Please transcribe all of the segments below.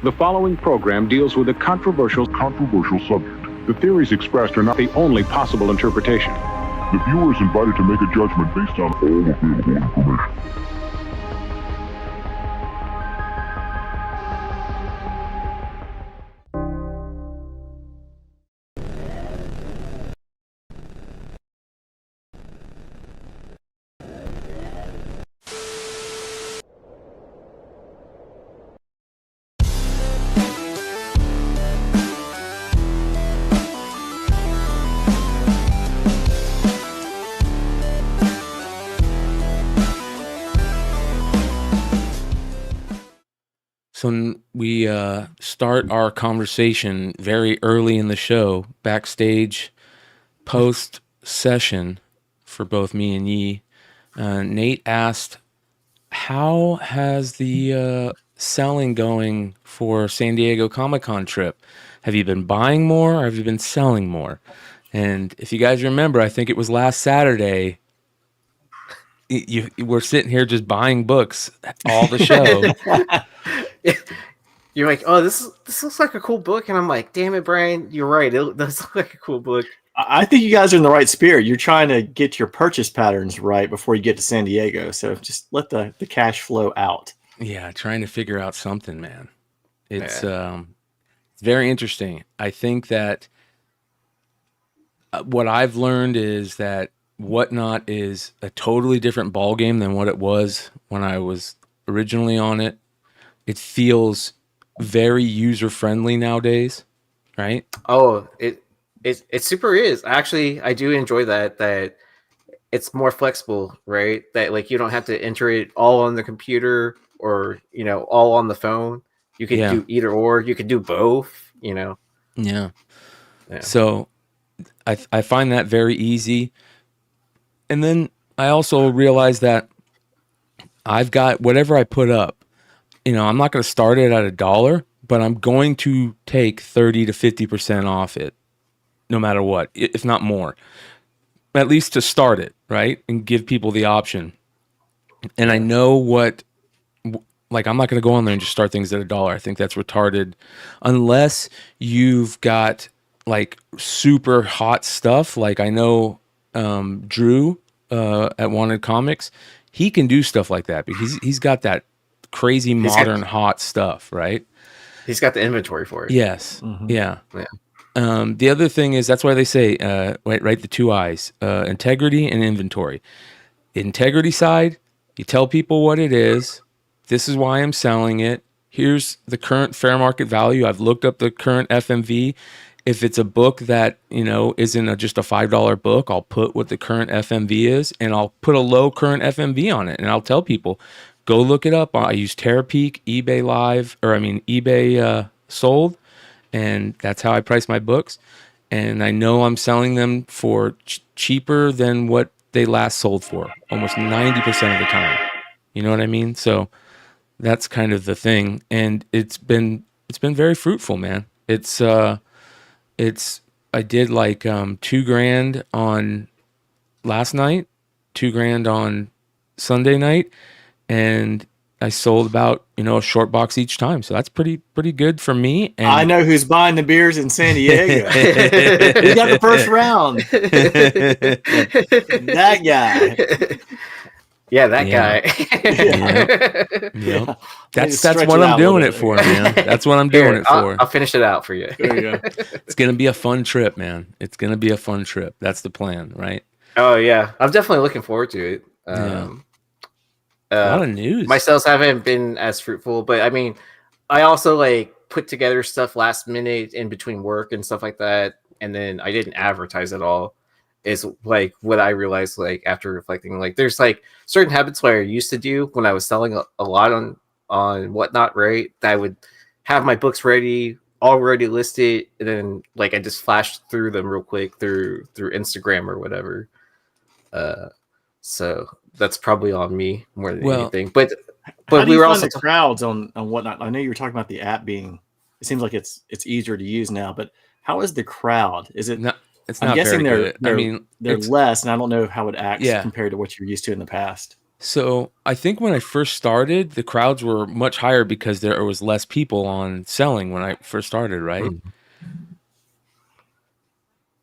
The following program deals with a controversial subject. The theories expressed are not the only possible interpretation. The viewer is invited to make a judgment based on all available information. So we start our conversation very early in the show, backstage, post-session for both me and Yi. Nate asked, how has the selling going for San Diego Comic-Con trip? Have you been buying more or have you been selling more? And if you guys remember, I think it was last Saturday, you were sitting here just buying books all the show. You're like, oh, this looks like a cool book, and I'm like, damn it, Brian, you're right. It does look like a cool book. I think you guys are in the right spirit. You're trying to get your purchase patterns right before you get to San Diego. So just let the cash flow out. Yeah, trying to figure out something, man. It's very interesting. I think that what I've learned is that Whatnot is a totally different ballgame than what it was when I was originally on it. It feels very user-friendly nowadays, right? Oh, it super is. Actually, I do enjoy that it's more flexible, right? That like you don't have to enter it all on the computer or, all on the phone. You can do either or. You can do both, Yeah. So I find that very easy. And then I also realize that I've got whatever I put up, I'm not going to start it at $1, but I'm going to take 30 to 50% off it, no matter what, if not more, at least to start it, right? And give people the option. And I know I'm not going to go on there and just start things at $1. I think that's retarded unless you've got like super hot stuff. Like I know Drew at Wanted Comics, he can do stuff like that because he's got that crazy modern hot stuff, right? He's got the inventory for it. Yes. Mm-hmm. Yeah. The other thing is that's why they say write the two I's, integrity and inventory. Integrity side, you tell people what it is. This is why I'm selling it. Here's the current fair market value. I've looked up the current FMV. If it's a book that, isn't just a $5 book, I'll put what the current FMV is, and I'll put a low current FMV on it. And I'll tell people, go look it up. I use Terapeak, eBay sold, and that's how I price my books. And I know I'm selling them for cheaper than what they last sold for, almost 90% of the time. You know what I mean? So that's kind of the thing. And it's been very fruitful, man. I did like $2,000 on last night, $2,000 on Sunday night, and I sold about a short box each time. So that's pretty good for me. And I know who's buying the beers in San Diego. We got the first round. That guy. Yeah, that guy. Yeah. That's what I'm doing it for, man. That's what I'm doing it for. I'll finish it out for you. There you go. It's gonna be a fun trip, man. It's gonna be a fun trip. That's the plan, right? Oh yeah, I'm definitely looking forward to it. A lot of news. My sales haven't been as fruitful, but I mean, I also like put together stuff last minute in between work and stuff like that, and then I didn't advertise at all. Is like what I realized, like after reflecting, like there's like certain habits where I used to do when I was selling a lot on Whatnot, right? That I would have my books already listed, and then like I just flashed through them real quick through Instagram or whatever. So that's probably on me more than anything. But we were also the crowds on Whatnot. I know you were talking about the app being. It seems like it's easier to use now, but how is the crowd? Is it? No, I'm guessing they're less, and I don't know how it acts compared to what you're used to in the past. So I think when I first started, the crowds were much higher because there was less people on selling when I first started, right?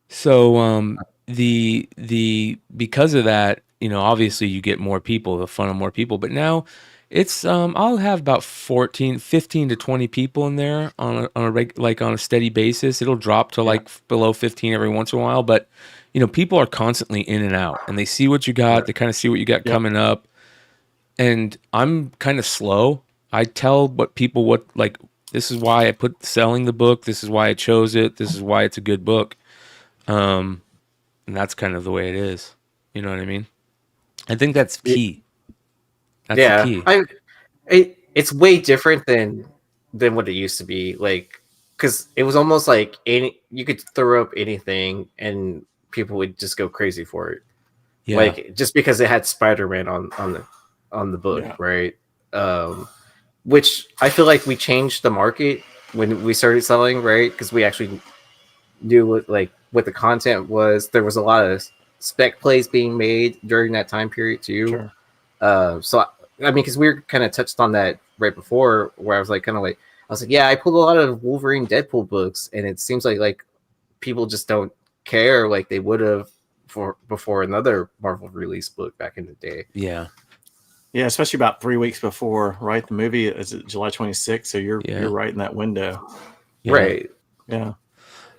So the because of that, obviously you get more people, the fun of more people. But now it's I'll have about 15 to 20 people in there on a steady basis. It'll drop to like below 15 every once in a while, but people are constantly in and out, and they see what you got, they kind of see what you got coming up. And I'm kind of slow. I tell what like, this is why I put selling the book, this is why I chose it, this is why it's a good book. And that's kind of the way it is. You know what I mean? I think that's key. That's the key. It's way different than what it used to be. Like, because it was almost like you could throw up anything and people would just go crazy for it. Yeah. Like, just because it had Spider-Man on the book, right? Which I feel like we changed the market when we started selling, right? Because we actually knew what the content was. There was a lot of spec plays being made during that time period too. Sure. So I mean, because we were kind of touched on that right before, where I was like, yeah, I pulled a lot of Wolverine, Deadpool books, and it seems like people just don't care like they would have before another Marvel release book back in the day. Yeah. Yeah, especially about 3 weeks before, right? The movie is July 26th, so you're right in that window. Yeah. Right. Yeah.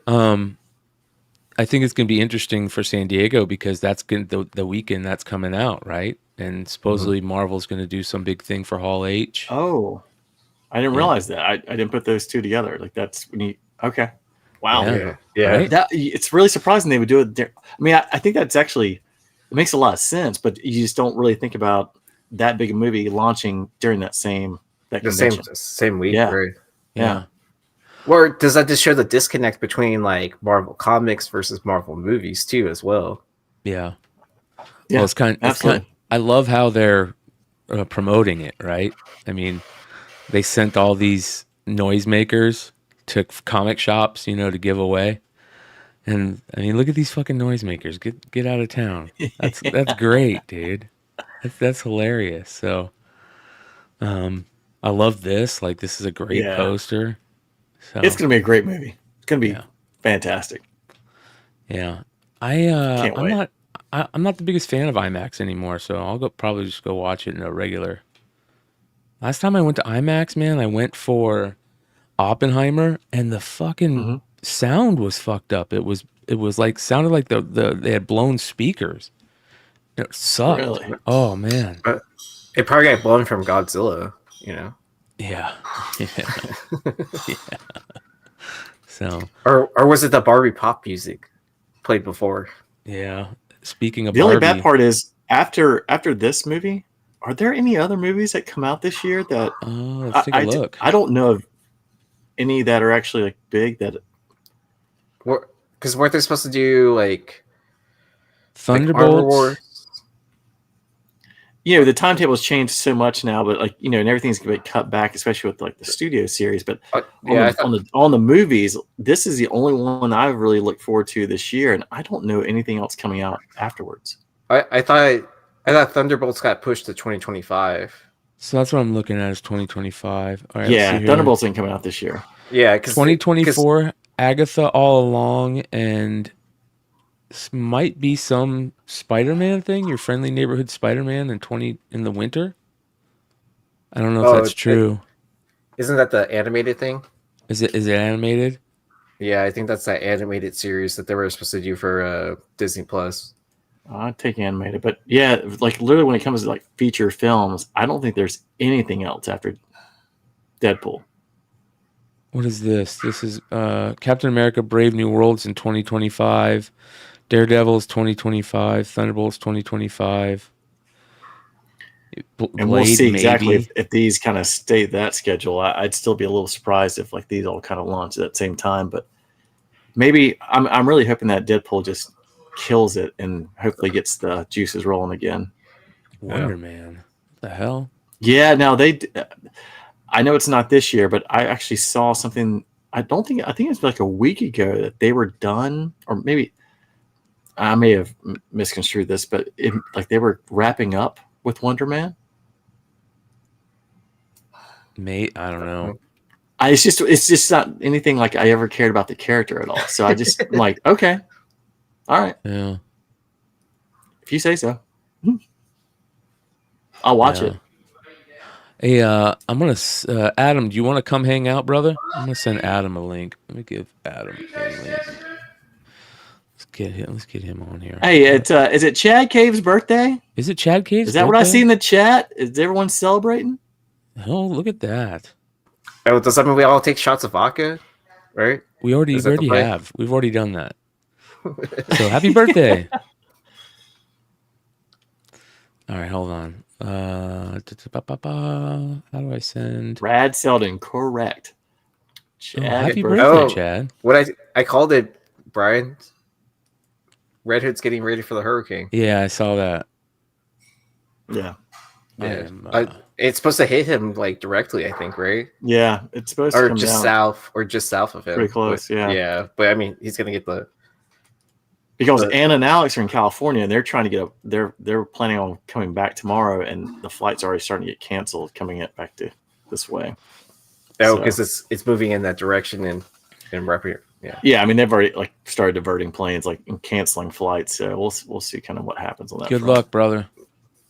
I think it's going to be interesting for San Diego because that's the weekend that's coming out, right? And supposedly Marvel's going to do some big thing for Hall H. Oh, I didn't realize that. I didn't put those two together. Like, that's when you okay. Wow. Yeah. Right? It's really surprising they would do it there. I mean, I think that's actually, it makes a lot of sense, but you just don't really think about that big a movie launching during that convention. Same week. Yeah. Right? Yeah. Or does that just show the disconnect between like Marvel Comics versus Marvel movies too, as well? Yeah. Yeah. Well, it's kind of, I love how they're promoting it, right? I mean, they sent all these noisemakers to comic shops, to give away. And I mean, look at these fucking noisemakers. Get out of town. That's great, dude. That's hilarious. So, I love this. Like, this is a great poster. So, it's gonna be a great movie. It's gonna be fantastic. Yeah, I'm not the biggest fan of IMAX anymore, so I'll probably just go watch it in a regular. Last time I went to IMAX, man, I went for Oppenheimer, and the fucking sound was fucked up. It was like sounded like they had blown speakers. It sucked. Really? Oh man. It probably got blown from Godzilla, Yeah. Yeah. So. Or was it the Barbie pop music played before? Yeah. Speaking of the only bad part is after this movie, are there any other movies that come out this year that let's take a look. I don't know of any that are actually like big that because weren't they supposed to do like Thunderbolts? The timetable has changed so much now, but and everything's going to be cut back, especially with like the studio series. But on the movies, this is the only one I really look forward to this year, and I don't know anything else coming out afterwards. I thought Thunderbolts got pushed to 2025. So that's what I'm looking at is 2025. All right, yeah, Thunderbolts ain't coming out this year. Yeah, 2024, Agatha All Along, and this might be some Spider-Man thing, Your Friendly Neighborhood Spider-Man in the winter. I don't know if that's true. Isn't that the animated thing? Is it animated? Yeah, I think that's that animated series that they were supposed to do for Disney Plus. I'd take animated, but yeah, like literally when it comes to like feature films, I don't think there's anything else after Deadpool. What is this? This is Captain America: Brave New World's in 2025. Daredevil's 2025. Thunderbolts 2025. And we'll see exactly if these kind of stay that schedule. I'd still be a little surprised if like these all kind of launch at the same time. But maybe I'm really hoping that Deadpool just kills it and hopefully gets the juices rolling again. Wonder Man, what the hell? Yeah, now I know it's not this year, but I actually saw something. I think it's like a week ago that they were done, or maybe I may have misconstrued this, but like they were wrapping up with Wonder Man? Mate, I don't know. It's just not anything like I ever cared about the character at all. So I just I'm like, okay, all right, Yeah. if you say so, I'll watch it. Hey, I'm gonna Adam. Do you want to come hang out, brother? I'm gonna send Adam a link. Let me give Adam a link. Let's get him on here. Hey, is it Chad Cave's birthday? Is it Chad Cave's Is that birthday? what I see in the chat? Is everyone celebrating? Oh, look at that. Oh, does that mean we all take shots of vodka? Right? We already Is that the play? have. We've already done that. So happy birthday. All right, hold on. How do I send? Brad Selden, correct. Chad, happy birthday. birthday, Chad. What I called it, Brian. Red Hood's getting ready for the hurricane. Yeah, I saw that. Yeah. Yeah. It's supposed to hit him like directly, I think, right? Yeah, it's supposed to Or come just down. south of him. Pretty close, But, yeah. Yeah, but I mean, he's gonna get the. Because Anna and Alex are in California, and they're trying to get up. They're planning on coming back tomorrow, and the flight's already starting to get canceled coming back to this way. Oh, So- because it's moving in that direction and wrapping. Yeah. Yeah, I mean they've already like started diverting planes, like and canceling flights. So we'll see kind of what happens on that. Good front. luck, brother.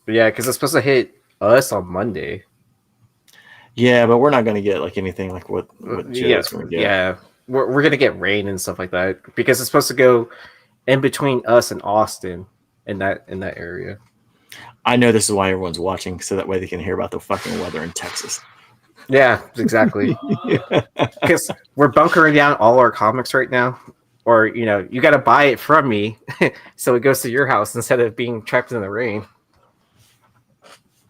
But yeah, because it's supposed to hit us on Monday. Yeah, but we're not going to get like anything like what Joe's going to get. Yeah, we're gonna get rain and stuff like that because it's supposed to go in between us and Austin in that area. I know this is why everyone's watching, so that way they can hear about the fucking weather in Texas. Yeah, exactly. Because we're bunkering down all our comics right now, or you got to buy it from me, so it goes to your house instead of being trapped in the rain.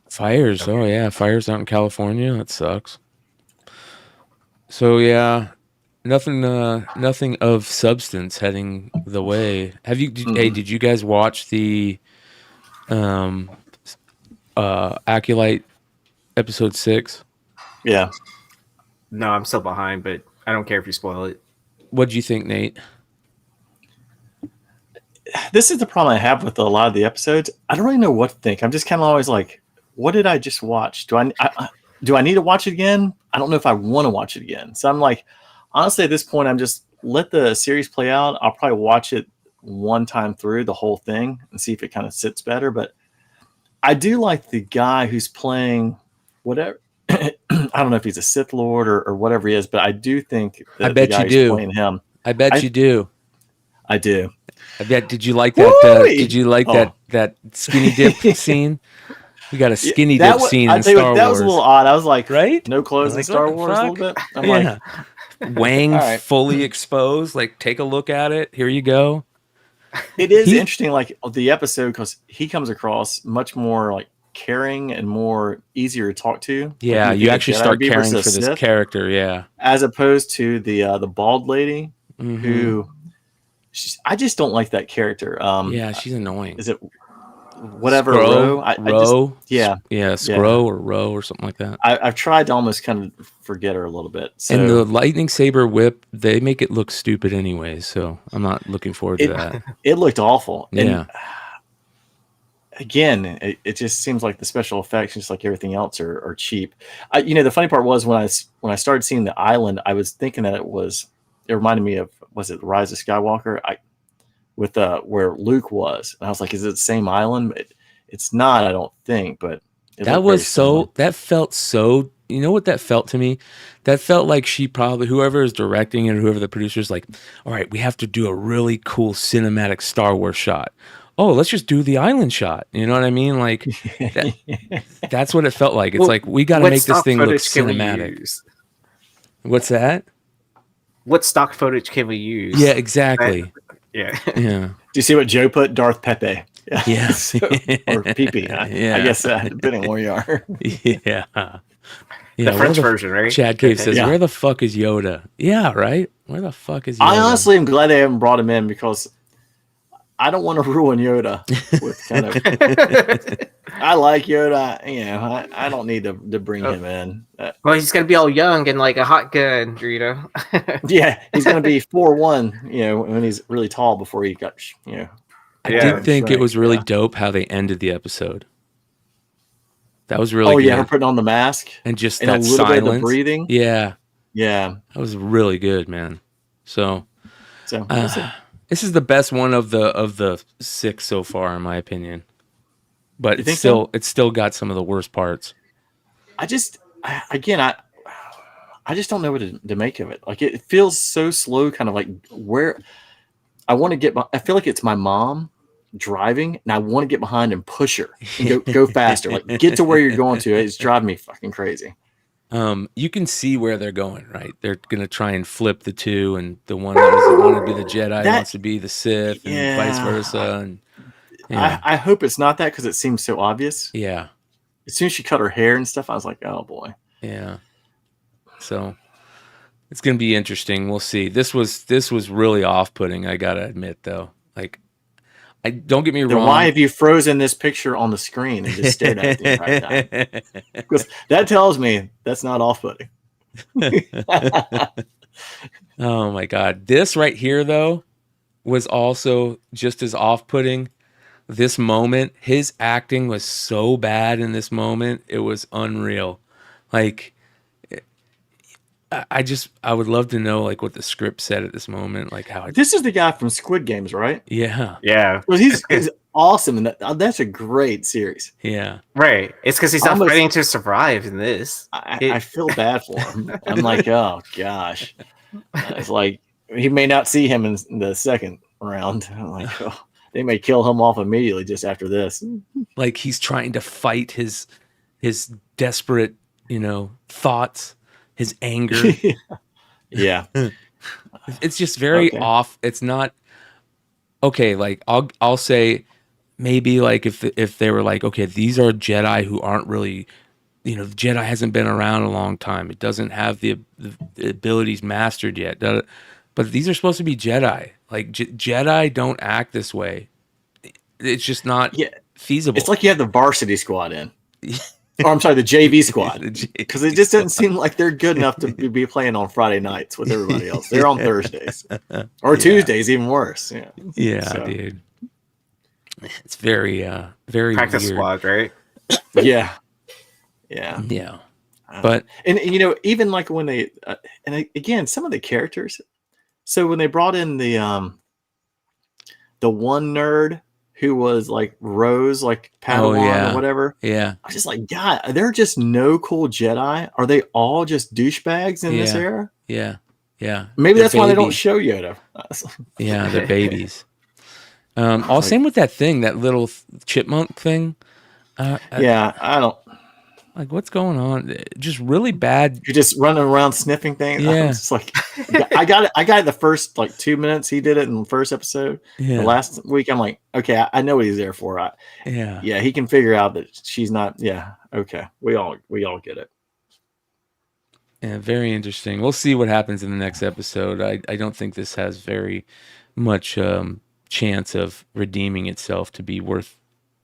Fires. Oh yeah, fires out in California. That sucks. So yeah, nothing of substance heading the way. Have you? Hey, did you guys watch the Acolyte episode 6? Yeah. No, I'm still behind, but I don't care if you spoil it. What'd you think, Nate? This is the problem I have with a lot of the episodes. I don't really know what to think. I'm just kind of always like, what did I just watch? Do I need to watch it again? I don't know if I want to watch it again. So I'm like, honestly, at this point, I'm just let the series play out. I'll probably watch it one time through the whole thing and see if it kind of sits better. But I do like the guy who's playing whatever. I don't know if he's a Sith Lord or whatever he is, but I do think that I bet the guy you do. playing him. I bet you do. I do. I bet. Did you like that? Did you like that skinny dip scene? We got a skinny dip scene in Star Wars. That was a little odd. I was like, right? No clothes in Star Wars a little bit. I'm like, Wang right. fully exposed. Like, take a look at it. Here you go. It is interesting, like the episode, because he comes across much more like caring and more easier to talk to. Yeah, you actually start caring for this character. Yeah, as opposed to the bald lady who, I just don't like that character. Yeah, she's annoying. Is it whatever Scro? Row? Scro or Row or something like that. I've tried to almost kind of forget her a little bit. So. And the lightning saber whip, they make it look stupid anyways, so I'm not looking forward to that. It looked awful. Yeah. And again, it just seems like the special effects, just like everything else, are cheap. The funny part was when I started seeing the island, I was thinking that it reminded me of, was it The Rise of Skywalker? With where Luke was, and I was like, "Is it the same island?" It's not, I don't think. But that felt so. You know what that felt to me? That felt like she probably, whoever is directing it or whoever the producer's like, all right, we have to do a really cool cinematic Star Wars shot. Oh, let's just do the island shot. You know what I mean? Like that's what it felt like. It's like we got to make this thing look cinematic. What's that? What stock footage can we use? Yeah, exactly. Yeah. Do you see what Joe put? Darth Pepe. Yes. Or Pepe. I guess depending on where you are. Yeah. The French version, right? Chad Cave says, where the fuck is Yoda? Yeah, right? Where the fuck is Yoda? I honestly am glad they haven't brought him in because I don't want to ruin Yoda with kind of. I like Yoda. I don't need to bring him in. Well, he's gonna be all young and like a hot gun, Yeah, he's gonna be 4'1", when he's really tall before he got, I did think it was really dope how they ended the episode. That was really Oh good. yeah, her putting on the mask and just and that a little silence. bit of the breathing. Yeah, Yeah. that was really good, man. So We'll see. this is the best one of the 6 so far, in my opinion. But You it's think still so? it's still got some of the worst parts. I just don't know what to make of it. Like it feels so slow, kind of like where I want to get. I feel like it's my mom driving, and I want to get behind and push her and go faster. Like get to where you're going to. It's driving me fucking crazy. You can see where they're going, right? They're gonna try and flip the two, and the one that was want to be the Jedi wants to be the Sith, and vice versa. And I hope it's not that because it seems so obvious. yeah, As soon as she cut her hair and stuff, I was like, oh boy. yeah. So it's gonna be interesting. We'll see. This was really off-putting. I gotta admit, though. Like, I don't get me Then wrong. why have you frozen this picture on the screen and just stared at it right now? Because that tells me that's not off-putting. Oh my God. This right here, though, was also just as off-putting. This moment, his acting was so bad in this moment. It was unreal. Like, I would love to know like what the script said at this moment. Like how This is the guy from Squid Games, right? Yeah. Yeah. Well, he's awesome, and that's a great series. Yeah. Right. It's because he's not Almost- fighting to survive in this. I feel bad for him. I'm like, oh gosh, it's like he may not see him in the second round. I'm like, oh, they may kill him off immediately just after this. Like he's trying to fight his desperate, thoughts, his anger. Yeah, It's just very off. It's not okay. Like I'll say maybe like if they were like, okay, these are Jedi who aren't really, the Jedi hasn't been around a long time. It doesn't have the abilities mastered yet. But these are supposed to be Jedi. Like Jedi don't act this way. It's just not feasible. it's like you have the varsity squad in. Or I'm sorry, the JV squad, because it just doesn't seem like they're good enough to be playing on Friday nights with everybody else. They're on Thursdays or Tuesdays, even worse. Yeah, So, dude. It's very Practice weird. squad, right? yeah. But And even like when they and again, some of the characters. So when they brought in the one nerd who was like Rose, like Padawan or whatever. Yeah. I was just like, God, there are just no cool Jedi. Are they all just douchebags in this era? Yeah. Maybe They're that's why they don't babies. show Yoda. Yeah, they're babies. Same with that thing, that little chipmunk thing. I don't. Like, what's going on? Just really bad. You're just running around sniffing things. Yeah. I'm just like, I got it. I got it the first like 2 minutes. He did it in the first episode. Yeah. The last week, I'm like, okay, I know what he's there for. Yeah. He can figure out that she's not. Yeah, okay, we all get it. Yeah, very interesting. We'll see what happens in the next episode. I don't think this has very much chance of redeeming itself to be worth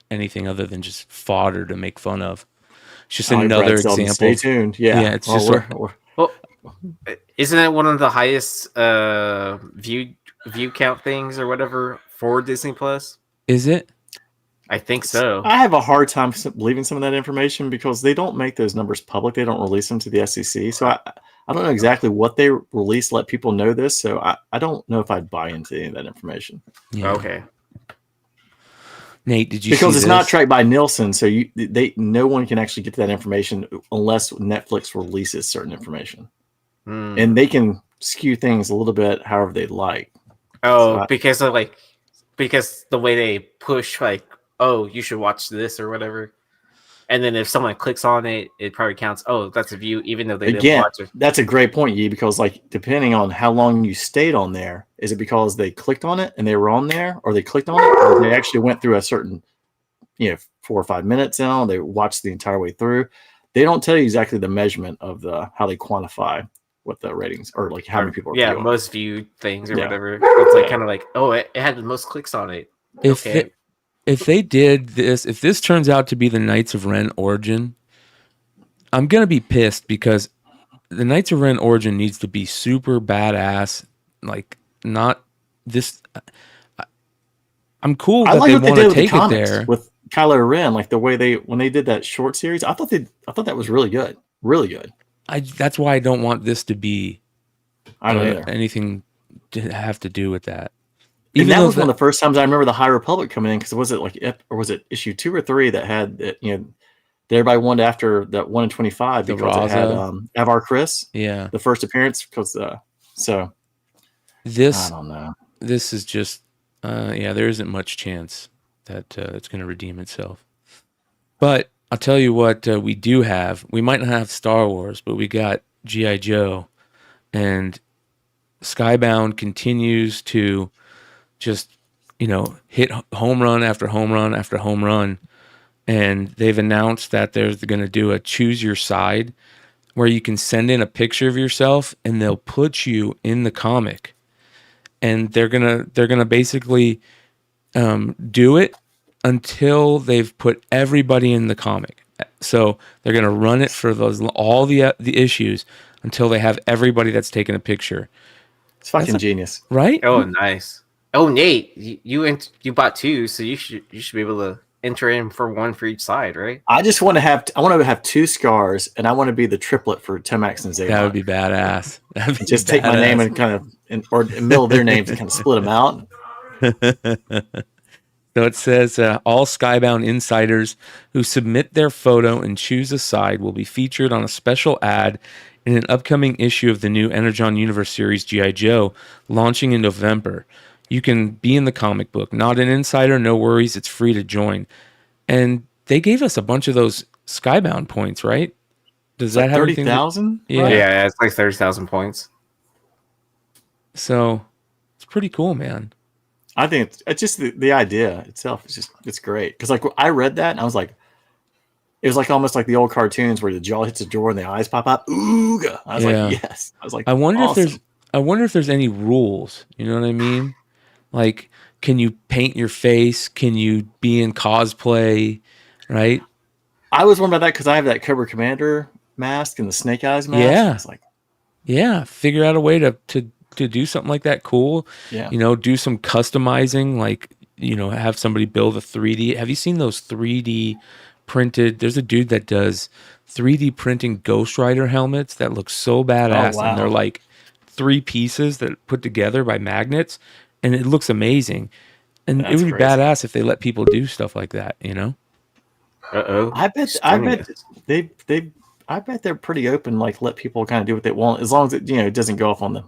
anything other than just fodder to make fun of. It's just another Brad Selden, example. Stay tuned. Yeah, it's just Well, isn't it one of the highest view count things or whatever for Disney Plus? Is it? I think so. I have a hard time believing some of that information because they don't make those numbers public. They don't release them to the SEC. So I don't know exactly what they release, let people know this. So I don't know if I'd buy into any of that information. Yeah. Okay. Nate, did you Because see it's this? not tracked by Nielsen, so no one can actually get to that information unless Netflix releases certain information, and they can skew things a little bit however they like. Oh, So because the way they push, like, oh, you should watch this or whatever, and then if someone clicks on it, it probably counts. Oh, that's a view, even though they didn't watch it. That's a great point, Yi, because like depending on how long you stayed on there, is it because they clicked on it and they were on there, or they clicked on it, or they actually went through a certain 4 or 5 minutes now, they watched the entire way through. They don't tell you exactly the measurement of how they quantify what the ratings or like how many people are viewing. Most viewed things or whatever. It's like kind of like, oh, it had the most clicks on it. If they did this, if this turns out to be the Knights of Ren origin, I'm gonna be pissed because the Knights of Ren origin needs to be super badass. Like, not this. I'm cool that they want to take it there with Kylo Ren, like the way when they did that short series, I thought that was really good. Really good. That's why I don't want this to be I don't either. anything to have to do with that. And that was one of the first times I remember the High Republic coming in, because was it issue 2 or 3 that had that, that everybody wanted after that 1 in 25 because it had Avar Chris. Yeah. The first appearance, because so this I don't know. This is just there isn't much chance that it's going to redeem itself. But I'll tell you what we do have. We might not have Star Wars, but we got GI Joe, and Skybound continues to just hit home run after home run after home run. And they've announced that they're going to do a choose your side, where you can send in a picture of yourself and they'll put you in the comic. And they're gonna basically do it until they've put everybody in the comic. So they're gonna run it for all the issues until they have everybody that's taken a picture. It's fucking genius, right? Oh, nice. Oh, Nate, you bought 2, so you should be able to enter in for 1 for each side, right? I just want to have 2 scars, and I want to be the triplet for Temax and Zaymon. That would be badass. Just take my name and kind of or in the middle of their names and kind of split them out. So it says all Skybound insiders who submit their photo and choose a side will be featured on a special ad in an upcoming issue of the new Energon Universe series GI Joe, launching in November. You can be in the comic book. Not an insider, no worries. It's free to join. And they gave us a bunch of those Skybound points, right? Does that have 30,000? Yeah. Yeah, it's like 30,000 points. So it's pretty cool, man. I think it's just the idea itself is it's great. Because like I read that and I was like, it was like almost like the old cartoons where the jaw hits the drawer and the eyes pop out. Ooga! I was like, yes. I was like, I wonder awesome. if there's any rules. You know what I mean? Like, can you paint your face? Can you be in cosplay? Right? I was wondering about that because I have that Cobra Commander mask and the Snake Eyes mask. Yeah. I was like, figure out a way to do something like that. Cool. Yeah. Do some customizing, like, have somebody build a 3D. Have you seen those 3D printed? There's a dude that does 3D printing Ghost Rider helmets that look so badass. Oh, wow. And they're like 3 pieces that put together by magnets. And it looks amazing. And it would be badass if they let people do stuff like that, Uh-oh. I bet they're pretty open, like let people kind of do what they want, as long as it doesn't go off on the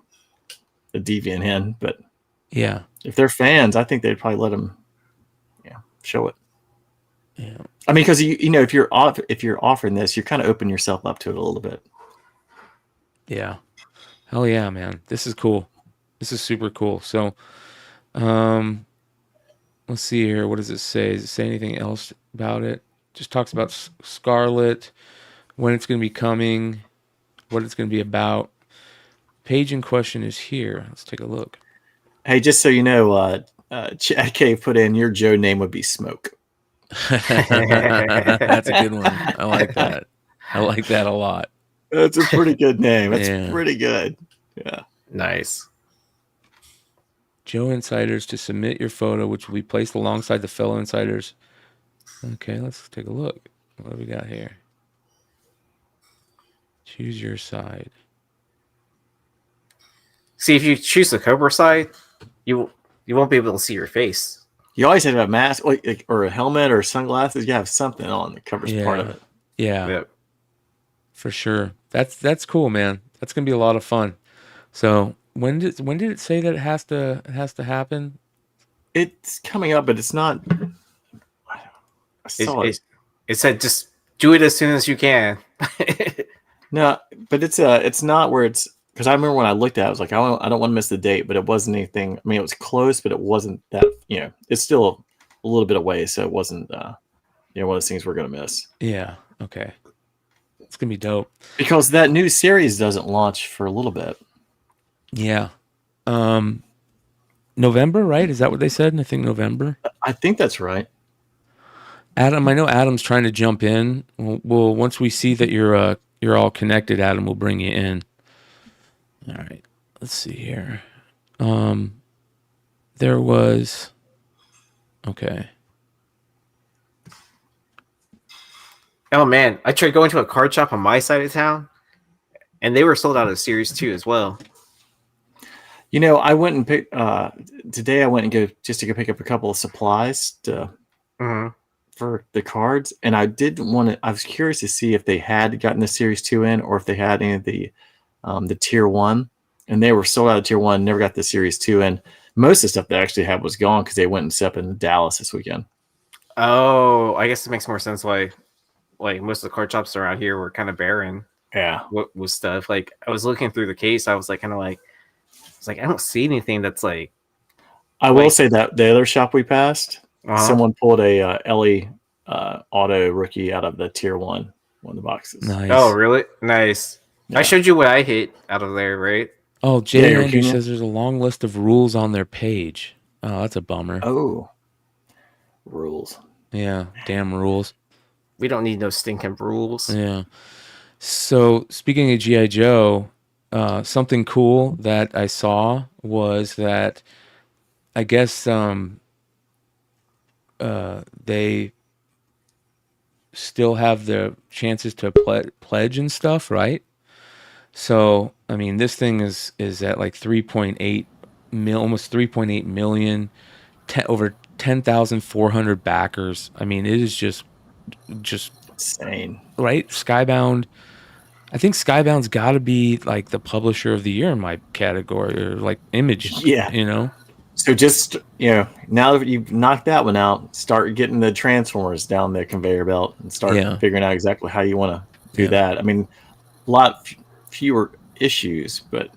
deviant end. But yeah, if they're fans, I think they'd probably let them show it. Yeah. I mean, because if you're offering this, you're kind of opening yourself up to it a little bit. Yeah. Hell yeah, man. This is cool. This is super cool. So let's see here. What does it say? Does it say anything else about it? Just talks about Scarlet, when it's going to be coming, what it's going to be about. Page in question is here. Let's take a look. Hey, just so you know, Chad K put in your Joe name would be Smoke. That's a good one. I like that. I like that a lot. That's a pretty good name. That's pretty good. Yeah. Nice. Joe Insiders to submit your photo, which will be placed alongside the fellow insiders. Okay, let's take a look. What do we got here? Choose your side. See, if you choose the Cobra side, you won't be able to see your face. You always have a mask or a helmet or sunglasses. You have something on that covers part of it. Yeah. Yep. For sure. That's cool, man. That's gonna be a lot of fun. So when did it say that it has to happen? It's coming up, but it's not. I saw it. It said just do it as soon as you can. No, but it's not where it's, because I remember when I looked at it, I was like, I don't want to miss the date, but it wasn't anything. I mean, it was close, but it wasn't that. It's still a little bit away, so it wasn't. One of those things we're gonna miss. Yeah. Okay. It's gonna be dope because that new series doesn't launch for a little bit. Yeah. November, right? Is that what they said? I think November. I think that's right. Adam, I know Adam's trying to jump in. Well, once we see that you're all connected, Adam will bring you in. All right. Let's see here. There was. Okay. Oh man, I tried going to a card shop on my side of town, and they were sold out of Series 2 as well. You know, I went and picked today. I went and go pick up a couple of supplies for the cards, and I didn't want to. I was curious to see if they had gotten the Series 2 in, or if they had any of the Tier 1, and they were sold out of Tier 1. Never got the Series 2 in. Most of the stuff they actually had was gone because they went and set up in Dallas this weekend. Oh, I guess it makes more sense why, like, most of the card shops around here were kind of barren. Yeah, what was stuff. Like, I was looking through the case, I was like, kind of like, it's like I don't see anything that's like. I will say that the other shop we passed, someone pulled a Ellie auto rookie out of the Tier 1 one of the boxes. Nice. Oh, really? Nice. Yeah. I showed you what I hit out of there, right? Oh, Jay Yeah, Andrew says there's a long list of rules on their page. Oh, that's a bummer. Oh, rules. Yeah, damn rules. We don't need no stinking rules. Yeah. So speaking of GI Joe, something cool that I saw was that I guess they still have the chances to pledge and stuff, right? So I mean, this thing is at like 3.8 mil, almost 3.8 million, over 10,400 backers. I mean, it is just insane, right? Skybound. I think Skybound's got to be like the publisher of the year in my category, or like Image. Yeah, you know. So just, you know, now that you've knocked that one out, start getting the Transformers down the conveyor belt and start figuring out exactly how you want to do that. I mean, a lot fewer issues, but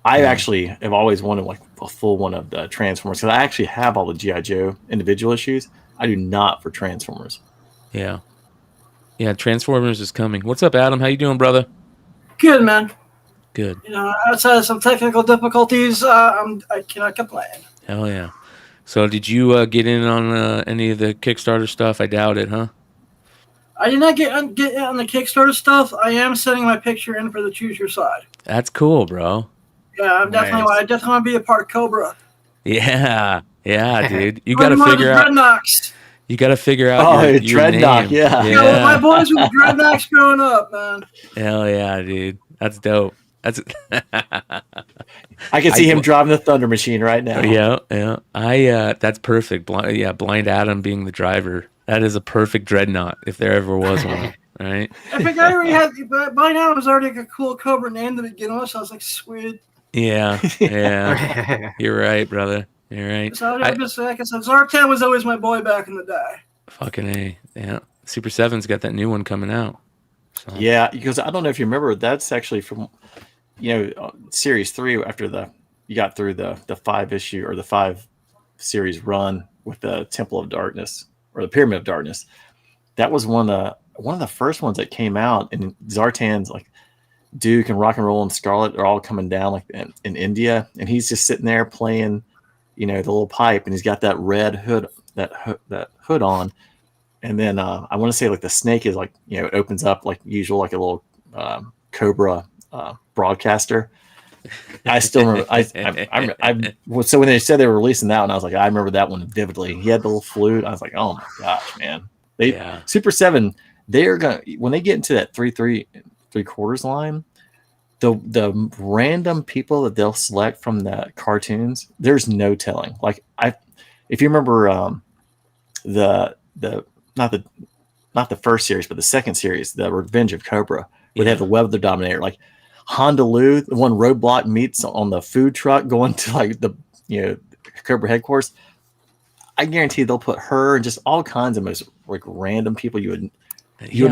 I actually have always wanted like a full one of the Transformers, because I actually have all the GI Joe individual issues. I do not for Transformers. Yeah, Transformers is coming. What's up, Adam? How you doing, brother? Good, man. Good. You know, outside of some technical difficulties, I cannot complain. Hell yeah. So did you get in on any of the Kickstarter stuff? I doubt it, huh? I did not get on the Kickstarter stuff. I am setting my picture in for the Choose Your Side. That's cool, bro. Yeah, I definitely want to be a part of Cobra. Yeah, dude. You got to figure out. Dreadnoks. You got to figure out your Dreadnought, name. yeah. Well, my boys were Dreadnoks growing up, man. Hell yeah, dude. That's dope. That's. I can see him driving the Thunder Machine right now. Yeah. That's perfect. Blind Adam being the driver. That is a perfect Dreadnought if there ever was one. Right. I think I already had. By now, it was already a cool Cobra name to begin with. So I was like, sweet. Yeah. You're right, brother. You're right. So like I said, Zartan was always my boy back in the day. Fucking A. Yeah. Super 7's got that new one coming out. So. Yeah, because I don't know if you remember, that's actually from, Series 3 after you got through the 5-issue or the 5 series run with the Temple of Darkness or the Pyramid of Darkness. That was one of the first ones that came out, and Zartan's like Duke and Rock and Roll and Scarlet are all coming down like in India, and he's just sitting there playing, the little pipe, and he's got that red hood, that hood on. And then I want to say like the snake is like, it opens up like usual, like a little Cobra broadcaster. I still remember. So when they said they were releasing that one, I was like, I remember that one vividly. He had the little flute. I was like, oh my gosh, man. Super 7. They are gonna, when they get into that 3/3 line, the random people that they'll select from the cartoons, there's no telling. Like if you remember not the first series, but the second series, the Revenge of Cobra, where they have the Weather Dominator, like Honolulu, the one Roadblock meets on the food truck going to like the Cobra headquarters. I guarantee they'll put her and just all kinds of most like random people you would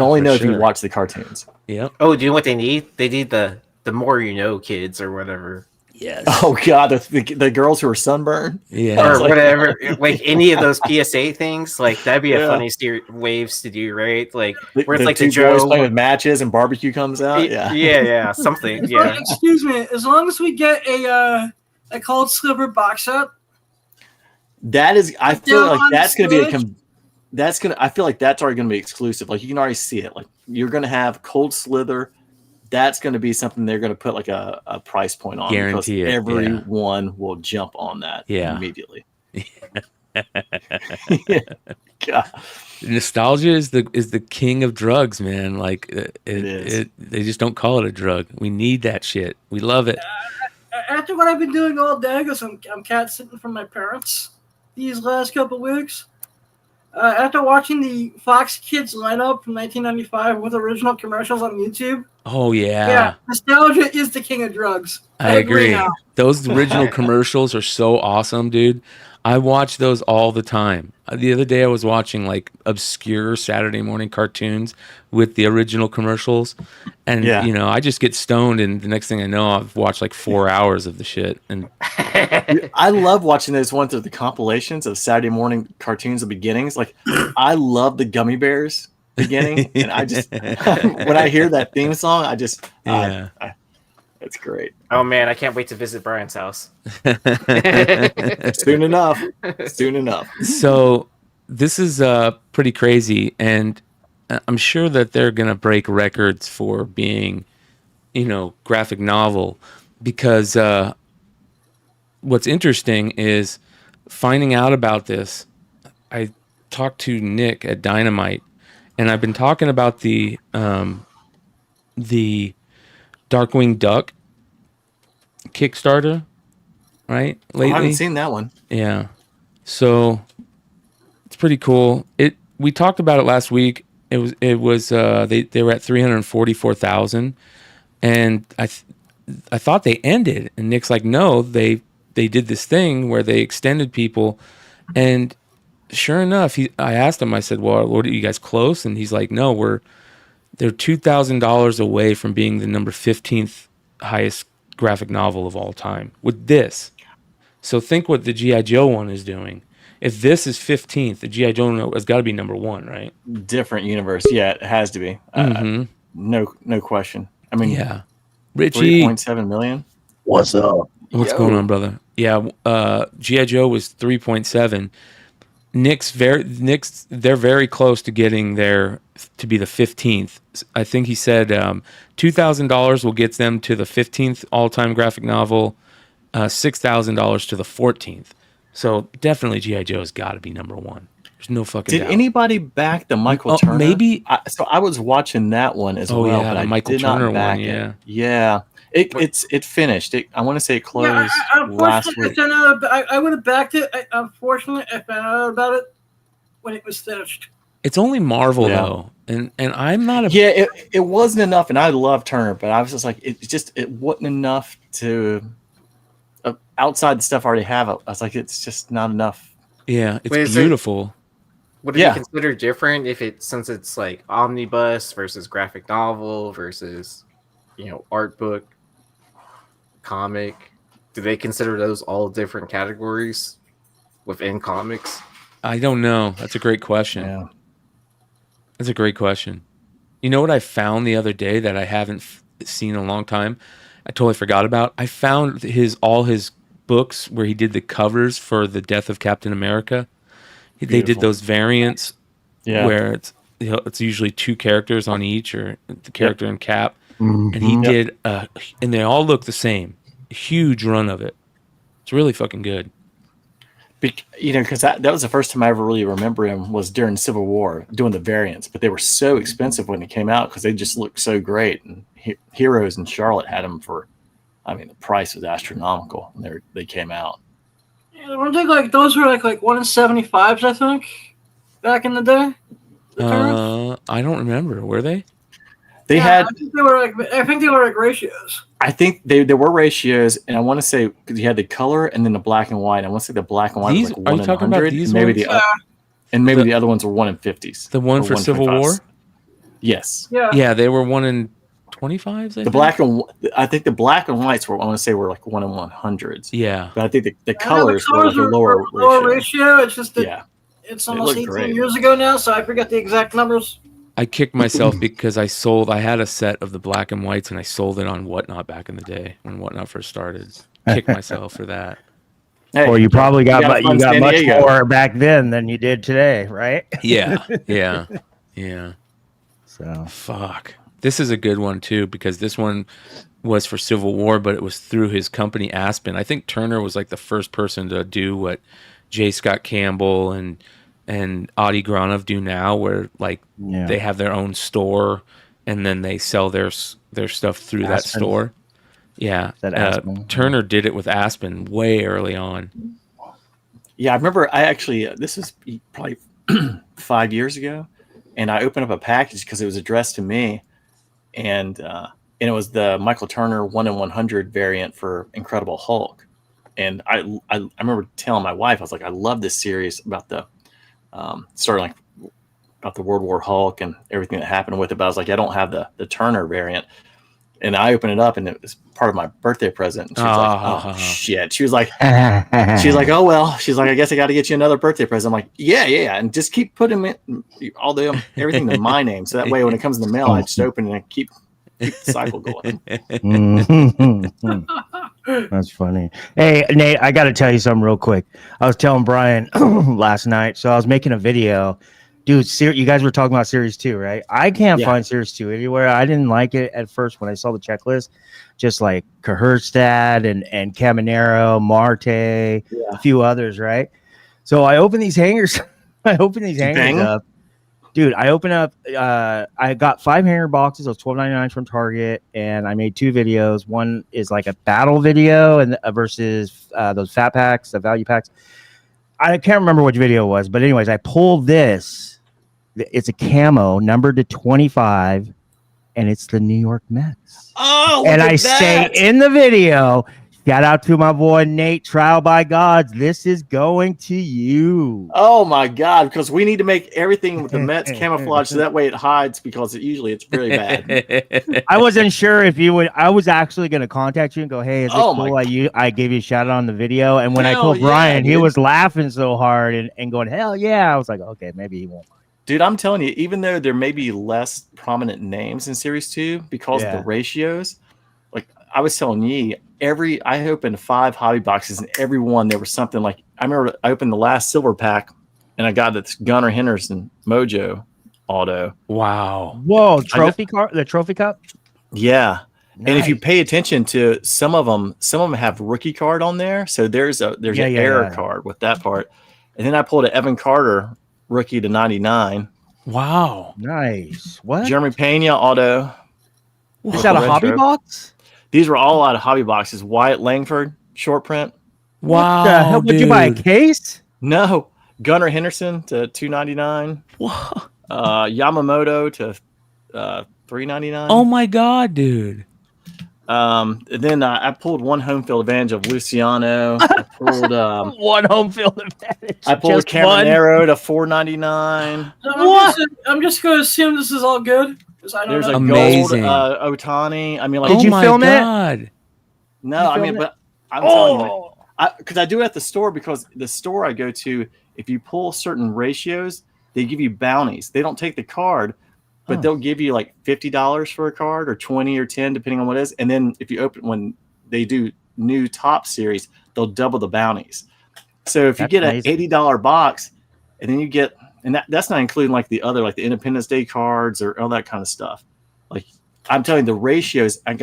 only know if you watch the cartoons. Yeah. Oh, do you know what they need? They need the more kids or whatever. Yes. Oh God, the girls who are sunburned. Yeah. Or whatever. Like any of those PSA things. Like that'd be a funny waves to do, right? Like where it's like the Joe Joe playing with matches and barbecue comes out. Yeah, something. Yeah. Excuse me. As long as we get a Cold Sliver box set. That is, I feel like that's going to be I feel like that's already going to be exclusive. Like you can already see it. Like you're going to have Cold Slither. That's going to be something they're going to put like a price point on. Guarantee because it. Everyone will jump on that immediately. God. Nostalgia is the king of drugs, man. Like they just don't call it a drug. We need that shit. We love it. After what I've been doing all day, because I'm cat sitting from my parents these last couple weeks. After watching the Fox Kids lineup from 1995 with original commercials on YouTube. Oh yeah. Yeah, nostalgia is the king of drugs. I agree. Now. Those original commercials are so awesome, dude. I watch those all the time. The other day I was watching like obscure Saturday morning cartoons with the original commercials. And I just get stoned and the next thing I know I've watched like 4 hours of the shit. And I love watching those ones of the compilations of Saturday morning cartoons of beginnings. Like I love the Gummy Bears beginning. And I just when I hear that theme song, I just it's great. Oh man, I can't wait to visit Bryan's house. Soon enough. So this is pretty crazy, and I'm sure that they're gonna break records for being, graphic novel, because what's interesting is finding out about this. I talked to Nick at Dynamite, and I've been talking about the Darkwing Duck Kickstarter, right? Lately, I haven't seen that one. Yeah, so it's pretty cool. We talked about it last week. It was they were at 344,000, and I thought they ended, and Nick's like, no, they did this thing where they extended people, and sure enough, I asked him. I said, well, what are you guys close? And he's like, no, they're $2,000 away from being the number 15th highest graphic novel of all time with this. So think what the GI Joe one is doing. If this is 15th, the GI Joe has got to be number 1, right? Different universe. Yeah, it has to be. No question. I mean, yeah. Richie, 3.7 million. What's up? What's going on, brother? Yeah, GI Joe was 3.7. They're very close to getting there to be the 15th. I think he said $2,000 will get them to the 15th all-time graphic novel, $6,000 to the 14th. So definitely GI Joe's got to be number 1. There's no fucking doubt. Did anybody back the Michael Turner? Maybe. So I was watching that one as well. Yeah, but the Michael Turner one. Yeah, yeah. It finished. I want to say it closed last week. I would have backed it. Unfortunately, I found out about it when it was finished. It's only Marvel though, and I'm not a It wasn't enough, and I love Turner, but I was just like, it wasn't enough to outside the stuff I already have. I was like, it's just not enough. Yeah, it's beautiful. Would it be considered different since it's like omnibus versus graphic novel versus art book, comic? Do they consider those all different categories within comics? I don't know. That's a great question. Yeah. That's a great question. You know what I found the other day that I haven't seen in a long time? I totally forgot about. I found all his books where he did the covers for the Death of Captain America. Beautiful. They did those variants where it's usually 2 characters on each, or the character and Cap. Mm-hmm. And he did, and they all look the same. A huge run of it. It's really fucking good. Because that was the first time I ever really remember him was during Civil War doing the variants, but they were so expensive when it came out because they just looked so great. And Heroes and Charlotte had them for, the price was astronomical when they came out. Yeah, weren't they like those were like 175s, I think, back in the day? I don't remember. Were they? They had. I think they were like ratios. I think there were ratios, and I want to say because you had the color and then the black and white. I want to say the black and white was like 1 in 100, and maybe the other ones were 1 in 50s. The one for Civil War. Yes. Yeah, they were 1 in 25s. I think the black and whites were. I want to say were like 1 in 100s. Yeah, but I think the colors were like a lower ratio. It's just that it's almost 18 years ago now, so I forget the exact numbers. I kicked myself because I had a set of the black and whites and I sold it on Whatnot back in the day when Whatnot first started. Kicked myself for that. Hey, well, you probably got much more back then than you did today, right? Yeah. So fuck. This is a good one too because this one was for Civil War, but it was through his company Aspen. I think Turner was like the first person to do what J. Scott Campbell and and Adi Granov do now, where like they have their own store and then they sell their stuff through that store. Yeah, Turner did it with Aspen way early on. Yeah, I remember. This was probably 5 years ago, and I opened up a package because it was addressed to me, and it was the Michael Turner 1 in 100 variant for Incredible Hulk. And I remember telling my wife, I was like, I love this series about the about the World War Hulk and everything that happened with it. But I was like, I don't have the Turner variant. And I opened it up, and it was part of my birthday present. And she was like, "Oh shit!" She was like, "Oh well." She's like, "I guess I got to get you another birthday present." I'm like, "Yeah, and just keep putting everything to my name, so that way when it comes in the mail, I just open it and keep the cycle going." That's funny. Hey, Nate, I got to tell you something real quick. I was telling Bryan last night, so I was making a video. Dude, you guys were talking about Series 2, right? I can't find Series 2 anywhere. I didn't like it at first when I saw the checklist. Just like Caherstad and Caminero, Marte, a few others, right? So I open these hangers. up. Dude, I open up. I got 5 hanger boxes. Those $12.99 from Target, and I made 2 videos. One is like a battle video and versus those fat packs, the value packs. I can't remember which video it was, but anyways, I pulled this. It's a camo numbered to 25, and it's the New York Mets. Oh, and I say in the video, shout out to my boy Nate, Trial by Gods. This is going to you. Oh my God, because we need to make everything with the Mets camouflage so that way it hides, because it's really bad. I wasn't sure if you would. I was actually going to contact you and go, "Hey, is it cool? I gave you a shout out on the video." And when I told Bryan, he was laughing so hard and going, "Hell yeah!" I was like, "Okay, maybe he won't." Dude, I'm telling you, even though there may be less prominent names in Series 2 because of the ratios, like I was telling you, I opened 5 hobby boxes, and every one there was something like, I remember I opened the last silver pack, and I got this Gunnar Henderson Mojo auto. Wow. Whoa, the trophy cup? Yeah. Nice. And if you pay attention to some of them have rookie card on there. So there's an error card with that part. And then I pulled an Evan Carter rookie to 99. Wow. Nice. What? Jeremy Pena auto. Is that a hobby box? These were all out of hobby boxes. Wyatt Langford short print. Wow. What the hell? Would you buy a case? No. Gunnar Henderson to $2.99. Yamamoto to $3.99. Oh my God, dude. And then I pulled one home field advantage of Luciano. I pulled one home field advantage. I pulled Caminero to $4.99. What? I'm just going to assume this is all good. There's a amazing gold Otani. I mean, like, did you film it? No, I mean, but I'm telling you, because I do it at the store, because the store I go to, if you pull certain ratios, they give you bounties. They don't take the card, but they'll give you like $50 for a card, or 20 or 10, depending on what it is. And then if you open, when they do new top series, they'll double the bounties. So if you get an $80 box, and then you get, and that's not including like the other, like the Independence Day cards or all that kind of stuff. Like, I'm telling you, the ratios, I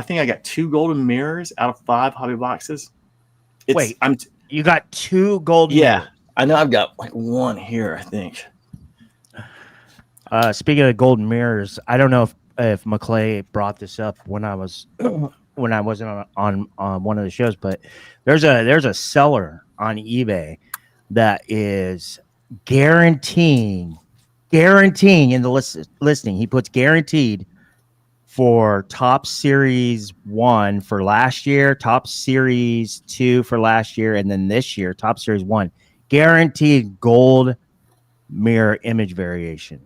think I got 2 golden mirrors out of 5 hobby boxes. You got 2 golden mirrors? I know I've got like 1 here, I think. Speaking of golden mirrors, I don't know if McClay brought this up when I wasn't on one of the shows, but there's a seller on eBay that is guaranteeing in the listing. He puts guaranteed for top series 1 for last year, top series 2 for last year, and then this year top series 1, guaranteed gold mirror image variation.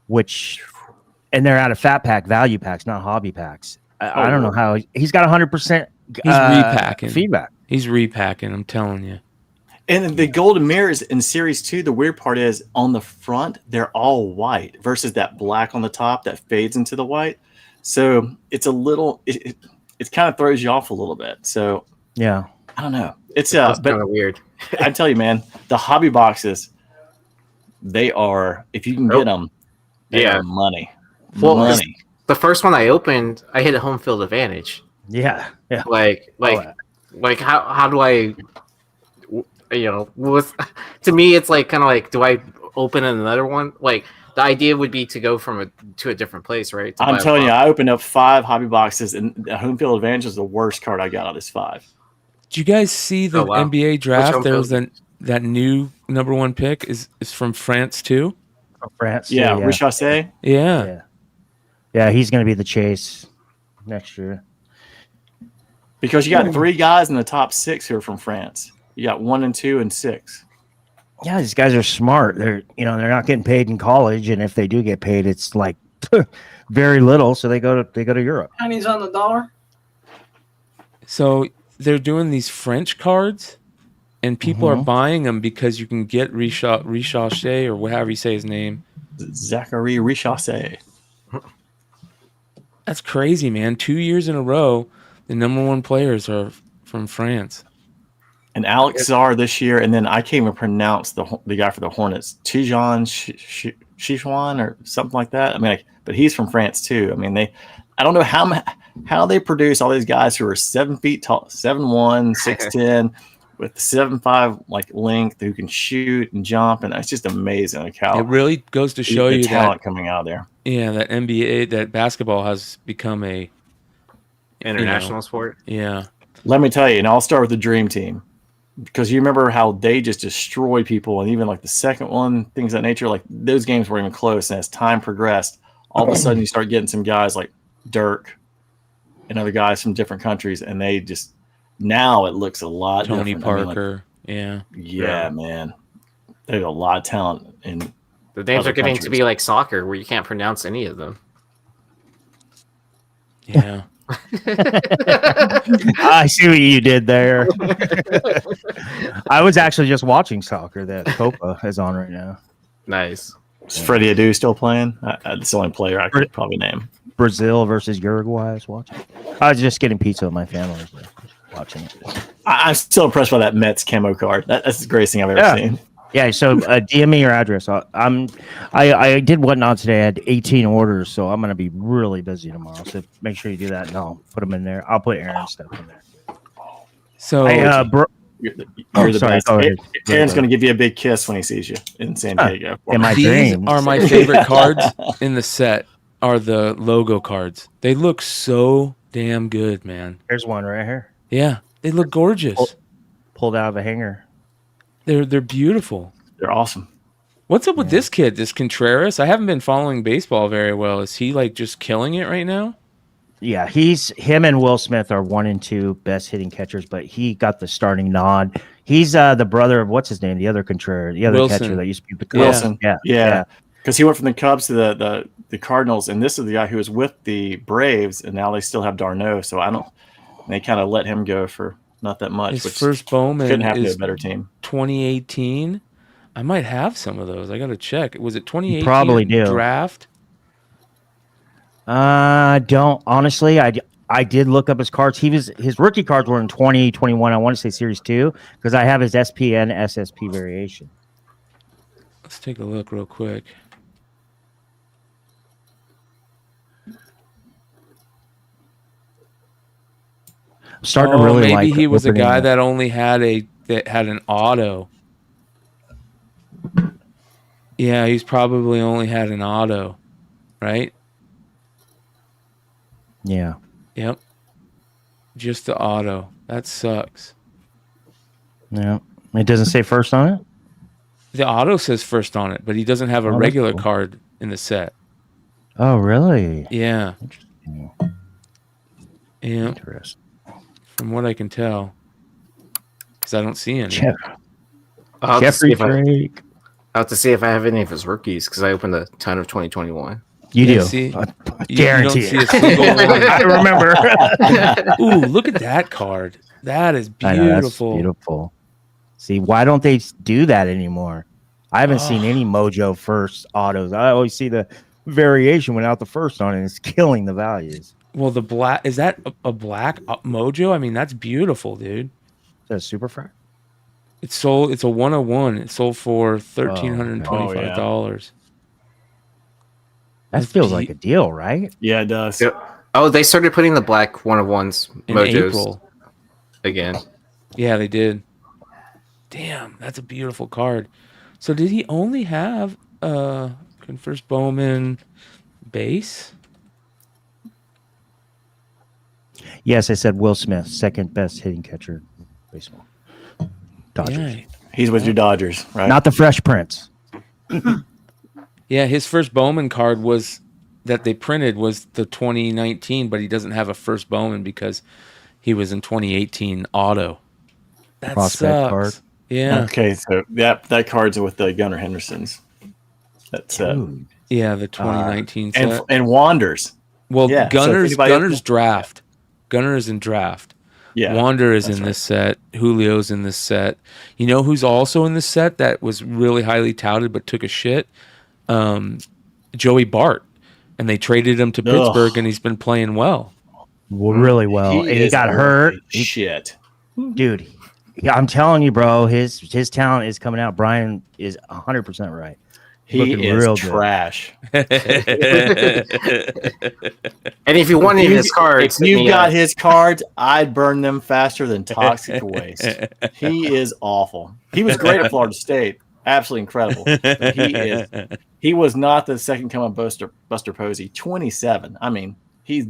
And they're out of fat pack value packs, not hobby packs. I don't know how he's got 100%. He's repacking feedback. He's repacking. I'm telling you. And the golden mirrors in Series 2, the weird part is on the front they're all white versus that black on the top that fades into the white. So it's a little. It kind of throws you off a little bit. So yeah, I don't know. It's kind of weird. I tell you, man, the hobby boxes, they are, if you can get them. Yeah, money. Well, money. The first one I opened, I hit a home field advantage. Yeah. Like how do I? with to me, it's like kind of like, do I open another one? Like the idea would be to go to a different place, right? I'm telling you, I opened up 5 hobby boxes, and the Home Field Advantage is the worst card I got out of this 5. Did you guys see the NBA draft? There was that new #1 pick is from France too. From France, yeah. Richasset. Yeah, he's going to be the chase next year. Because you got 3 guys in the top 6 who are from France. You got 1 and 2 and 6. Yeah, these guys are smart. They're not getting paid in college, and if they do get paid, it's like very little. So they go to Europe. Pennies on the dollar. So they're doing these French cards, and people are buying them because you can get Richasset or however you say his name. Zachary Richasset. That's crazy, man. 2 years in a row, the #1 players are from France. And Alex Czar this year, and then I can't even pronounce the guy for the Hornets, Tijan Chichwan or something like that. I mean, but he's from France too. I mean, I don't know how they produce all these guys who are 7 feet tall, 7'1", 6'10", with 7'5" like length, who can shoot and jump, and it's just amazing. Like how it really goes to show the you talent that coming out of there. Yeah, that NBA, that basketball has become a international sport. Yeah. Let me tell you, and I'll start with the Dream Team. Because you remember how they just destroy people, and even like the second one, things of that nature, like those games weren't even close. And as time progressed, all of a sudden you start getting some guys like Dirk and other guys from different countries, and they just now it looks a lot Tony different. Parker, yeah, man, there's a lot of talent in the names are getting countries. to be like soccer, where you can't pronounce any of them. Yeah. I see what you did there. I was actually just watching soccer that Copa is on right now. Nice. Is Freddie Adu still playing? That's the only player I could probably name. Brazil versus Uruguay. I was watching. I was just getting pizza with my family, watching it. I'm still impressed by that Mets camo card. That's the greatest thing I've ever seen. Yeah, so DM me your address. I did Whatnot today. I had 18 orders, so I'm going to be really busy tomorrow. So make sure you do that, and I'll put them in there. I'll put Aaron's stuff in there. So you're the best. Aaron's going to give you a big kiss when he sees you in San Diego. In my These dreams. are my favorite cards in the set. Are the logo cards? They look so damn good, man. Here's one right here. Yeah, they look gorgeous. Pulled out of a hanger. They're beautiful. They're awesome. What's up with this kid, this Contreras? I haven't been following baseball very well. Is he like just killing it right now? Yeah, him and Will Smith are 1 and 2 best hitting catchers, but he got the starting nod. He's the brother of what's his name, the other Contreras, the other Wilson. catcher that used to be the Cubs. Wilson. Yeah. Because he went from the Cubs to the Cardinals, and this is the guy who was with the Braves, and now they still have Darno. So they kind of let him go for not that much. His first Bowman couldn't happen to is a better team. 2018. I might have some of those. I got to check. Was it 2018 probably do. Draft? Don't honestly. I did look up his cards. His rookie cards were in 2021. I want to say Series 2 because I have his SPN SSP variation. Let's take a look real quick. I'm starting to really maybe like. He was a guy it. that only had an auto. Yeah, he's probably only had an auto, right? Yeah. Yep. Just the auto. That sucks. Yeah. It doesn't say first on it? The auto says first on it, but he doesn't have a regular card in the set. Oh, really? Yeah. Interesting. Yeah. Interesting. From what I can tell. Because I don't see any. I'll Jeffrey Drake. I'll have to see if I have any of his rookies because I opened a ton of 2021. You do. See, I guarantee you don't see a single one. I remember. Ooh, look at that card. That is beautiful. I know, that's beautiful. See, why don't they do that anymore? I haven't seen any Mojo first autos. I always see the variation without the first on it. It's killing the values. Well, the black, is that a black Mojo? I mean, that's beautiful, dude. Is that a super frac? It's sold. It's a 101. It sold for $1,325. That feels like a deal, right? Yeah, it does. Yep. Oh, they started putting the black 101s In Mojos April again. Yeah, they did. Damn, that's a beautiful card. So did he only have First Bowman base? Yes, I said Will Smith, second best hitting catcher in baseball. Dodgers. Yeah. He's with your Dodgers, right? Not the Fresh Prince. Yeah, his first Bowman card was that they printed was the 2019, but he doesn't have a first Bowman because he was in 2018 auto. That Prospect sucks. card. Yeah. Okay, so that card's with the Gunnar Hendersons. That's Dude. Yeah, the 2019 set. and Wanders. Well, yeah, so if anybody Gunner's else- draft. Gunner is in draft. Yeah, Wander is that's in right. this set. Julio's in this set. You know who's also in this set that was really highly touted but took a shit? Joey Bart. And they traded him to Pittsburgh, and he's been playing well. Really well. And he is got hurt. Shit. Dude, I'm telling you, bro, his talent is coming out. Bryan is 100% right. He Looking is real good. trash. And if you want any of his cards, If you've got his cards, I'd burn them faster than toxic waste. He is awful. He was great at Florida State. Absolutely incredible. But he was not the second coming Buster Posey. 27. I mean, he's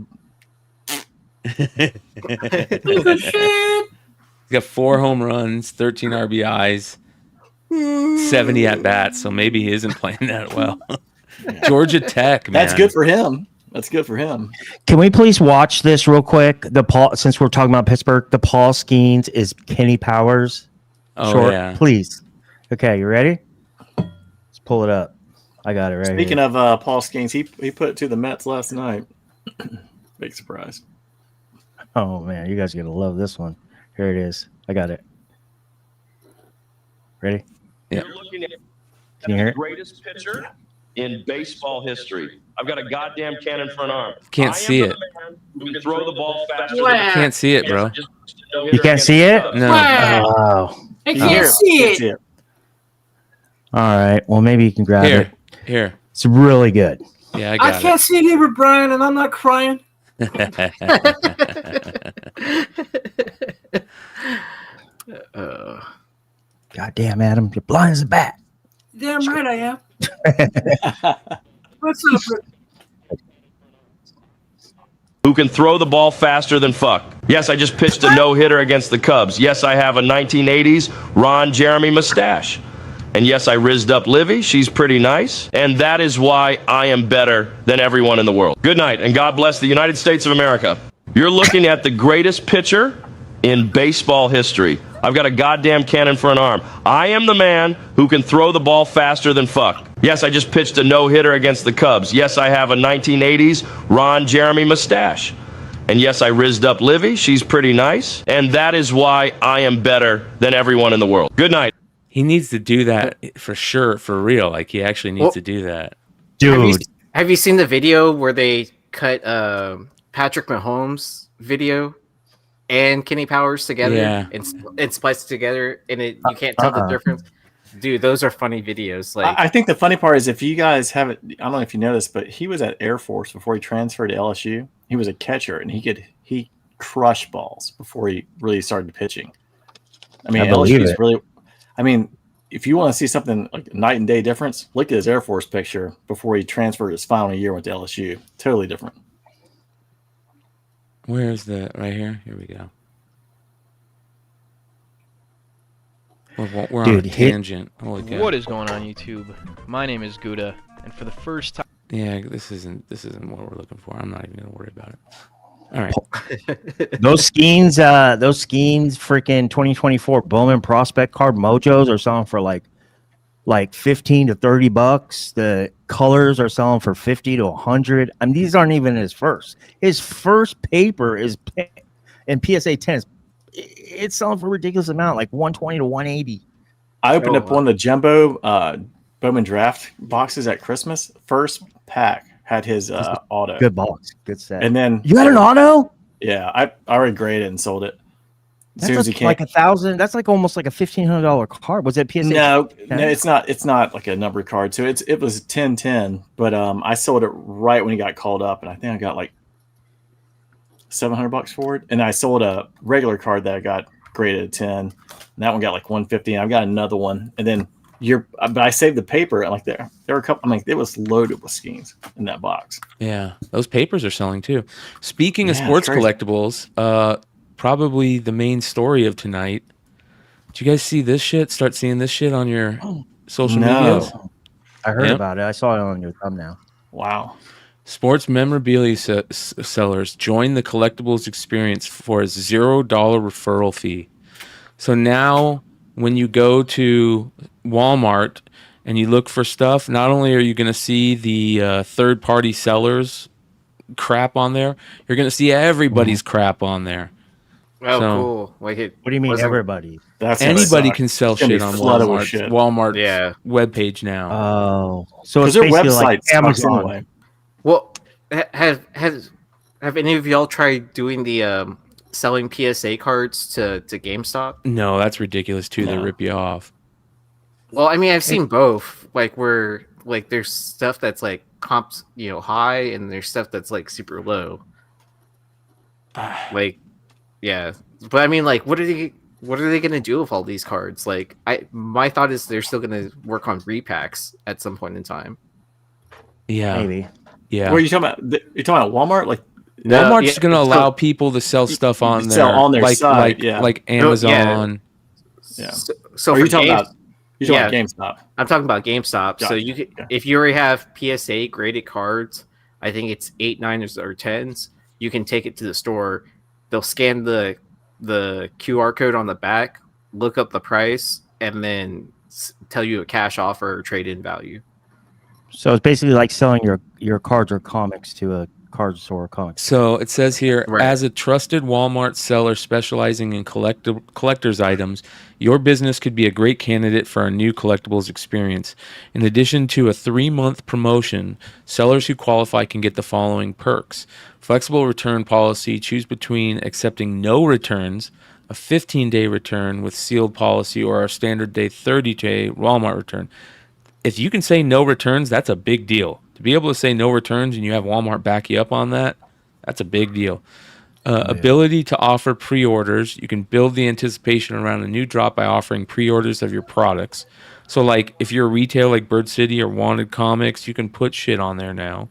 He's got 4 home runs, 13 RBIs, 70 at bats. So maybe he isn't playing that well. Georgia Tech, man. that's good for him. That's good for him. Can we please watch this real quick? Since we're talking about Pittsburgh, the Paul Skeens is Kenny Powers. Oh, short, yeah. please. Okay, you ready? Let's pull it up. I got it right Speaking here. of Paul Skeens, he put it to the Mets last night. Big surprise. Oh man, you guys are gonna love this one. Here it is. I got it. Ready? Yeah. You're looking at Can you hear the it? greatest pitcher in baseball history. I've got a goddamn cannon for an arm. Can't I am see the it. man who can throw the ball faster. Wow. Can't see it, bro. You can't see it? No. Oh. I You can't hear see Can't it. All right. Well, maybe you can grab it. Here. It's really good. Yeah, I I got can't see it either, Brian, and I'm not crying. God damn, Adam, you're blind as a bat. Damn right I am. What's up, Rick? Who can throw the ball faster than fuck. Yes, I just pitched a no-hitter against the Cubs. Yes, I have a 1980s Ron Jeremy mustache. And yes, I rizzed up Livy. She's pretty nice. And that is why I am better than everyone in the world. Good night, and God bless the United States of America. You're looking at the greatest pitcher in baseball history. I've got a goddamn cannon for an arm. I am the man who can throw the ball faster than fuck. Yes, I just pitched a no-hitter against the Cubs. Yes, I have a 1980s Ron Jeremy mustache. And yes, I rizzed up Livy. She's pretty nice. And that is why I am better than everyone in the world. Good night. He needs to do that for sure, for real. Like, he actually needs to do that. Dude. Have you seen the video where they cut Patrick Mahomes' video and Kenny Powers together and spliced together, and you can't tell the difference? Dude, those are funny videos. Like, I think the funny part is if you guys haven't, I don't know if you know this, but he was at Air Force before he transferred to LSU. He was a catcher, and he crushed balls before he really started pitching. I mean, LSU is really. I mean, if you want to see something like a night and day difference, look at his Air Force picture before he transferred his final year went to LSU. Totally different. Where's the right here? Here we go. We're on a tangent. Holy God. What is going on, YouTube? My name is Gouda, and for the first time, Yeah, this isn't what we're looking for. I'm not even gonna worry about it. All right. Those Skeens, freaking 2024 Bowman prospect card mojos are selling for like 15 to 30 bucks. The colors are selling for 50 to 100. I mean, these aren't even his first. His first paper is in PSA 10. It's selling for a ridiculous amount, like 120 to 180. I opened up one of the jumbo Bowman draft boxes at Christmas. First pack had his auto. Good box, good set. And then you had an auto? Yeah, I already graded and sold it. As soon as he came, like $1,000. That's like almost like a $1,500 card. Was it PSA? No, it's not. It's not like a numbered card. So it was 10-10, but I sold it right when he got called up, and I think I got like $700 for it. And I sold a regular card that I got graded at 10. And that one got like 150. And I've got another one. And then but I saved the paper. And like there were a couple. I mean, it was loaded with skeins in that box. Yeah, those papers are selling too. Speaking of Yeah, sports crazy. collectibles, probably the main story of tonight. Did you guys see this shit? Start seeing this shit on your social medias? I heard Yeah. about it. I saw it on your thumbnail. Wow. Sports memorabilia sellers join the collectibles experience for a $0 referral fee. So now when you go to Walmart and you look for stuff, not only are you going to see the third-party sellers crap on there, you're going to see everybody's crap on there. Oh, So- cool. Like it. What do you mean, wasn't- everybody? That's gonna Anybody suck. can sell It's gonna shit be on flooded with shit. Walmart's Yeah. webpage now. Oh, so Because it's their basically website like sucks Amazon. anyway. Well, have any of y'all tried doing the selling PSA cards to GameStop? No, that's ridiculous too. They No. rip you off. Well, I mean, I've seen both. Like where like there's stuff that's like comps, high, and there's stuff that's like super low. Like, yeah, but I mean, like, what are they gonna do with all these cards? Like, my thought is they're still gonna work on repacks at some point in time. Yeah, Maybe. yeah. What are you talking about? You're talking about Walmart? Like Walmart's yeah, going to so- allow people to sell stuff on there, sell on their like site, yeah. like No, yeah. Amazon. Yeah. So Or for you talking Games- about? You're talking about GameStop. I'm talking about GameStop. So Gotcha, you could, yeah. if you already have PSA graded cards, I think it's 8, 9s, or 10s. You can take it to the store. They'll scan the QR code on the back, look up the price, and then tell you a cash offer or trade-in value. So it's basically like selling your cards or comics to a card store or comics. So it says here, Right. as a trusted Walmart seller specializing in collector's items, your business could be a great candidate for our new collectibles experience. In addition to a 3-month promotion, sellers who qualify can get the following perks: flexible return policy, choose between accepting no returns, a 15-day return with sealed policy, or our standard day 30-day Walmart return. If you can say no returns, that's a big deal. To be able to say no returns and you have Walmart back you up on that, that's a big deal. Ability to offer pre-orders. You can build the anticipation around a new drop by offering pre-orders of your products. So like if you're a retailer like Bird City or Wanted Comics, you can put shit on there now.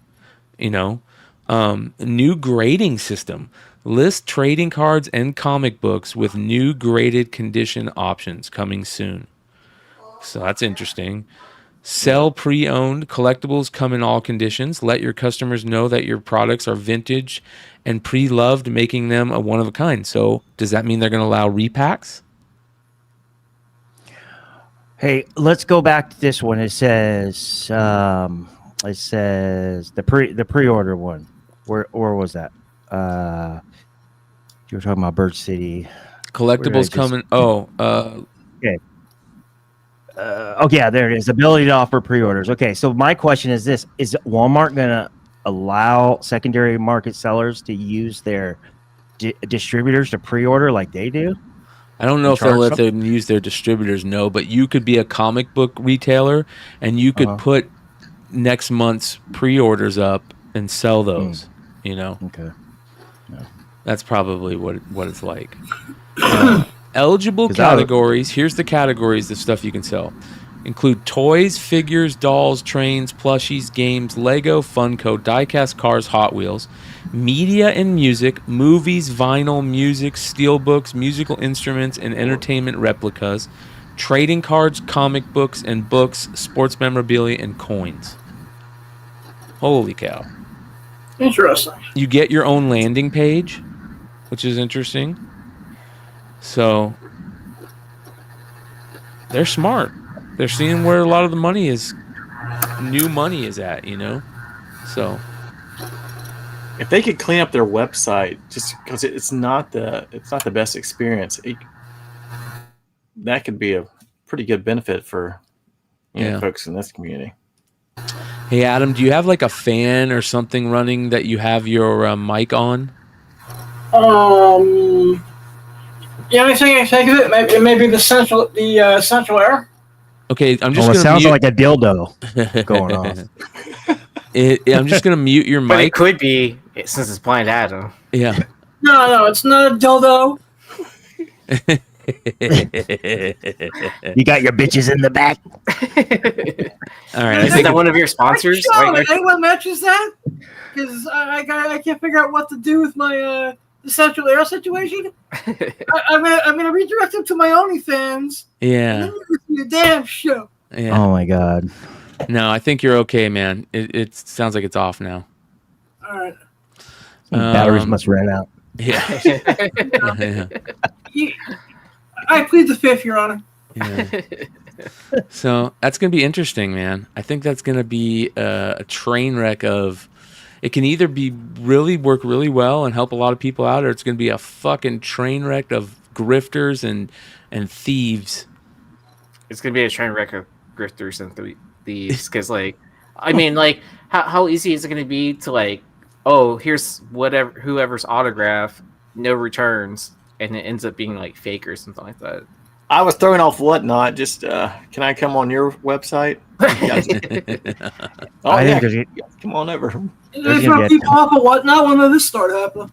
New grading system. List trading cards and comic books with new graded condition options coming soon. So that's interesting. Sell pre-owned. Collectibles come in all conditions. Let your customers know that your products are vintage and pre-loved, making them a one-of-a-kind. So does that mean they're going to allow repacks? Hey, let's go back to this one. It says the pre-order one. Where was that? You were talking about Bird City. Collectibles coming. Okay. Oh yeah, there it is. Ability to offer pre-orders. Okay, so my question is this: is Walmart gonna allow secondary market sellers to use their distributors to pre-order like they do? I don't know if they'll charge let them use their distributors, no, but you could be a comic book retailer and you could put next month's pre-orders up and sell those, Okay. That's probably what it's like. Eligible 'Cause categories. Here's the categories of stuff you can sell. Include toys, figures, dolls, trains, plushies, games, Lego, Funko, diecast cars, Hot Wheels, media and music, movies, vinyl, music, steelbooks, musical instruments, and entertainment replicas, trading cards, comic books and books, sports memorabilia, and coins. Holy cow. Interesting. You get your own landing page, which is interesting. So they're smart. They're seeing where a lot of the money is, new money is at, So If they could clean up their website, just because it's not the best experience, that could be a pretty good benefit for folks in this community. Hey Adam, do you have like a fan or something running that you have your mic on? The only thing I think of it may be the central air. Okay, I'm just it gonna sounds mute. like a dildo going off. I'm just gonna mute your But it mic. could be since it's blind Adam. Yeah. No, it's not a dildo. You got your bitches in the back. All right. Is that one of your sponsors? Anyone matches that? Because I can't figure out what to do with my the Central Air situation. I'm gonna redirect them to my OnlyFans. Yeah. And then you do the damn show. Yeah. Oh my god. No, I think you're okay, man. It sounds like it's off now. All right. Batteries must run out. Yeah. Yeah. I plead the fifth, Your Honor. Yeah. So that's gonna be interesting, man. I think that's gonna be a train wreck of. It can either work really well and help a lot of people out, or it's gonna be a fucking train wreck of grifters and thieves. It's gonna be a train wreck of grifters and thieves. Because, like, I mean, like, how easy is it gonna be to, like, oh, here's whoever's autograph, no returns, and it ends up being like fake or something like that. I was throwing off Whatnot. Just can I come on your website? Come on over. If people off of Whatnot when this start happening.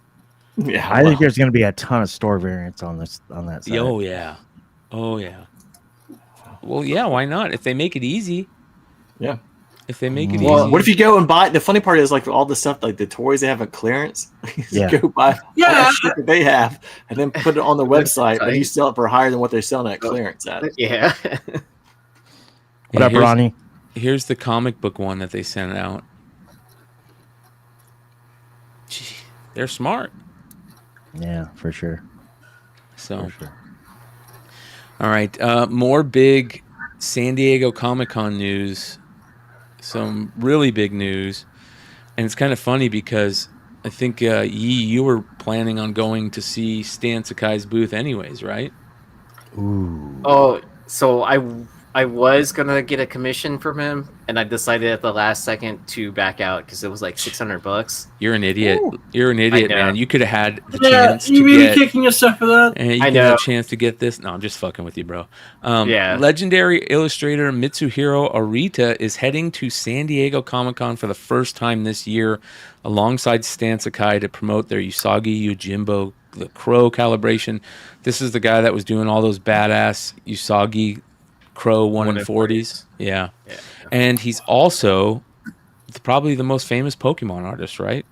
Yeah, I think there's going to be a ton of store variants on that site. Oh yeah. Well, yeah. Why not? If they make it easy. Yeah. If they make it well, easy. What if you go and buy? The funny part is, like, all the stuff, like the toys they have on clearance. You go buy all the shit that they have, and then put it on the website, but you sell it for higher than what they're selling at clearance at. Yeah. What up, Ronnie? Here's the comic book one that they sent out. Gee, they're smart. Yeah, for sure. So, all right, more big San Diego Comic-Con news. Some really big news, and it's kind of funny because I think you were planning on going to see Stan Sakai's booth anyways, right? Ooh. Oh, so I was gonna get a commission from him, and I decided at the last second to back out because it was like $600. You're an idiot. Ooh. You're an idiot, man. You could have had the chance to get kicking yourself for that. And you could have a chance to get this. No, I'm just fucking with you, bro. Legendary illustrator Mitsuhiro Arita is heading to San Diego Comic-Con for the first time this year, alongside Stan Sakai to promote their Usagi Yojimbo the Crow calibration. This is the guy that was doing all those badass Usagi Crow 1 in 40s. Yeah. And he's also probably the most famous Pokemon artist, right?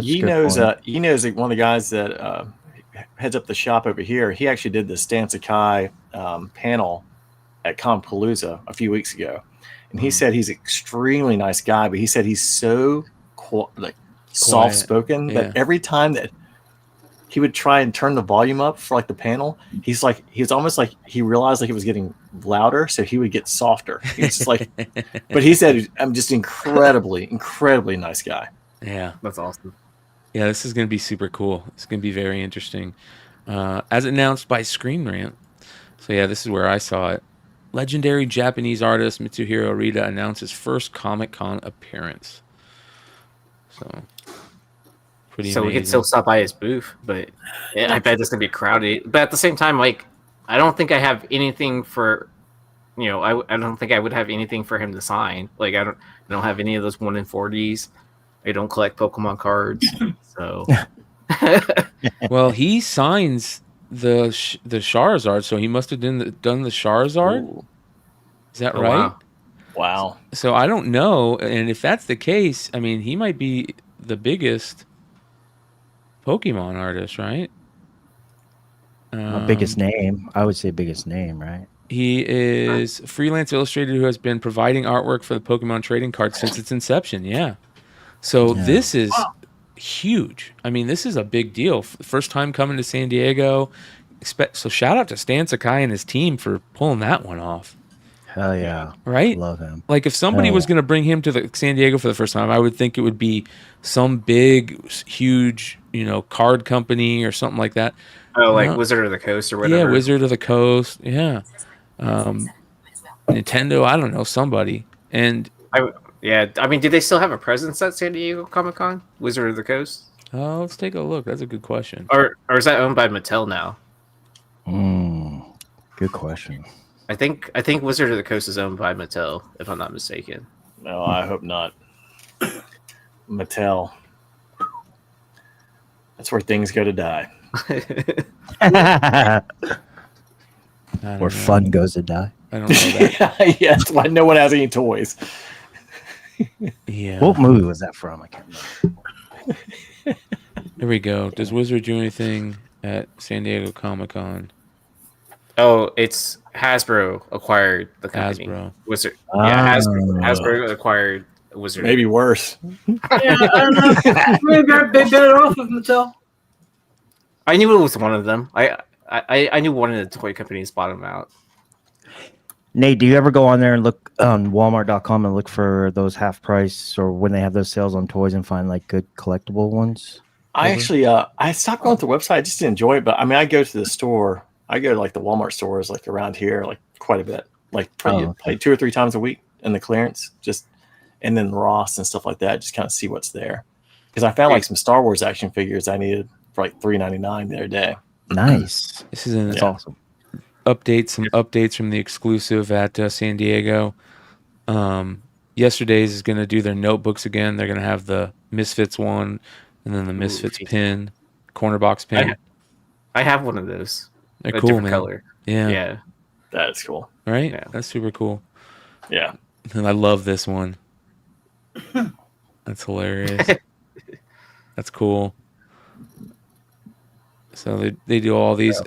He knows one of the guys that heads up the shop over here. He actually did the Stan Sakai panel at Compalooza a few weeks ago. And he said he's an extremely nice guy, but he said he's so soft-spoken that every time that he would try and turn the volume up for like the panel, he's almost like he realized like it was getting louder, so he would get softer. He's just like, but he said, I'm just incredibly nice guy. Yeah, that's awesome. Yeah, this is going to be super cool. It's going to be very interesting. As announced by Screen Rant. So yeah, this is where I saw it. Legendary Japanese artist Mitsuhiro Arita announces first Comic-Con appearance. So amazing. We could still stop by his booth, but I bet it's gonna be crowded. But at the same time, like, I don't think I have anything for, I don't think I would have anything for him to sign. Like, I don't have any of those 1 in 40s. I don't collect Pokemon cards, so. Well, he signs the Charizard, so he must have done the Charizard. Ooh. Is that right? Wow. So I don't know, and if that's the case, I mean, he might be the biggest Pokemon artist, right? Biggest name. I would say biggest name, right? He is a freelance illustrator who has been providing artwork for the Pokemon trading card since its inception. Yeah. So this is huge. I mean, this is a big deal. First time coming to San Diego. So shout out to Stan Sakai and his team for pulling that one off. Hell yeah. Right? Love him. Like, if somebody was going to bring him to San Diego for the first time, I would think it would be some big, huge, card company or something like that. Oh, like Wizard of the Coast or whatever. Yeah, Wizard of the Coast. Yeah. Nintendo, I don't know, somebody. And I mean, do they still have a presence at San Diego Comic-Con? Wizard of the Coast? Oh, let's take a look. That's a good question. Or is that owned by Mattel now? Good question. I think Wizard of the Coast is owned by Mattel, if I'm not mistaken. No, I hope not. Mattel. That's where things go to die. Where fun goes to die. I don't know that. Yeah, that's why no one has any toys. Yeah. What movie was that from? I can't remember. Here we go. Does Wizard do anything at San Diego Comic-Con? Oh, it's Hasbro acquired the company. Hasbro. Wizard. Yeah, Hasbro acquired Wizard. Maybe worse. Yeah, I don't know. Maybe they're better off with Mattel. I knew it was one of them. I knew one of the toy companies bought them out. Nate, do you ever go on there and look on Walmart.com and look for those half price or when they have those sales on toys and find like good collectible ones? I actually, I stopped going to the website. I just didn't enjoy it. But I mean, I go to the store. I go to like the Walmart stores, like around here, like quite a bit, like probably like 2 or 3 times a week in the clearance, and then Ross and stuff like that. Just kind of see what's there. Because I found like some Star Wars action figures I needed for like $3.99 the other day. Nice. This is That's awesome. Some updates from the exclusive at San Diego. Yesterday's is going to do their notebooks again. They're going to have the Misfits one and then the Misfits pin, corner box pin. I have one of those. They're a cool, different man. color. Yeah. That's cool. Right? Yeah. That's super cool. Yeah. And I love this one. That's hilarious. That's cool. So they do all these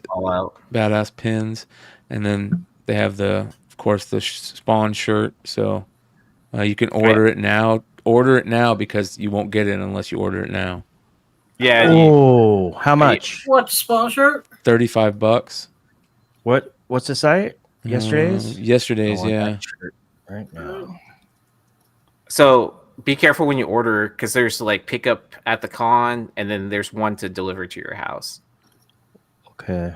badass pins, and then they have of course, the Spawn shirt. So you can order it now. Order it now because you won't get it unless you order it now. Yeah. Oh, how much? What's sponsor? $35. What's the site? Yesterday's? Yesterday's, yeah. Right now. So be careful when you order because there's like pickup at the con, and then there's one to deliver to your house. Okay.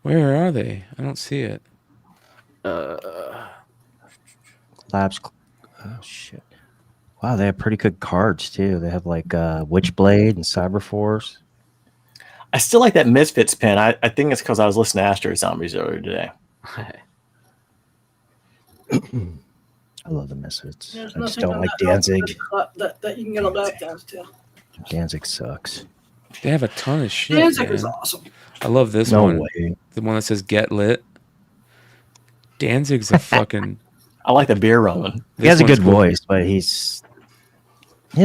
Where are they? I don't see it. Labs. Oh shit! Wow, they have pretty good cards too. They have like Witchblade and Cyberforce. I still like that Misfits pin. I think it's because I was listening to Astro Zombies earlier today. I love the Misfits. There's I just nothing don't on like that Danzig. that you can get a back dance to. Danzig sucks. They have a ton of shit. Danzig man. is awesome. I love this No one. way. The one that says "Get Lit." Danzig's a fucking. I like the beer rumbling. He has a one's good cool. voice, but he has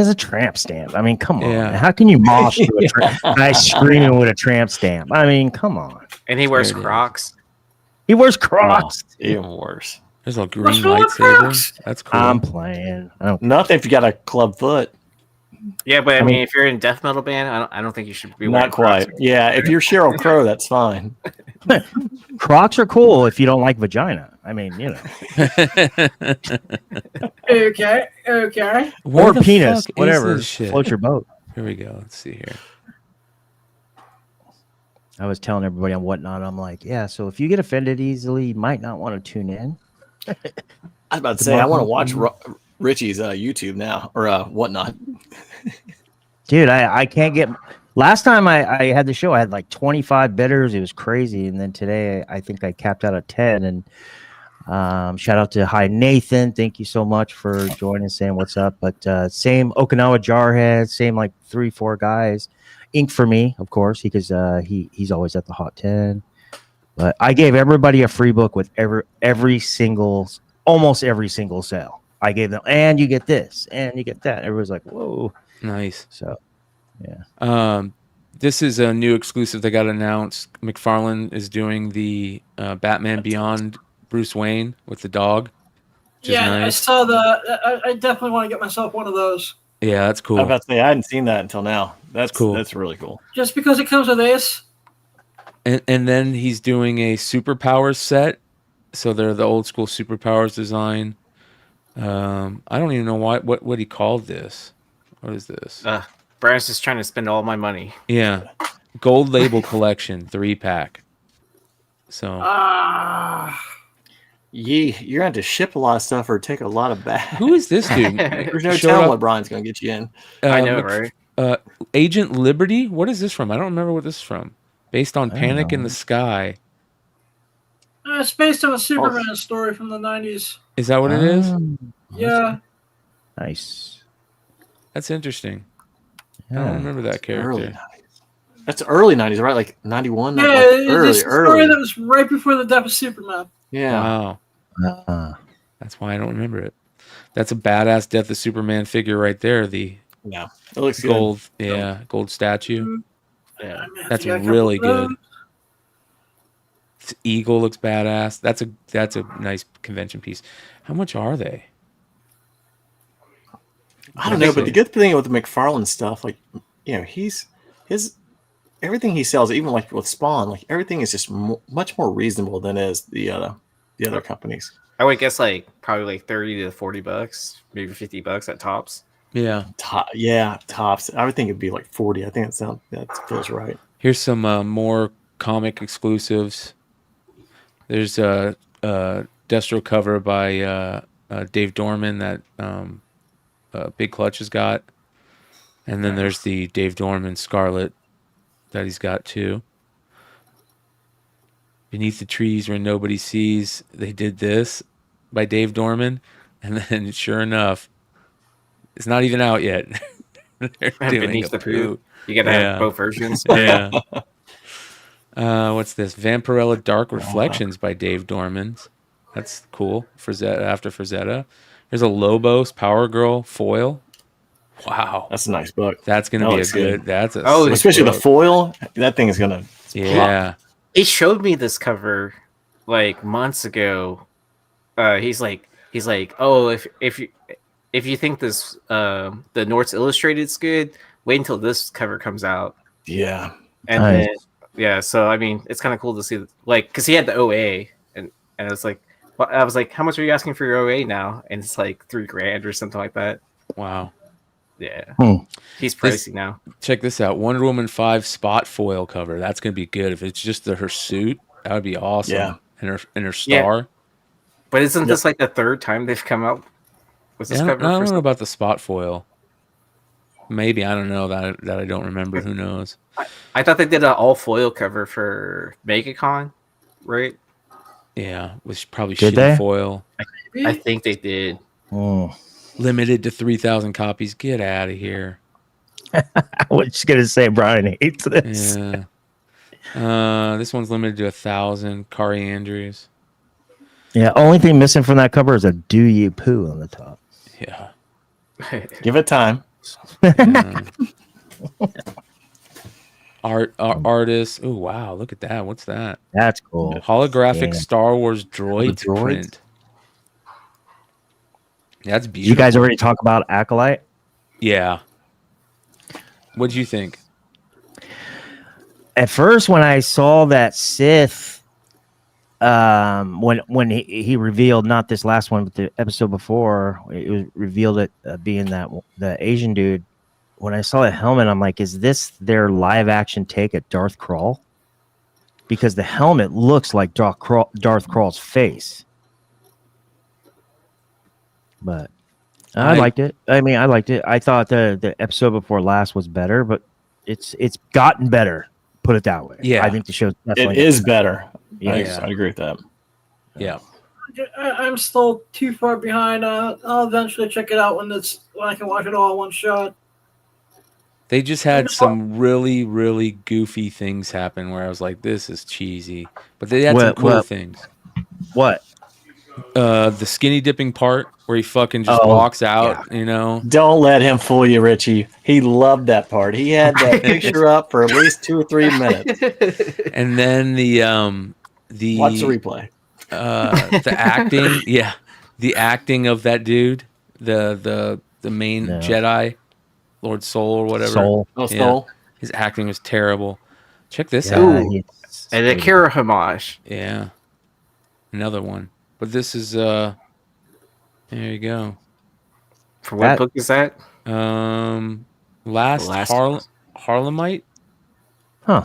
a tramp stamp. I mean, come on. Yeah. Man. How can you mosh to a guy screaming with a tramp stamp? I mean, come on. And he wears There it is. Crocs. He wears Crocs. Even worse. There's a green What's wrong with lightsaber. Crocs? That's cool. I'm playing. I don't. Nothing if you got a club foot. Yeah, but I I mean, mean- if you're in death metal band, I don't think you should be wearing Not quite. Crocs. Yeah, if you're Sheryl Crow, that's fine. Crocs are cool if you don't like vagina. I mean, you know, Okay. Where or the penis, fuck is whatever. this shit? Float your boat. Here we go. Let's see here. I was telling everybody on Whatnot, I'm like, yeah, so if you get offended easily, you might not want to tune in. I was about to say, I want to watch Richie's YouTube now, or Whatnot. Dude, I can't get. Last time I had the show, I had like 25 bidders. It was crazy. And then today, I think I capped out at 10. And shout out to Hi Nathan. Thank you so much for joining, saying what's up. But same Okinawa Jarhead, same like 3-4 guys. Ink for me, of course, because he's always at the Hot 10. But I gave everybody a free book with almost every single sale. I gave them, and you get this, and you get that. Everyone's like, whoa. Nice. So, yeah. This is a new exclusive that got announced. McFarlane is doing the Batman Beyond Bruce Wayne with the dog. Which is Yeah, nice. I saw that. I definitely want to get myself one of those. Yeah, that's cool. I was about to say, I hadn't seen that until now. That's cool. That's really cool. Just because it comes with Ace. And then he's doing a superpowers set. So they're the old school superpowers design. I don't even know what he called this. What is this? Bryan's just trying to spend all my money. Yeah. Gold Label Collection 3-pack. So You're going to have to ship a lot of stuff or take a lot of bags. who is this dude? There's no Showed telling up- what Brian's going to get you in. I know, right? Agent Liberty? What is this from? I don't remember what this is from. Based on I don't Panic in know. the Sky. It's based on a Superman story from the 90s. Is that what it is? Yeah. Nice. That's interesting. I Yeah. don't remember that character. Really nice. That's early 90s, right? Like 91. Yeah, like it's a story that was right before the death of Superman. Yeah. Wow. That's why I don't remember it. That's a badass Death of Superman figure right there. The it looks gold, good. gold statue. Yeah, that's really good. Eagle looks badass. That's a nice convention piece. How much are they? I don't know, but the good thing with the McFarlane stuff, like, you know, his everything he sells, even like with Spawn, like everything is just much more reasonable than is the other companies. I would guess like probably like $30 to $40, maybe $50 at tops. Yeah. Tops. I would think it'd be like 40. I think that feels right. Here's some more comic exclusives. There's a Destro cover by Dave Dorman that Big Clutch has got. And then there's the Dave Dorman Scarlet that he's got too. Beneath the Trees Where Nobody Sees, they did this by Dave Dorman. And then sure enough, it's not even out yet. They're doing Beneath the Poo. You gotta have both versions. Yeah. What's this? Vampirella Dark Reflections by Dave Dorman. That's cool. After Frazetta. There's a Lobos Power Girl foil. Wow. That's a nice book. That's going to be a good. That's a especially book. The foil. That thing is going to. Yeah. He showed me this cover like months ago. He's like, oh, if you think this the Nort's Illustrated's good, wait until this cover comes out. Yeah. And then so I mean, it's kind of cool to see, like, because he had the OA, and I was like, how much are you asking for your OA now? And it's like $3,000 or something like that. Wow. Yeah. He's pricey now. Check this out. Wonder Woman 5 spot foil cover. That's going to be good. If it's just her suit, that would be awesome. Yeah. And her star. Yeah. But isn't this like the third time they've come out with this cover? I don't know about the spot foil. Maybe. I don't know. That I don't remember. Who knows? I thought they did an all foil cover for MegaCon, right? Yeah, was probably Did shitty they? foil. I think they did. Oh. Limited to 3,000 copies. Get out of here. I was just gonna say Brian hates this. Yeah. This one's limited to 1,000. Kari Andrews. Yeah, only thing missing from that cover is a "Do You Poo" on the top. Yeah. Give it time. Artists. Oh wow, look at that. What's that? That's cool. Holographic Star Wars droid print. That's beautiful. You guys already talk about Acolyte? Yeah. What'd you think? At first, when I saw that Sith, when he revealed, not this last one, but the episode before, it was revealed it being the Asian dude. When I saw the helmet, I'm like, is this their live action take at Darth Krall? Because the helmet looks like Darth Krall's face. But I liked it. I mean, I liked it. I thought the episode before last was better, but it's gotten better. Put it that way. Yeah, I think the show's it is better. Yeah, I agree with that. Yeah, I'm still too far behind. I'll eventually check it out when I can watch it all in one shot. they just had some really, really goofy things happen where I was like, "This is cheesy," but they had some cool things. What? The skinny dipping part where he fucking just walks out. Yeah. You know, don't let him fool you, Richie. He loved that part. He had that picture up for at least 2 or 3 minutes. And then the watch the replay. The acting, the acting of that dude, the main Jedi, Lord Soul or whatever. Soul. Soul. His acting was terrible. Check this out. And the Kira homage. Yeah, another one. But this is there you go. For what book is that? Last Harlemite. Huh.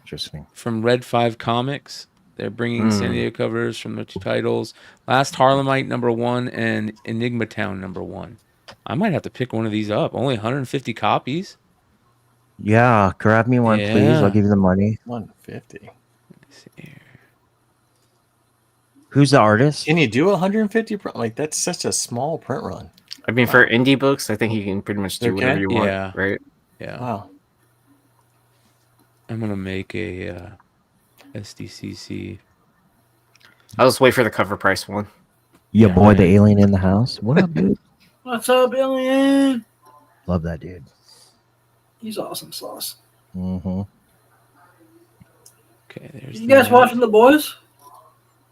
Interesting. From Red 5 Comics. They're bringing San Diego covers from the 2 titles. Last Harlemite #1 and Enigma Town #1. I might have to pick one of these up. Only 150 copies. Yeah, grab me one, please. I'll give you the money. 150. Let's see here. Who's the artist? Can you do 150? Like, that's such a small print run. I mean, for indie books, I think you can pretty much do whatever you want, right? Yeah. Wow. I'm gonna make a SDCC. I'll just wait for the cover price one. Your boy, the alien in the house. What up, dude? What's up, alien? Love that dude. He's awesome sauce. Mm-hmm. Okay, there's. You guys watching The Boys?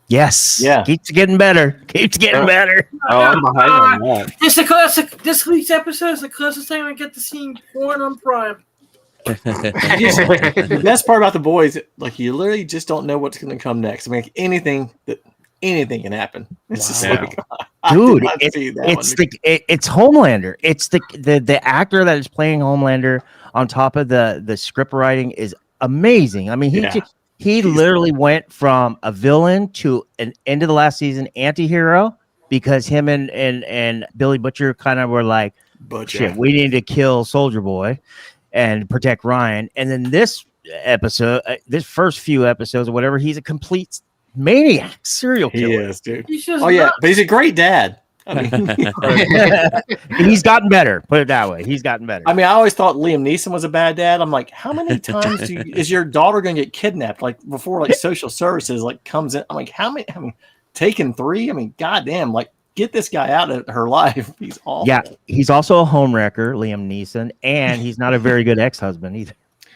Yes. Yeah. Keeps getting better. Keeps getting better. Oh, I'm behind on that. It's the classic. This week's episode is the closest time I get to seeing porn on Prime. The best part about The Boys, like you literally just don't know what's going to come next. I mean, anything can happen. It's just like, Dude, it's Homelander. It's the actor that is playing Homelander on top of the script writing is amazing. I mean, he literally went from a villain to an end of the last season anti-hero because him and Billy Butcher kind of were like, shit, we need to kill Soldier Boy and protect Ryan. And then this episode, this first few episodes or whatever, he's a complete maniac, serial killer. He is, dude. But he's a great dad. I mean, he's gotten better. Put it that way. He's gotten better. I mean, I always thought Liam Neeson was a bad dad. I'm like, how many times is your daughter going to get kidnapped? Like before, like social services like comes in. I'm like, how many? I mean, Taken 3. I mean, goddamn, like get this guy out of her life. He's awful. Yeah, he's also a homewrecker, Liam Neeson, and he's not a very good ex-husband either.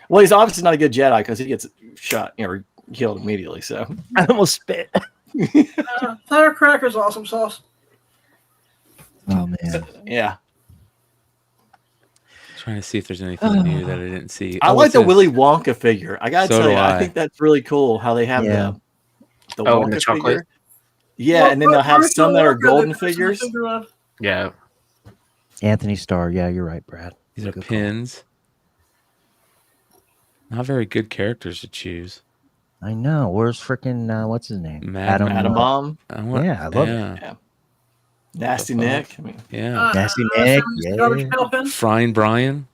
Well, he's obviously not a good Jedi because he gets shot, or killed immediately. So I almost spit. Firecracker's awesome sauce. Oh man, yeah. Trying to see if there's anything new that I didn't see. I like the Willy Wonka figure. I gotta tell you, I I think that's really cool how they have the Wonka chocolate figure. Yeah, and then they'll have some that are golden figures. Yeah. Anthony Starr. Yeah, you're right, Brad. These are pins. Not very good characters to choose. I know. Where's freaking what's his name? Adam Bomb. I love it. Yeah. Nasty Nick. I mean, Nasty Nick. Yeah. Frying Bryan.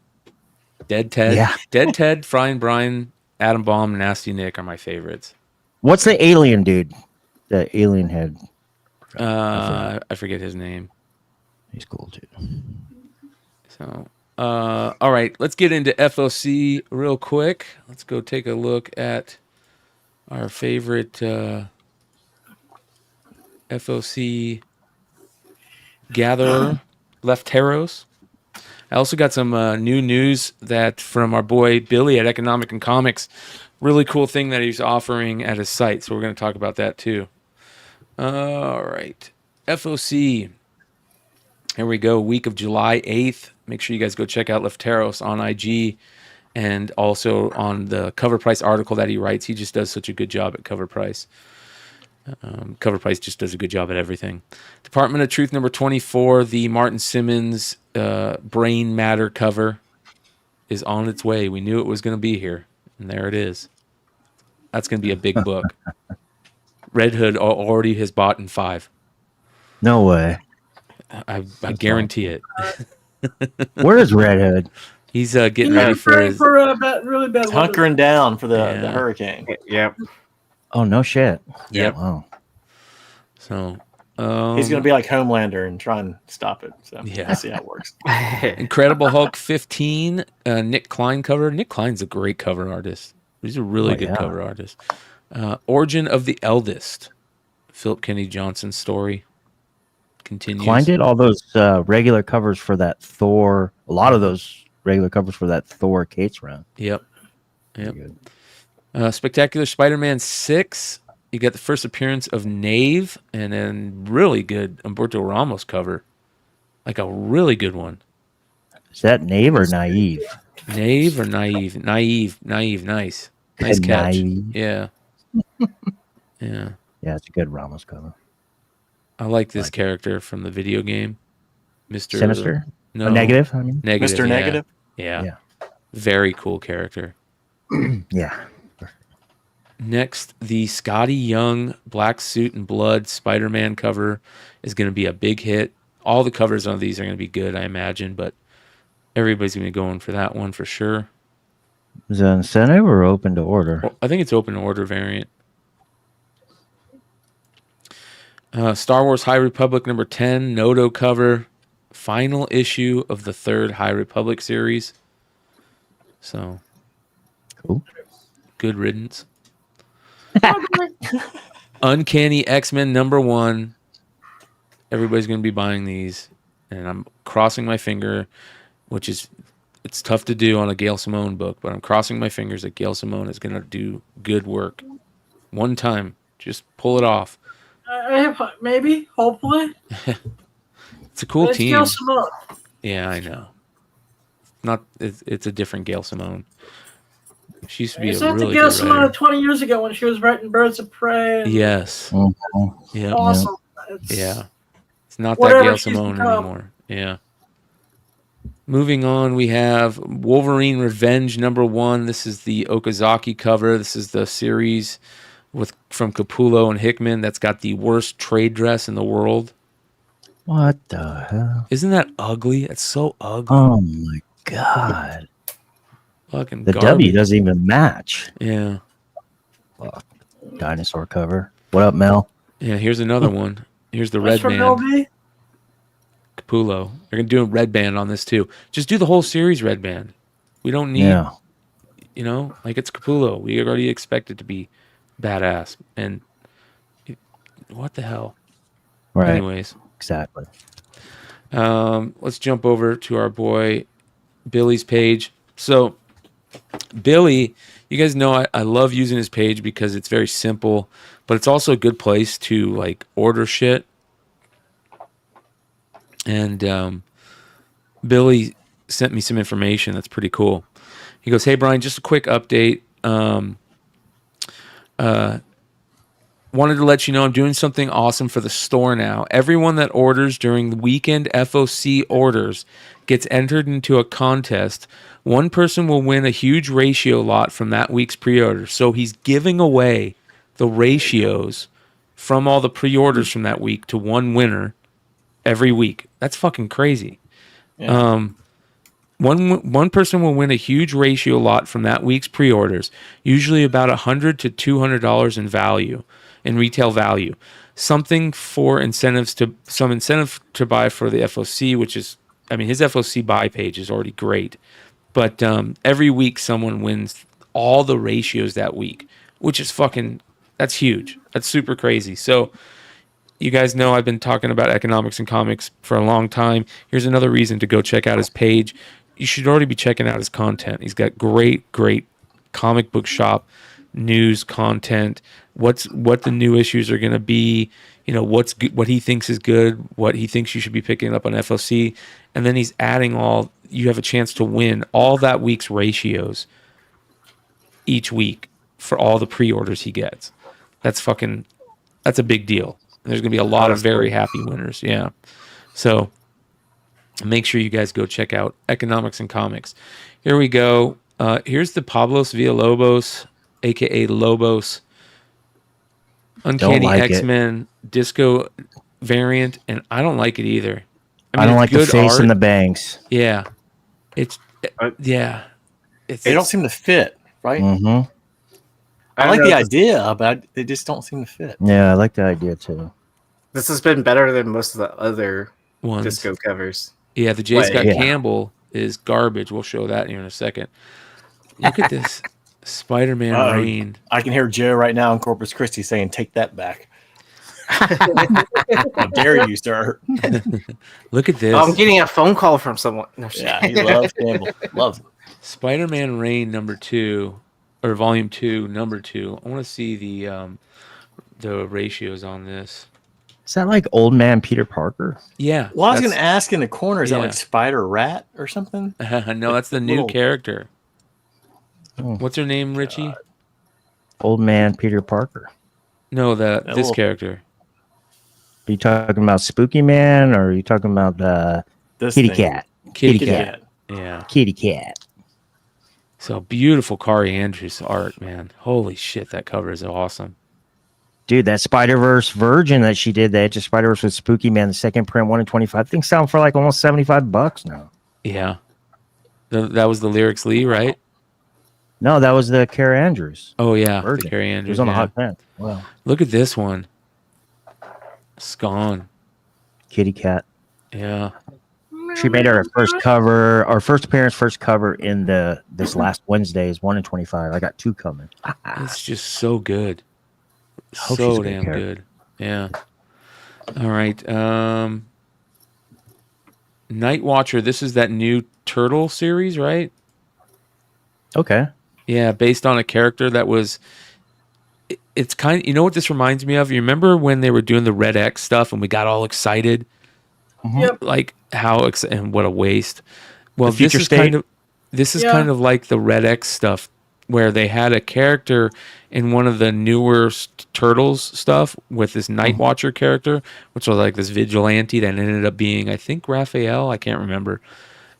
Dead Ted. Yeah. Dead Ted, Frying Bryan, Adam Bomb, Nasty Nick are my favorites. What's the alien dude? The alien head. I forget his name. He's cool too. So, all right, let's get into FOC real quick. Let's go take a look at our favorite FOC gatherer, Lefteros. I also got some new news that from our boy Billy at Economic and Comics. Really cool thing that he's offering at his site. So we're going to talk about that too. All right. FOC. Here we go. Week of July 8th. Make sure you guys go check out Lefteros on IG and also on the Cover Price article that he writes. He just does such a good job at Cover Price. Cover Price just does a good job at everything. Department of Truth number 24, the Martin Simmons Brain Matter cover is on its way. We knew it was going to be here, and there it is. That's going to be a big book. Red Hood already has bought in 5. No way. I guarantee it. Where is Red Hood? He's getting ready for his... really bad hunkering down for the hurricane. Yep. Oh, no shit. Yep. Wow. So he's going to be like Homelander and try and stop it. So yeah, we'll see how it works. Incredible Hulk 15, Nick Klein cover. Nick Klein's a great cover artist. He's a really good cover artist. Origin of the Eldest, Philip Kennedy Johnson's story continues. Klein did all those regular covers for that Thor. A lot of those regular covers for that Thor Cates run. Yep. Spectacular Spider-Man 6. You got the first appearance of Knave, and then really good Humberto Ramos cover, like a really good one. Is that Knave or Naive? Knave or Naive? Naive. Nice catch. Naive. Yeah. Yeah, it's a good Ramos cover. I like this character from the video game, Mr. Sinister. No, Negative. I mean, Negative. Mr. Negative. Yeah. Very cool character. Yeah. Next, the Scotty Young Black Suit and Blood Spider-Man cover is going to be a big hit. All the covers on these are going to be good, I imagine, but everybody's going to be going for that one for sure. Is that incentive or open to order? Well, I think it's open to order variant. Star Wars High Republic number 10, Noto cover, final issue of the 3rd High Republic series. So, cool. good riddance. Uncanny X-Men #1. Everybody's going to be buying these, and I'm crossing my finger, which is it's tough to do on a Gail Simone book, but I'm crossing my fingers that Gail Simone is going to do good work. One time, just pull it off. Maybe, hopefully. It's a cool It's team. Gail Simone. Yeah, I know. It's a different Gail Simone. She used to be It's a not really the Gail good Simone writer. of 20 years ago when she was writing Birds of Prey. Yes. Yeah. Awesome. Yeah. It's not that Whatever Gail she's Simone become. anymore. Yeah. Moving on, we have Wolverine Revenge #1. This is the Okazaki cover. This is the series from Capullo and Hickman that's got the worst trade dress in the world. What the hell? Isn't that ugly? It's so ugly. Oh my god. Fucking The garbage. W doesn't even match. Yeah. Fuck. Dinosaur cover. What up, Mel? Yeah, here's another one. Here's the What's red from band. LB? Capullo. They're going to do a red band on this too. Just do the whole series red band. We don't need, like it's Capullo. We already expect it to be badass. And what the hell? Right. Anyways. Exactly. Let's jump over to our boy Billy's page. So Billy, you guys know I love using his page because it's very simple, but it's also a good place to like order shit. And Billy sent me some information that's pretty cool. He goes, "Hey Bryan, just a quick update. Wanted to let you know I'm doing something awesome for the store now. Everyone that orders during the weekend FOC orders gets entered into a contest. One person will win a huge ratio lot from that week's pre-order." So he's giving away the ratios from all the pre-orders from that week to one winner every week. That's fucking crazy. Yeah. One person will win a huge ratio lot from that week's pre-orders, usually about $100 to $200 in value, in retail value. Some incentive to buy for the FOC, which is, his FOC buy page is already great, but every week someone wins all the ratios that week, which is that's huge. That's super crazy. So you guys know I've been talking about economics and comics for a long time. Here's another reason to go check out his page. You should already be checking out his content. He's got great comic book shop news content. What the new issues are going to be. What's good, what he thinks is good, what he thinks you should be picking up on FOC, and then he's adding you have a chance to win all that week's ratios each week for all the pre-orders he gets. That's a big deal. There's going to be a lot of very happy winners. Yeah. So make sure you guys go check out Economics and Comics. Here we go. Here's the Pablos Villalobos, a.k.a. Lobos, Uncanny X-Men Disco variant, and I don't like it either. I don't like the face art. and the bangs. Yeah. They don't seem to fit, right? Mm-hmm. I like the idea, but they just don't seem to fit. Yeah, I like the idea too. This has been better than most of the other ones. Disco covers. Yeah, the J. Scott Campbell is garbage. We'll show that here in a second. Look at this Spider-Man Rain. I can hear Joe right now in Corpus Christi saying, "Take that back." How dare you, sir? Look at this. I'm getting a phone call from someone. No, yeah, he loves Campbell. Loves him. Spider-Man Rain #2, or Volume 2, #2. I want to see the ratios on this. Is that like old man Peter Parker? Yeah. Well, I was going to ask in the corner, is that Yeah. like Spider Rat or something? No, that's the new Little- character. Oh. What's her name, Richie? Old man Peter Parker. No, this little- character. Are you talking about Spooky Man, or are you talking about This Kitty thing. Cat? Kitty Kitty Cat. Yeah. Kitty Cat. So beautiful Kari Andrews art, man. Holy shit, that cover is awesome. Dude, that Spider-Verse Virgin that she did, the Edge of Spider-Verse with Spooky Man, the second print, 1 in 25, things selling for like almost $75 now. Yeah. That was the Lyrics Lee, right? No, that was the Kara Andrews. Oh, yeah. Virgin. The Kari It Andrews. was on the yeah. hot print. Wow. Look at this one. Scone. Kitty Cat. Yeah. She made her first cover, our first appearance, first cover in this last Wednesday's 1 in 25. I got 2 coming. It's just so good. Hope she's a So good damn character. good. Yeah. All right. Night Watcher. This is that new Turtle series, right? Okay. Yeah, based on a character that was. It's kind of, you know what this reminds me of? You remember when they were doing the Red X stuff and we got all excited? Yep. Like how and what a waste. Well, The future this is state? kind of kind of like the Red X stuff where they had a character in one of the newer Turtles stuff with this Night Watcher character, which was like this vigilante that ended up being, I think, Raphael. I can't remember.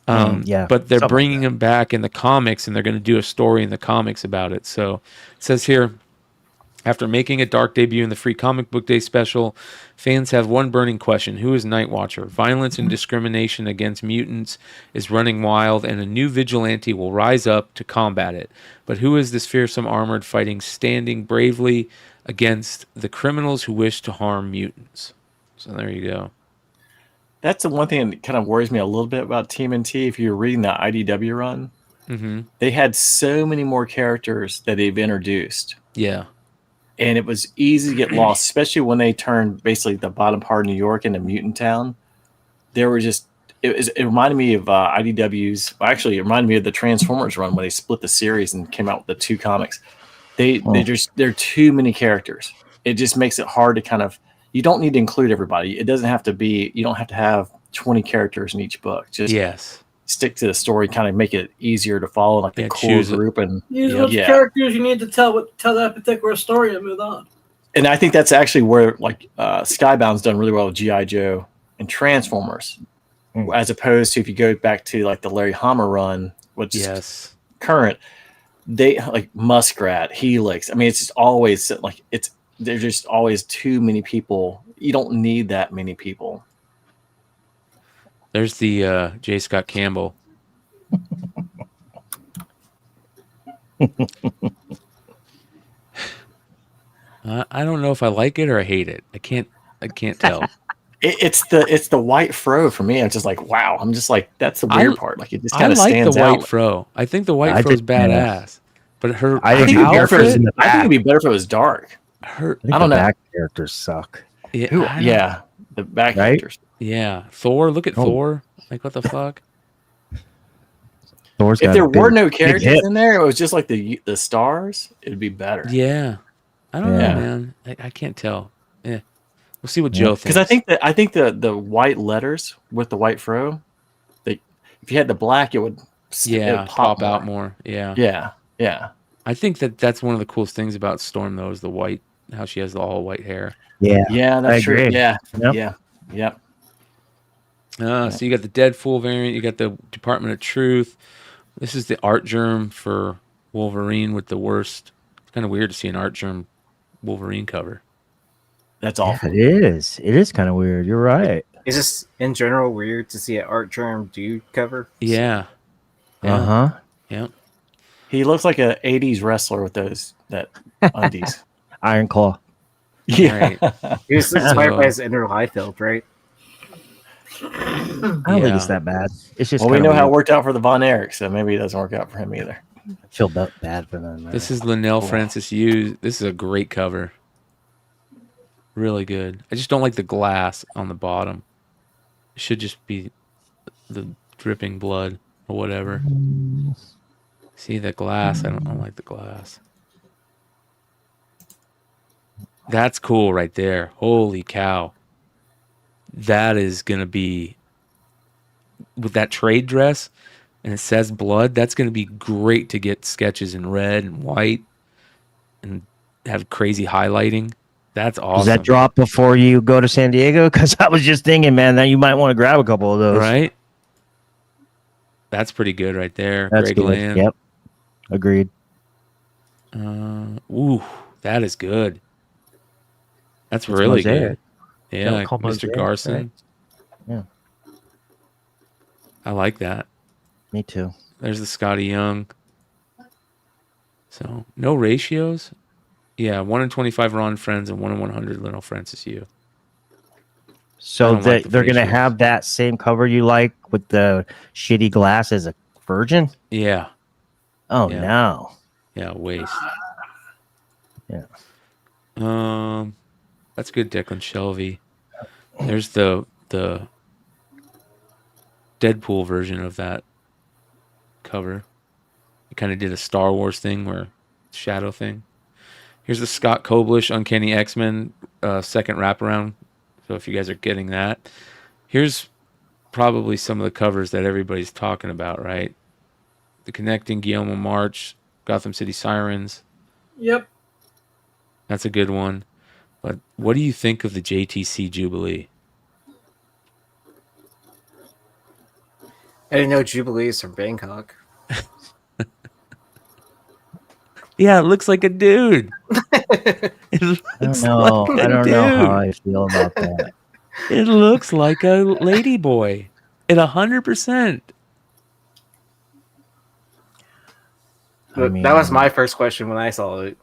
Yeah, But they're something like bringing him back in the comics, and they're going to do a story in the comics about it. So it says here, after making a dark debut in the free comic book day special, fans have one burning question. Who is Night Watcher? Violence and discrimination against mutants is running wild, and a new vigilante will rise up to combat it. But who is this fearsome armored fighting standing bravely against the criminals who wish to harm mutants? So there you go. That's the one thing that kind of worries me a little bit about TMNT. If you're reading the IDW run, they had so many more characters that they've introduced. Yeah. And it was easy to get lost, especially when they turned basically the bottom part of New York into Mutant Town. There were just it reminded me of IDW's. Well, actually, it reminded me of the Transformers run when they split the series and came out with the 2 comics. There are too many characters. It just makes it hard to kind of. You don't need to include everybody. It doesn't have to be. You don't have to have 20 characters in each book. Just stick to the story, kind of make it easier to follow, like the core group, and use which characters you need to tell that particular story and move on. And I think that's actually where like Skybound's done really well with GI Joe and Transformers, as opposed to if you go back to like the Larry Hama run, which is current. They like Muskrat, Helix. I mean, it's just always like there's just always too many people. You don't need that many people. There's the J. Scott Campbell. I don't know if I like it or I hate it. I can't tell. It's the white fro for me. I'm just like, wow. I'm just like, that's the weird part. Like it just kind of stands out. I like the white out. fro. I think the white fro's badass. But I think it'd be better if it was dark. I don't know. Back characters suck. Yeah, the back characters. Yeah, Thor. Look at Thor. Like, what the fuck? Thor's if there were no characters in there, it was just like the stars. It'd be better. Yeah, I don't know, man. I can't tell. Yeah, we'll see what Joe thinks. Because I think the white letters with the white fro, if you had the black, it would pop out more. Yeah. I think that's one of the coolest things about Storm, though, is the white. How she has the all white hair. Yeah, that's true. Yeah. So you got the Deadpool variant, you got the Department of Truth. This is the art germ for Wolverine with the worst. It's kind of weird to see an art germ Wolverine cover. That's awful. It is. It is kind of weird. You're right. Is this in general weird to see an art germ dude cover? Yeah. Yeah. He looks like an 80s wrestler with that undies. Iron Claw. Yeah. Right. He was inspired by his inner Highfield, right? I don't think it's that bad. It's just we know how it worked out for the Von Erich, so maybe it doesn't work out for him either. I feel bad for them. This is Linnell Francis Hughes. This is a great cover. Really good. I just don't like the glass on the bottom. It should just be the dripping blood or whatever. See the glass? I don't like the glass. That's cool right there. Holy cow. That is going to be, with that trade dress, and it says blood, that's going to be great to get sketches in red and white and have crazy highlighting. That's awesome. Does that drop before you go to San Diego? Because I was just thinking, man, that you might want to grab a couple of those. Right? That's pretty good right there. That's Greg good. Land. Yep. Agreed. Ooh, that is good. That's really good. Yeah, Mr. Garson. Right? Yeah. I like that. Me too. There's the Scotty Young. So, no ratios? Yeah, 1 in 25 Ron Friends and 1 in 100 Linnell Francis Yu. So don't like the they're gonna facials. have that same cover you like with the shitty glass as a virgin? Yeah. Oh Yeah. no. Yeah, waste. Yeah. That's good, Declan Shelby. There's the Deadpool version of that cover. He kind of did a Star Wars thing where shadow thing. Here's the Scott Koblish Uncanny X-Men second wraparound. So if you guys are getting that, here's probably some of the covers that everybody's talking about, right? The Connecting Guillermo March, Gotham City Sirens. Yep. That's a good one. But what do you think of the JTC Jubilee? I didn't know Jubilee is from Bangkok. Yeah, it looks like a dude. It I looks don't know. like a I don't dude. know how I feel about that. It looks like a lady boy at 100%. I mean, That was my first question when I saw it.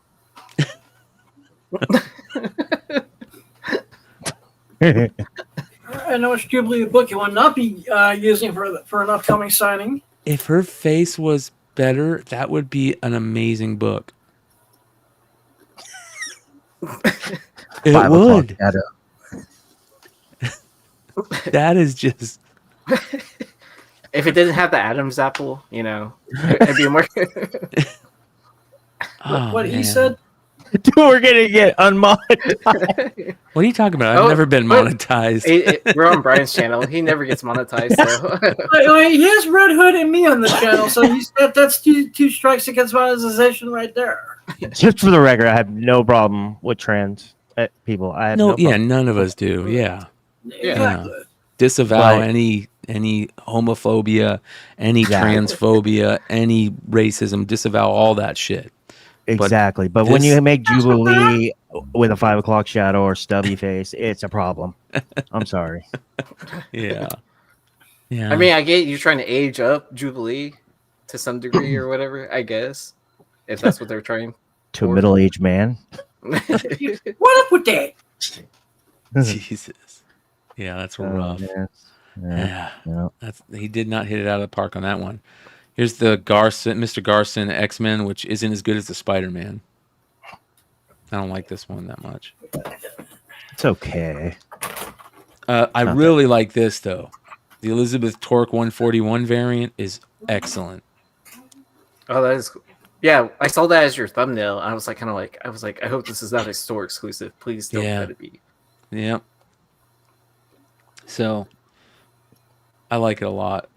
I know it's Jubilee the book you will not be using for an upcoming signing. If her face was better, that would be an amazing book. It 5 o'clock would. shadow. That is just. If it didn't have the Adam's apple, you know, it'd be more. Oh, What he man. said. Dude, we're gonna get unmonetized. What are you talking about? I've never been monetized. We're on Brian's channel. He never gets monetized. So. Wait, he has Red Hood and me on the channel, so that's two strikes against monetization right there. Just for the record, I have no problem with trans people. I have no Yeah, problem. none of us do. Yeah. Exactly. Disavow But- any homophobia, any Exactly. transphobia, any racism. Disavow all that shit. Exactly. But when this- you make Jubilee with a 5 o'clock shadow or stubby face, it's a problem. I'm sorry. Yeah. Yeah. I mean, I get you trying to age up Jubilee to some degree or whatever. I guess if that's what they're trying. To a middle-aged man. What up with that? Jesus. Yeah, that's rough. man. Yeah. Yeah. He did not hit it out of the park on that one. Here's the Mr. Garson X-Men, which isn't as good as the Spider-Man. I don't like this one that much. It's okay. I really like this though. The Elizabeth Torque 141 variant is excellent. Oh, that is. Yeah, I saw that as your thumbnail. I was like, I hope this is not a store exclusive. Please don't let it be. Yep. So, I like it a lot.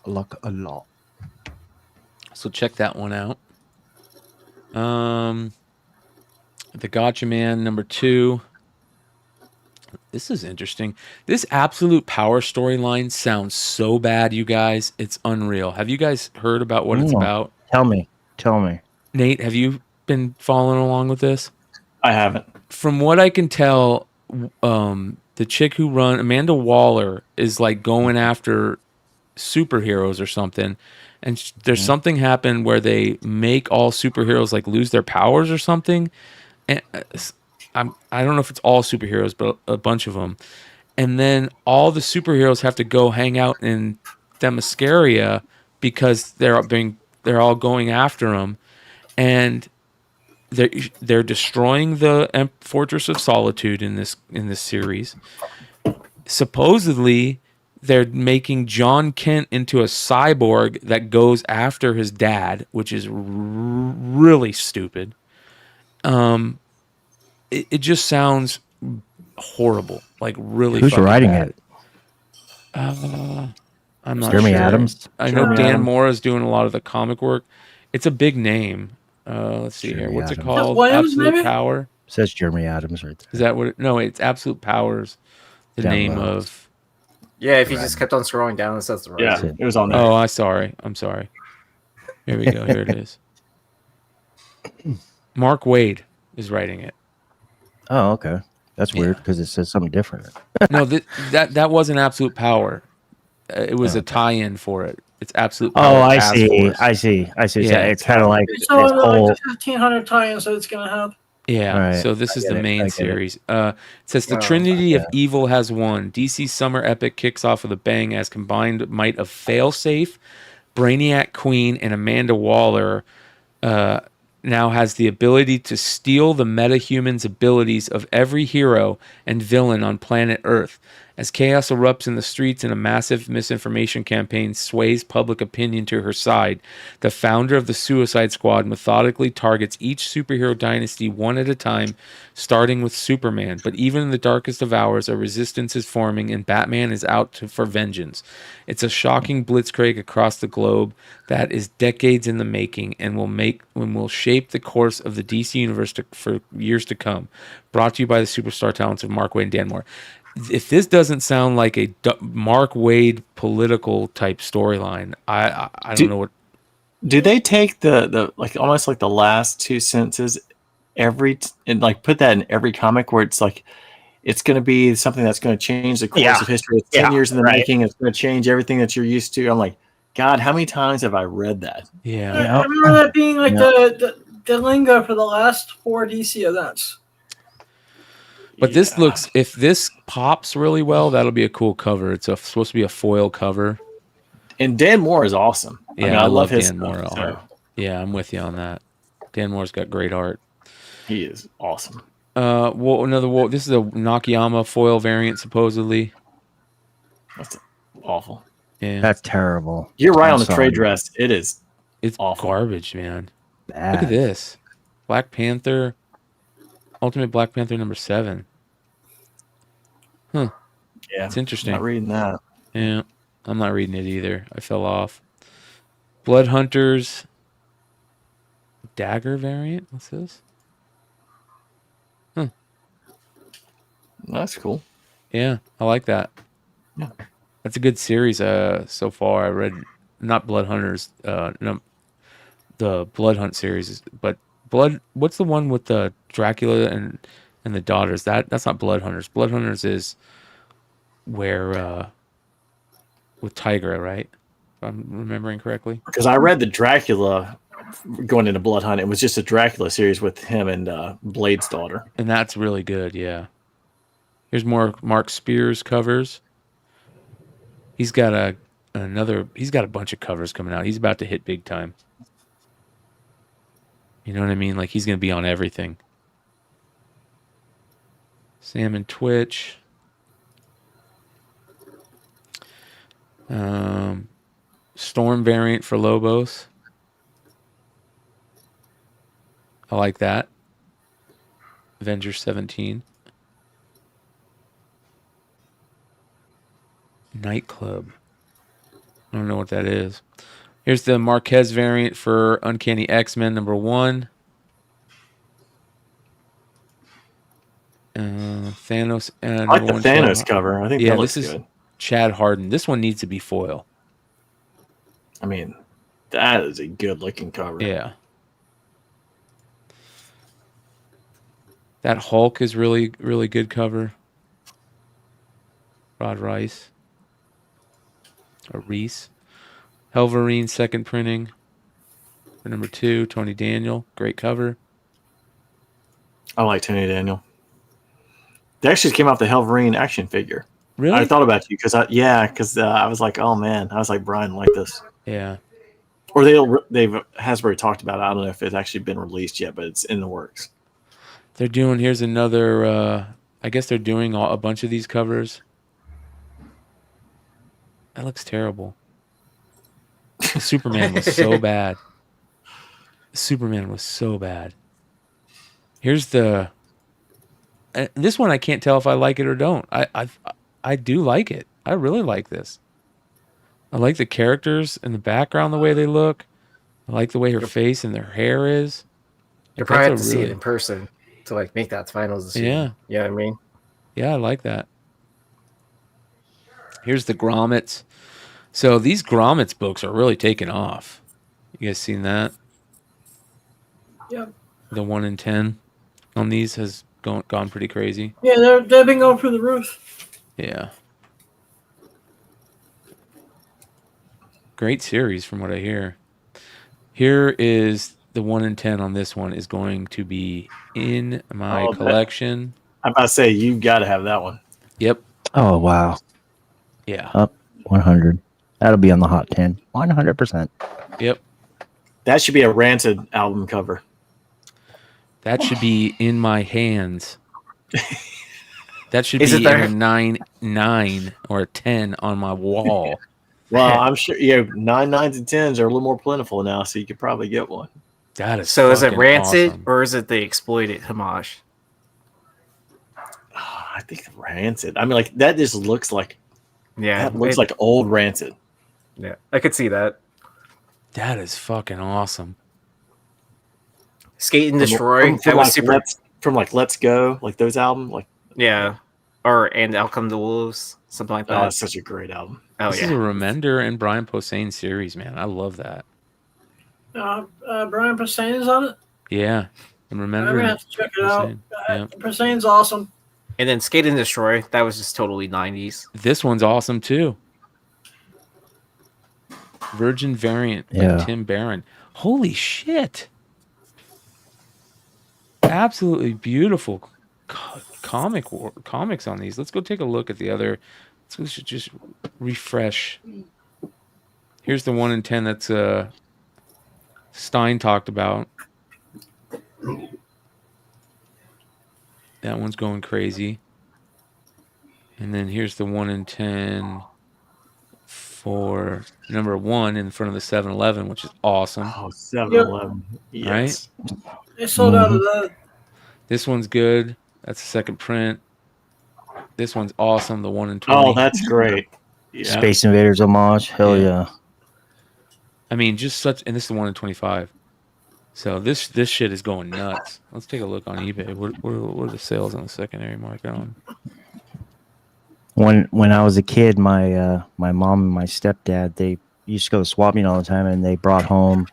A lot. So check that one out. The Gotcha Man #2. This is interesting. This Absolute Power storyline sounds so bad, you guys. It's unreal. Have you guys heard about what it's about? Tell me. Nate, have you been following along with this? I haven't. From what I can tell, the chick who run Amanda Waller is like going after superheroes or something, and there's something happened where they make all superheroes like lose their powers or something. And I don't know if it's all superheroes, but a bunch of them. And then all the superheroes have to go hang out in Themyscira because they're all going after them, and they're destroying the Fortress of Solitude in this series. Supposedly, they're making John Kent into a cyborg that goes after his dad, which is really stupid. It just sounds horrible, like really. Who's fucking writing bad. it? I'm not Jeremy sure. Adams? I know Jeremy Dan Adams. Mora's doing a lot of the comic work. It's a big name. Let's see here. Jeremy What's it Adams. called? Williams, Absolute maybe? Power. Says Jeremy Adams right there. Is that what? No, it's Absolute Powers. The Down name low. of. Yeah, if you just kept on scrolling down, it says the right. Yeah, it was on there. Oh, I'm sorry. Here we go. Here it is. Mark Wade is writing it. Oh, okay. That's weird because it says something different. No, that wasn't Absolute Power. It was a tie-in for it. It's Absolute Power. Oh, I Task see. Force. I see. Yeah, It's kind of like So this like whole. the 1,500 tie-ins that it's gonna have. Yeah, Right. so this is the I main get it. series. It says the Trinity of Evil has won. DC Summer Epic kicks off with a bang as combined might of Failsafe, Brainiac Queen, and Amanda Waller now has the ability to steal the metahuman's abilities of every hero and villain on planet Earth. As chaos erupts in the streets and a massive misinformation campaign sways public opinion to her side, the founder of the Suicide Squad methodically targets each superhero dynasty one at a time, starting with Superman. But even in the darkest of hours, a resistance is forming and Batman is out for vengeance. It's a shocking blitzkrieg across the globe that is decades in the making and will shape the course of the DC universe for years to come. Brought to you by the superstar talents of Mark Waid and Dan Moore. If this doesn't sound like a Mark Waid political type storyline, I don't know what. Do they take the like almost like the last two sentences and like put that in every comic where it's like it's going to be something that's going to change the course of history? It's 10 years in the making. It's going to change everything that you're used to. I'm like, God, how many times have I read that? Yeah, I remember that being like the lingo for the last 4 DC events. But this looks, if this pops really well, that'll be a cool cover. It's supposed to be a foil cover. And Dan Moore is awesome. Yeah, I love his Dan Moore art. Yeah, I'm with you on that. Dan Moore's got great art. He is awesome. This is a Nakayama foil variant, supposedly. That's awful. Yeah, That's terrible. You're right on the trade dress. It's awful. Garbage, man. Bad. Look at this. Black Panther. Ultimate Black Panther #7. Huh. Yeah. It's interesting. Not reading that. Yeah. I'm not reading it either. I fell off. Blood Hunters. Dagger variant. What's this? Huh. That's cool. Yeah. I like that. Yeah. That's a good series so far. I read not Blood Hunters, no, the Blood Hunt series, but what's the one with the Dracula and the daughters? That's not Blood Hunters. Blood Hunters is where with Tigra, right? If I'm remembering correctly. Because I read the Dracula going into Blood Hunt. It was just a Dracula series with him and Blade's daughter. And that's really good, yeah. Here's more Mark Spears covers. He's got a bunch of covers coming out. He's about to hit big time. You know what I mean? Like he's going to be on everything. Sam and Twitch. Storm variant for Lobos. I like that. Avengers 17. Nightclub. I don't know what that is. Here's the Marquez variant for Uncanny X-Men #1. Thanos. I like the Thanos cover. I think that looks this is good. Chad Harden. This one needs to be foil. I mean, that is a good looking cover. Yeah. That Hulk is really, really good cover. Rod Rice. Or Reese. Helverine second printing. For #2, Tony Daniel. Great cover. I like Tony Daniel. They actually came out the Helverine action figure. Really? I thought about you because I was like, oh man, I was like, Brian like this. Yeah. Or they've Hasbro talked about it. I don't know if it's actually been released yet, but it's in the works. They're doing, here's another, I guess they're doing a bunch of these covers. That looks terrible. Superman was so bad. Superman was so bad. Here's the... this one I can't tell if I like it or don't. I do like it. I really like this. I like the characters and the background, the way they look. I like the way her face and their hair is. You'll probably have to see it in person to like make that final decision. Yeah. You know what I mean? Yeah, I like that. Here's the Grommets. So these Grommets books are really taking off. You guys seen that? Yeah. The 1 in 10 on these has gone pretty crazy. Yeah, they've been going through the roof. Yeah. Great series from what I hear. Here is the 1 in 10 on this one is going to be in my collection. I'm about to say you got to have that one. Yep. Oh wow. Yeah. Up 100. That'll be on the hot 10. 100%. Yep. That should be a Rancid album cover. That should be in my hands. That should Is be it there? in a 9 or a 10 on my wall. Well, I'm sure 9s and 10s are a little more plentiful now, so you could probably get one. That is So is it fucking Rancid awesome. or is it the Exploited homage? I think Rancid. I mean, like that just looks like Yeah, like old Rancid. Yeah, I could see that. That is fucking awesome. Skate and Destroy. That was super. From Let's Go, like those albums, like Yeah, or And Out Come the Wolves, something like that. oh, that's such a great album. Oh This yeah, is a Remender and Brian Posehn series, man. I love that. Brian Posehn is on it. Yeah. And I'm Remender. gonna have to check it out. Yeah. Posehn's awesome. and then Skate and Destroy. That was just totally 90s. This one's awesome too. Virgin variant by Tim Barron. Holy shit. Absolutely beautiful comics on these. Let's go take a look at the other. Let's just refresh. Here's the 1 in 10 that's Stein talked about. That one's going crazy. And then here's the 1 in 10 for number 1 in front of the 7-Eleven, which is awesome. Oh, 7-Eleven. Yes. Right? They sold out of that. This one's good. That's the second print. This one's awesome. The 1 in 20. Oh, that's great. Yeah. Space Invaders homage. Hell yeah. I mean, just such, and this is the 1 in 25. So this shit is going nuts. Let's take a look on eBay. What are the sales on the secondary market on? When I was a kid, my mom and my stepdad, they used to go to swap meet all the time, and they brought home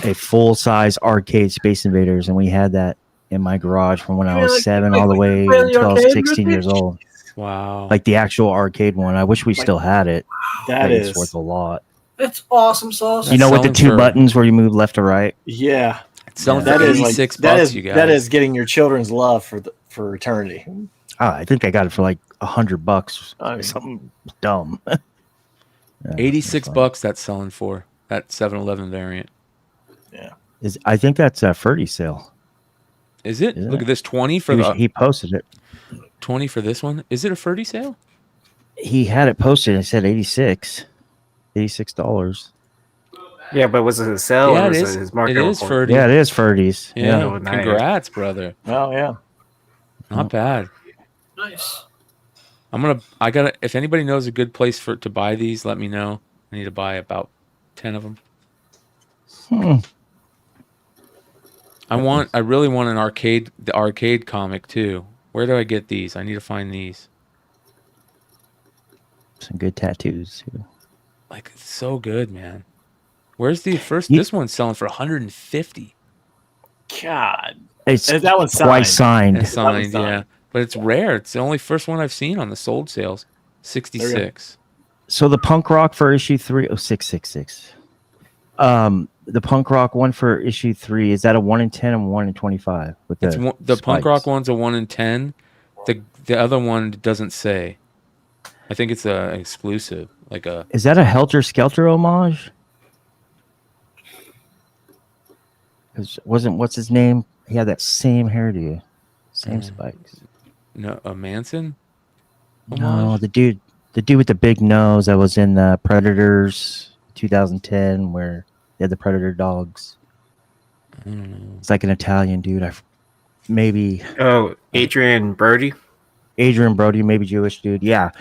a full size arcade Space Invaders, and we had that in my garage from when I was 7 all the way until I was 16 years old. Wow! Like the actual arcade one. I wish we still had it. That is is worth a lot. It's awesome sauce. You know, with the 2 buttons where you move left to right. Yeah, it's selling that for is $86, you guys. That is getting your children's love for eternity. Oh, I think I got it for like $100. I mean, Something dumb. Yeah, $86 that's selling for that 7-Eleven variant. Yeah, I think that's a Ferdy sale. Is it? Isn't Look it? at this 20 for He posted it. 20 for this one. Is it a Ferdy sale? He had it posted. It said $86. Yeah, but was it a sale? Yeah, or it was is. His market It is report? Ferdy. Yeah, it is Ferdy's. Yeah. Oh, nice. Congrats, brother. oh yeah. Not bad. Nice. I gotta. If anybody knows a good place to buy these, let me know. I need to buy about 10 of them. I really want the arcade comic too. Where do I get these? I need to find these. Some good tattoos too. Like, it's so good, man. Where's the first? This one's selling for $150. God, It's that one's twice signed. It's signed, yeah. But it's rare. It's the only first one I've seen on the sold sales. 66. So the punk rock for issue 3, 666. The punk rock one for issue 3, is that a 1 in 10 and 1 in 25? With The punk rock one's a 1 in 10. The other one doesn't say. I think it's a exclusive. Is that a Helter Skelter homage? What's his name? He had that same hairdo, same spikes. No, a Manson? No, homage? the dude with the big nose that was in Predators 2010, where they had the Predator dogs. I don't know. It's like an Italian dude. Maybe Adrian Brody. Adrian Brody, maybe Jewish dude. Yeah.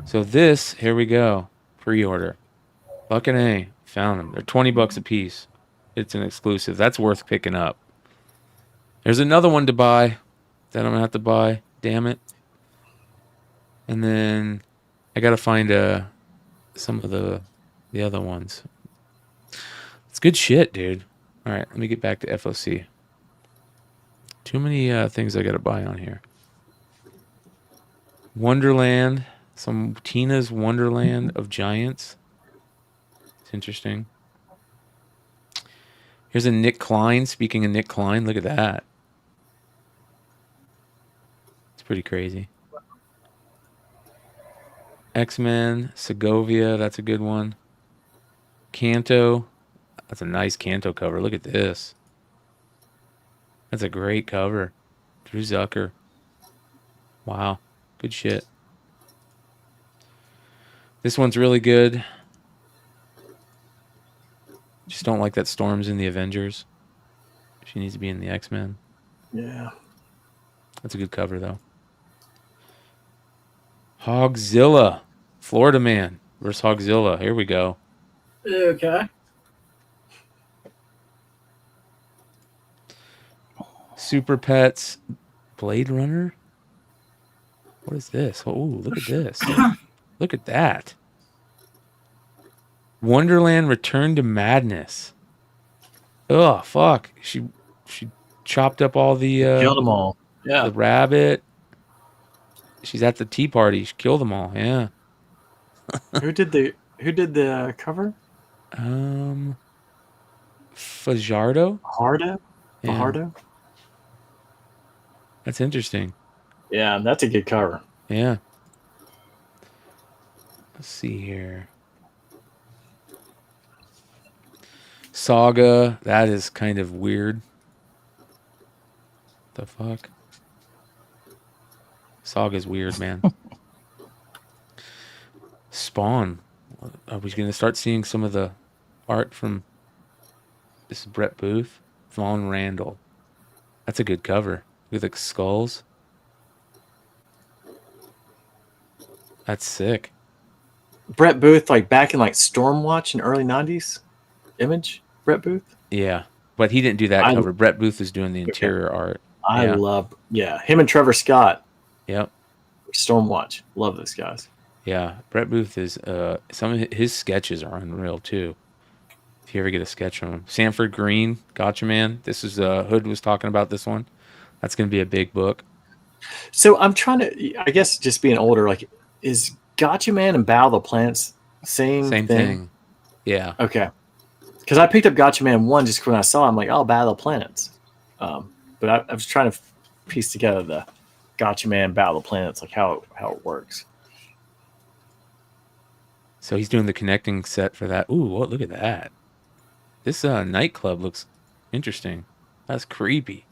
So this, here we go. Pre-order. Fucking A. Found them. They're $20 a piece. It's an exclusive. That's worth picking up. There's another one to buy that I'm going to have to buy. Damn it. And then I got to find some of the other ones. It's good shit, dude. All right, let me get back to FOC. Too many things I got to buy on here. Wonderland. Some Tina's Wonderland of Giants. It's interesting. Here's a Nick Klein. Speaking of Nick Klein, look at that. It's pretty crazy. X-Men, Segovia, that's a good one. Kanto, that's a nice Kanto cover. Look at this. That's a great cover. Drew Zucker. Wow, good shit. This one's really good. Just don't like that Storm's in the Avengers. She needs to be in the X-Men. Yeah. That's a good cover, though. Hogzilla. Florida Man versus Hogzilla. Here we go. Okay. Super Pets. Blade Runner? What is this? Oh, look at this. Look at that. Wonderland Return to Madness. Oh, fuck. She chopped up all the... Killed them all. Yeah. The rabbit. She's at the tea party. She killed them all. Yeah. Who did the cover? Fajardo? Fajardo? Yeah. Fajardo? That's interesting. Yeah, that's a good cover. Yeah. Let's see here. Saga. That is kind of weird. The fuck? Saga's weird, man. Spawn. Are we going to start seeing some of the art from... This is Brett Booth. Vaughn Randall. That's a good cover. With like skulls. That's sick. Brett Booth, like back in like Stormwatch in early 90s image? Brett Booth? Yeah. But he didn't do that cover. Brett Booth is doing the interior art. I love, him and Trevor Scott. Yep. Stormwatch. Love those guys. Yeah. Brett Booth is, some of his sketches are unreal too. If you ever get a sketch from him. Sanford Green, Gotcha Man. This is, Hood was talking about this one. That's going to be a big book. So I'm trying to, I guess just being older, like, is Gotcha Man and Battle of the Planets same thing? Yeah. Okay. Because I picked up Gotcha Man 1 just when I saw it. I'm like, oh, Battle of the Planets. But I was trying to piece together the Gotcha Man, Battle of the Planets, like how it works. So he's doing the connecting set for that. Ooh, look at that. This nightclub looks interesting. That's creepy.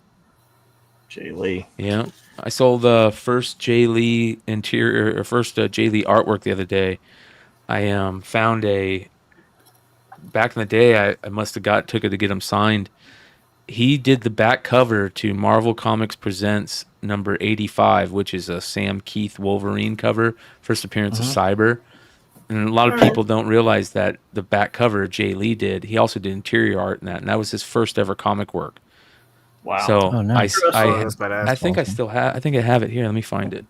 Jay Lee. Yeah. I sold the first Jay Lee interior, or first Jay Lee artwork the other day. I found back in the day, I must have took it to get him signed. He did the back cover to Marvel Comics Presents number 85, which is a Sam Keith Wolverine cover, first appearance of Cyber. And a lot of people don't realize that the back cover Jay Lee did. He also did interior art in that, and that was his first ever comic work. Wow. So nice. I think I still have. I think I have it here. Let me find it.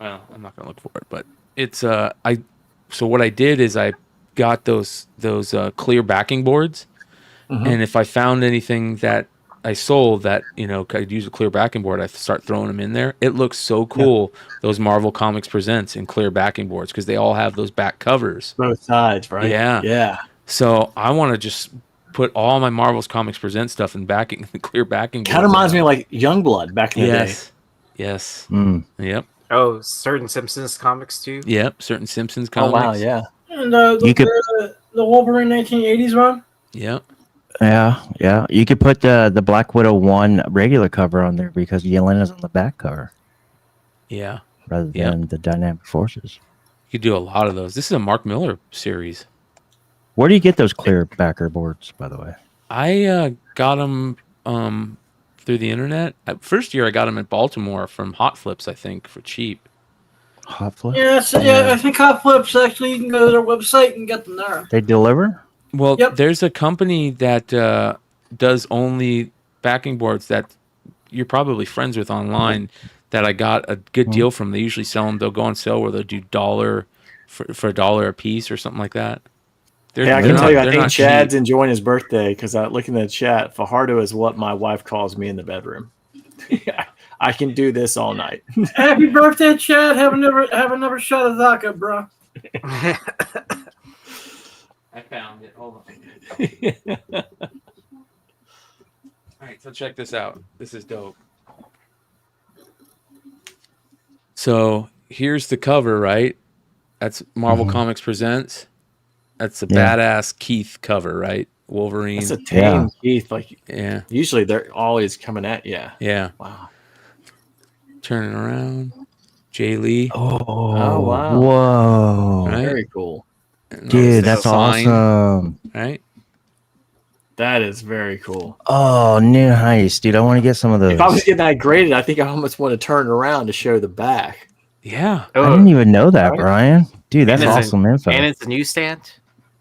Well, I'm not gonna look for it, but it's So what I did is I got those clear backing boards, and if I found anything that I sold that could use a clear backing board, I start throwing them in there. It looks so cool. Yeah. Those Marvel Comics Presents in clear backing boards because they all have those back covers. Both sides, right? Yeah. Yeah. So I want to just put all my Marvel's Comics Present stuff in clear backing. Kind of reminds me of like Youngblood back in the day. Yes. Yep. Oh, certain Simpsons comics too. Yep. Certain Simpsons comics. Oh wow, yeah. And the Wolverine 1980s one. Yep. Yeah. You could put the Black Widow 1 regular cover on there because Yelena's on the back cover. Yeah. Rather than the Dynamic Forces. You could do a lot of those. This is a Mark Miller series. Where do you get those clear backer boards, by the way? I got them through the internet. First year, I got them at Baltimore from Hot Flips, I think, for cheap. Hot Flips? Yeah, I think Hot Flips, actually, you can go to their website and get them there. They deliver? Well, there's a company that does only backing boards that you're probably friends with online that I got a good deal from. They usually sell them. They'll go on sale where they'll do $1 for $1 a piece or something like that. I can tell you, I think Chad's enjoying his birthday because looking at the chat, Fajardo is what my wife calls me in the bedroom. I can do this all night. Happy birthday, Chad. Have another shot of vodka, bro. I found it. Hold on. All right, so check this out. This is dope. So here's the cover, right? That's Marvel Comics Presents. That's a badass Keith cover, right? Wolverine. That's a tame Keith. Like, yeah. Usually they're always coming at you. Yeah. Wow. Turning around. Jay Lee. Oh wow. Whoa. Right? Very cool. Dude, that's awesome. Right? That is very cool. Oh, new heist, dude. I want to get some of those. If I was getting that graded, I think I almost want to turn around to show the back. Yeah. I didn't even know that, Right? Brian. Dude, that's awesome info. And it's a newsstand?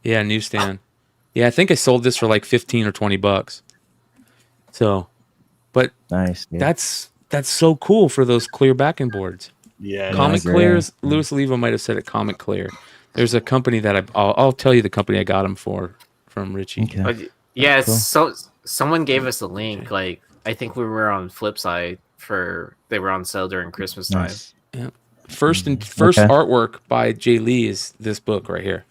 Yeah, newsstand. Yeah, I think I sold this for like 15 or 20 bucks. So, but nice. Dude. That's so cool for those clear backing boards. Yeah. Comic Clears. Louis Olivo might have said it. Comic Clear. There's a company that I'll tell you the company I got them from Richie. Okay. Yeah, Cool. so someone gave us a link. Like, I think we were on Flipside they were on sale during Christmas time. Nice. Yeah. First artwork by Jay Lee is this book right here.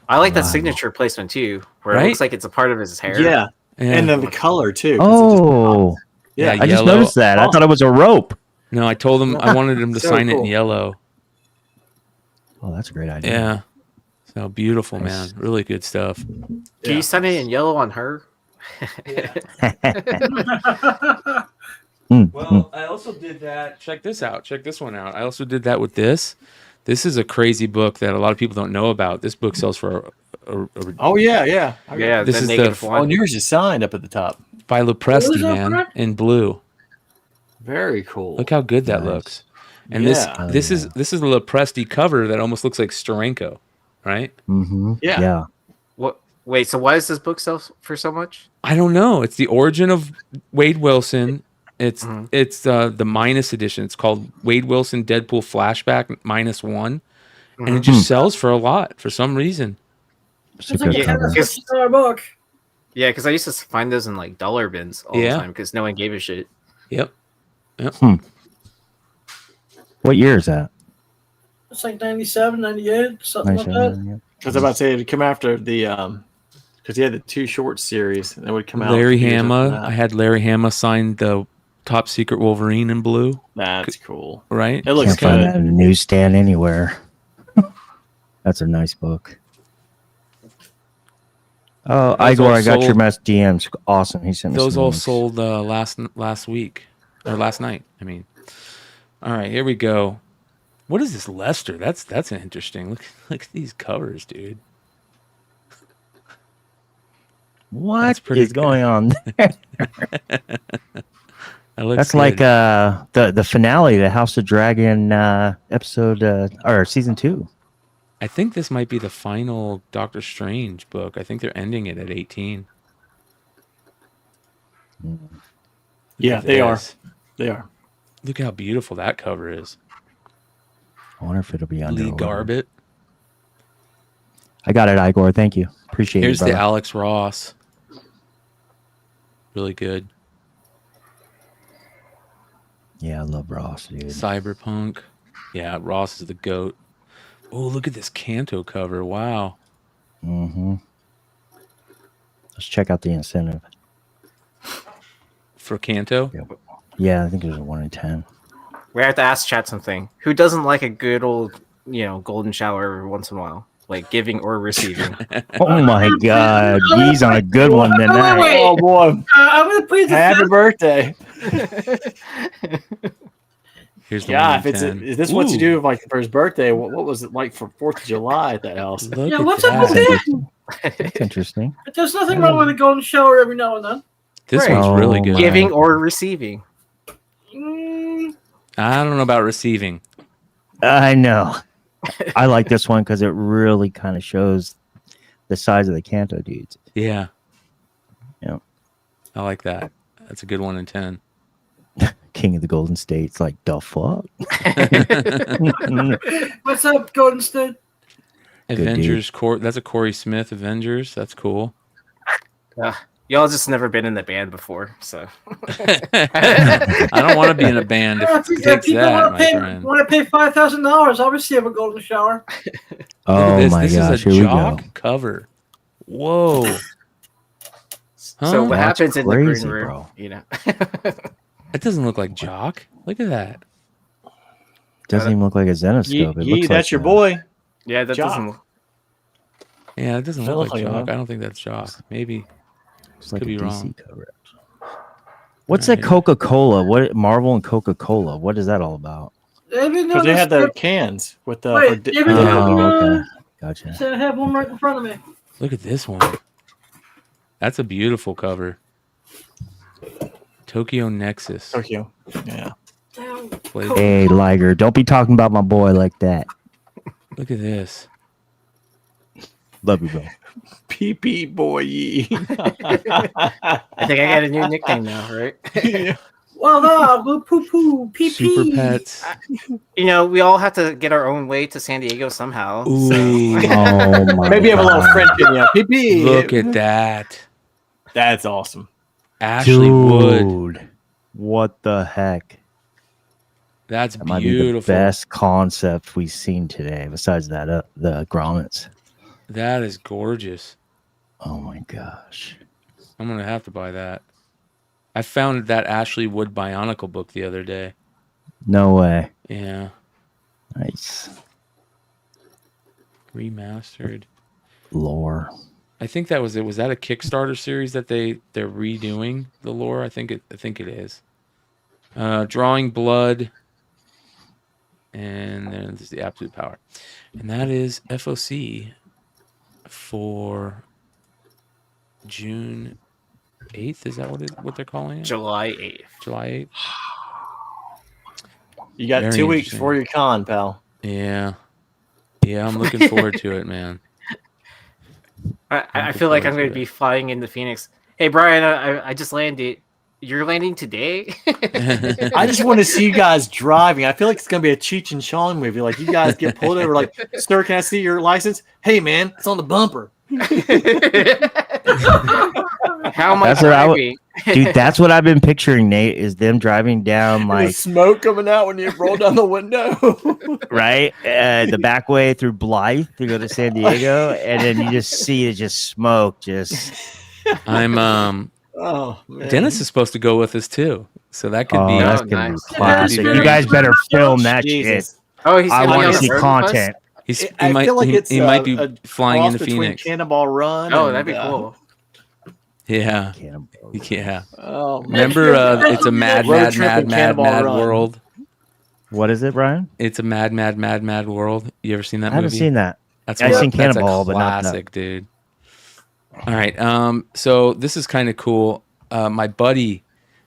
I like that signature placement too, where it looks like it's a part of his hair. Yeah. And then the color too. Oh. Yeah, I just noticed that. I thought it was a rope. No, I told him I wanted him to So sign it in cool. yellow. Oh, that's a great idea. Yeah. So beautiful, man. Really good stuff. Can you sign it in yellow on her? Well, I also did that. Check this out. Check this one out. I also did that with this. This is a crazy book that a lot of people don't know about. This book sells for Oh yeah. Yeah, This is negative the one. Oh, yours is signed up at the top. by What Lopresti, is that, man, Brett? in blue. Very cool. Look how good that looks. And Yeah. this is a Lopresti cover that almost looks like Steranko, right? Mm-hmm. Yeah. Yeah. What? Wait, so why does this book sell for so much? I don't know. It's the origin of Wade Wilson. It's the minus edition. It's called Wade Wilson Deadpool Flashback -1, and it just sells for a lot for some reason. It's a It's like good a cover. $10 book. Yeah, because I used to find those in like dollar bins all the time because no one gave a shit. Yep. What year is that? It's like 97, 98, something like that. 97, yeah. Because I'm about to say it'd come after the because he had the 2 short series and it would come out. Larry a few years after Hama. that. I had Larry Hama sign the Top Secret Wolverine in blue, That's cool. right? It looks Can't find good. that in a newsstand anywhere. That's a nice book. Oh, Those Igor, all I got your sold- mess DMs. Awesome. He sent me Those some all links. sold last week or last night. I mean, all right, here we go. What is this Lester? That's interesting. Look at these covers, dude. What pretty is good. going on there? That looks That's good. like the finale, the House of Dragon episode or season 2. I think this might be the final Doctor Strange book. I think they're ending it at 18. Yeah, Look at they are. this. They are. Look how beautiful that cover is. I wonder if it'll be under. Lee order. Garbett. I got it, Igor. Thank you. Appreciate Here's it. the brother. Alex Ross. Really good. Yeah, I love Ross, dude. Cyberpunk. Yeah, Ross is the GOAT. Oh, look at this Kanto cover. Wow. Mm-hmm. Let's check out the incentive. For Kanto? Yeah, I think it was a 1 in 10. We have to ask chat something. Who doesn't like a good old, golden shower every once in a while? Like giving or receiving. Oh my God, he's on a good one tonight. Wait. Oh boy! I'm gonna plead the Happy fifth. birthday! Here's the Yeah, one if in it's 10. is this what you Ooh, do like for his birthday? What was it like for 4th of July at that house? Look Yeah, at what's up with that. that? That's interesting. There's nothing wrong with a golden shower every now and then. This Right. one's really good. my- Giving or receiving. I don't know about receiving. I know. I like this one because it really kind of shows the size of the Kanto dudes. Yeah. Yeah. I like that. That's a good 1 in 10. King of the Golden State's like, the fuck? What's up, Golden State? Avengers. That's a Corey Smith Avengers. That's cool. Y'all just never been in the band before, so. I don't want to be in a band if it takes that, my friend. Want to pay $5,000? I'll receive a golden shower. Oh my this gosh, is a here we jock go. cover. Whoa. So what That's happens in the crazy, green room? bro. You know. It doesn't look like jock. Look at that. Doesn't even look like a Zenoscope. It looks that's like your boy. Yeah, that Jock. doesn't. Yeah, it doesn't Doesn't look like look like jock. that. I don't think that's jock. Maybe. It's like Could a be DC wrong. cover. What's that Coca-Cola? What Marvel and Coca-Cola? What is that all about? Because they had the cans with the. Wait, David, okay. Gotcha. So I have one right in front of me. Look at this one. That's a beautiful cover. Tokyo Nexus. Tokyo. Yeah. Hey, Liger, don't be talking about my boy like that. Look at this. Love you, bro. PP boy. I think I got a new nickname now, right? Well, no, boo poo poo, pee Super pee. Pets. You know, we all have to get our own way to San Diego somehow. Ooh. Oh my Maybe have a little God. French in you. PP. Look at that. That's awesome. Ashley Wood. Dude, what the heck? That's That might beautiful. be the best concept we've seen today. Besides that, the grommets. That is gorgeous. Oh my gosh. I'm going to have to buy that. I found that Ashley Wood Bionicle book the other day. No way. Yeah. Nice. Remastered. Lore. I think that was it. Was that a Kickstarter series that they're redoing the lore? I think it is. Drawing Blood. And then there's the Absolute Power. And that is FOC for June 8th. Is that what they're calling it? July 8th. July 8th. You got Very 2 weeks interesting. for your con, pal. Yeah. Yeah, I'm looking forward to it, man. I feel like I'm going to be flying into Phoenix. Hey, Brian, I just landed. You're landing today? I just want to see you guys driving. I feel like it's going to be a Cheech and Chong movie. Like, you guys get pulled over, like, sir, can I see your license? Hey, man, it's on the bumper. How am I That's what I driving? Dude, that's what I've been picturing, Nate, is them driving down, The like, smoke coming out when you roll down the window. right? The back way through Blythe to go to San Diego. And then you just see it just smoke. I'm Oh, man. Dennis is supposed to go with us too. So that could Oh, be that's gonna nice. be classic. You guys better film that shit. Jesus. Oh, he's I gonna want be to on see the road with us? content. I feel like it's he might be a flying cross into between Phoenix. Cannonball Run. Oh, and, that'd be cool. Yeah. Cannonball. Yeah. Oh, man. Remember it's a mad Road trip and Cannonball Run. world. What is it, Brian? It's a mad world. You ever seen that I haven't movie? seen that. That's I've one- seen that's a Cannonball, but not that. classic, dude. All right. So this is kind of cool. My buddy,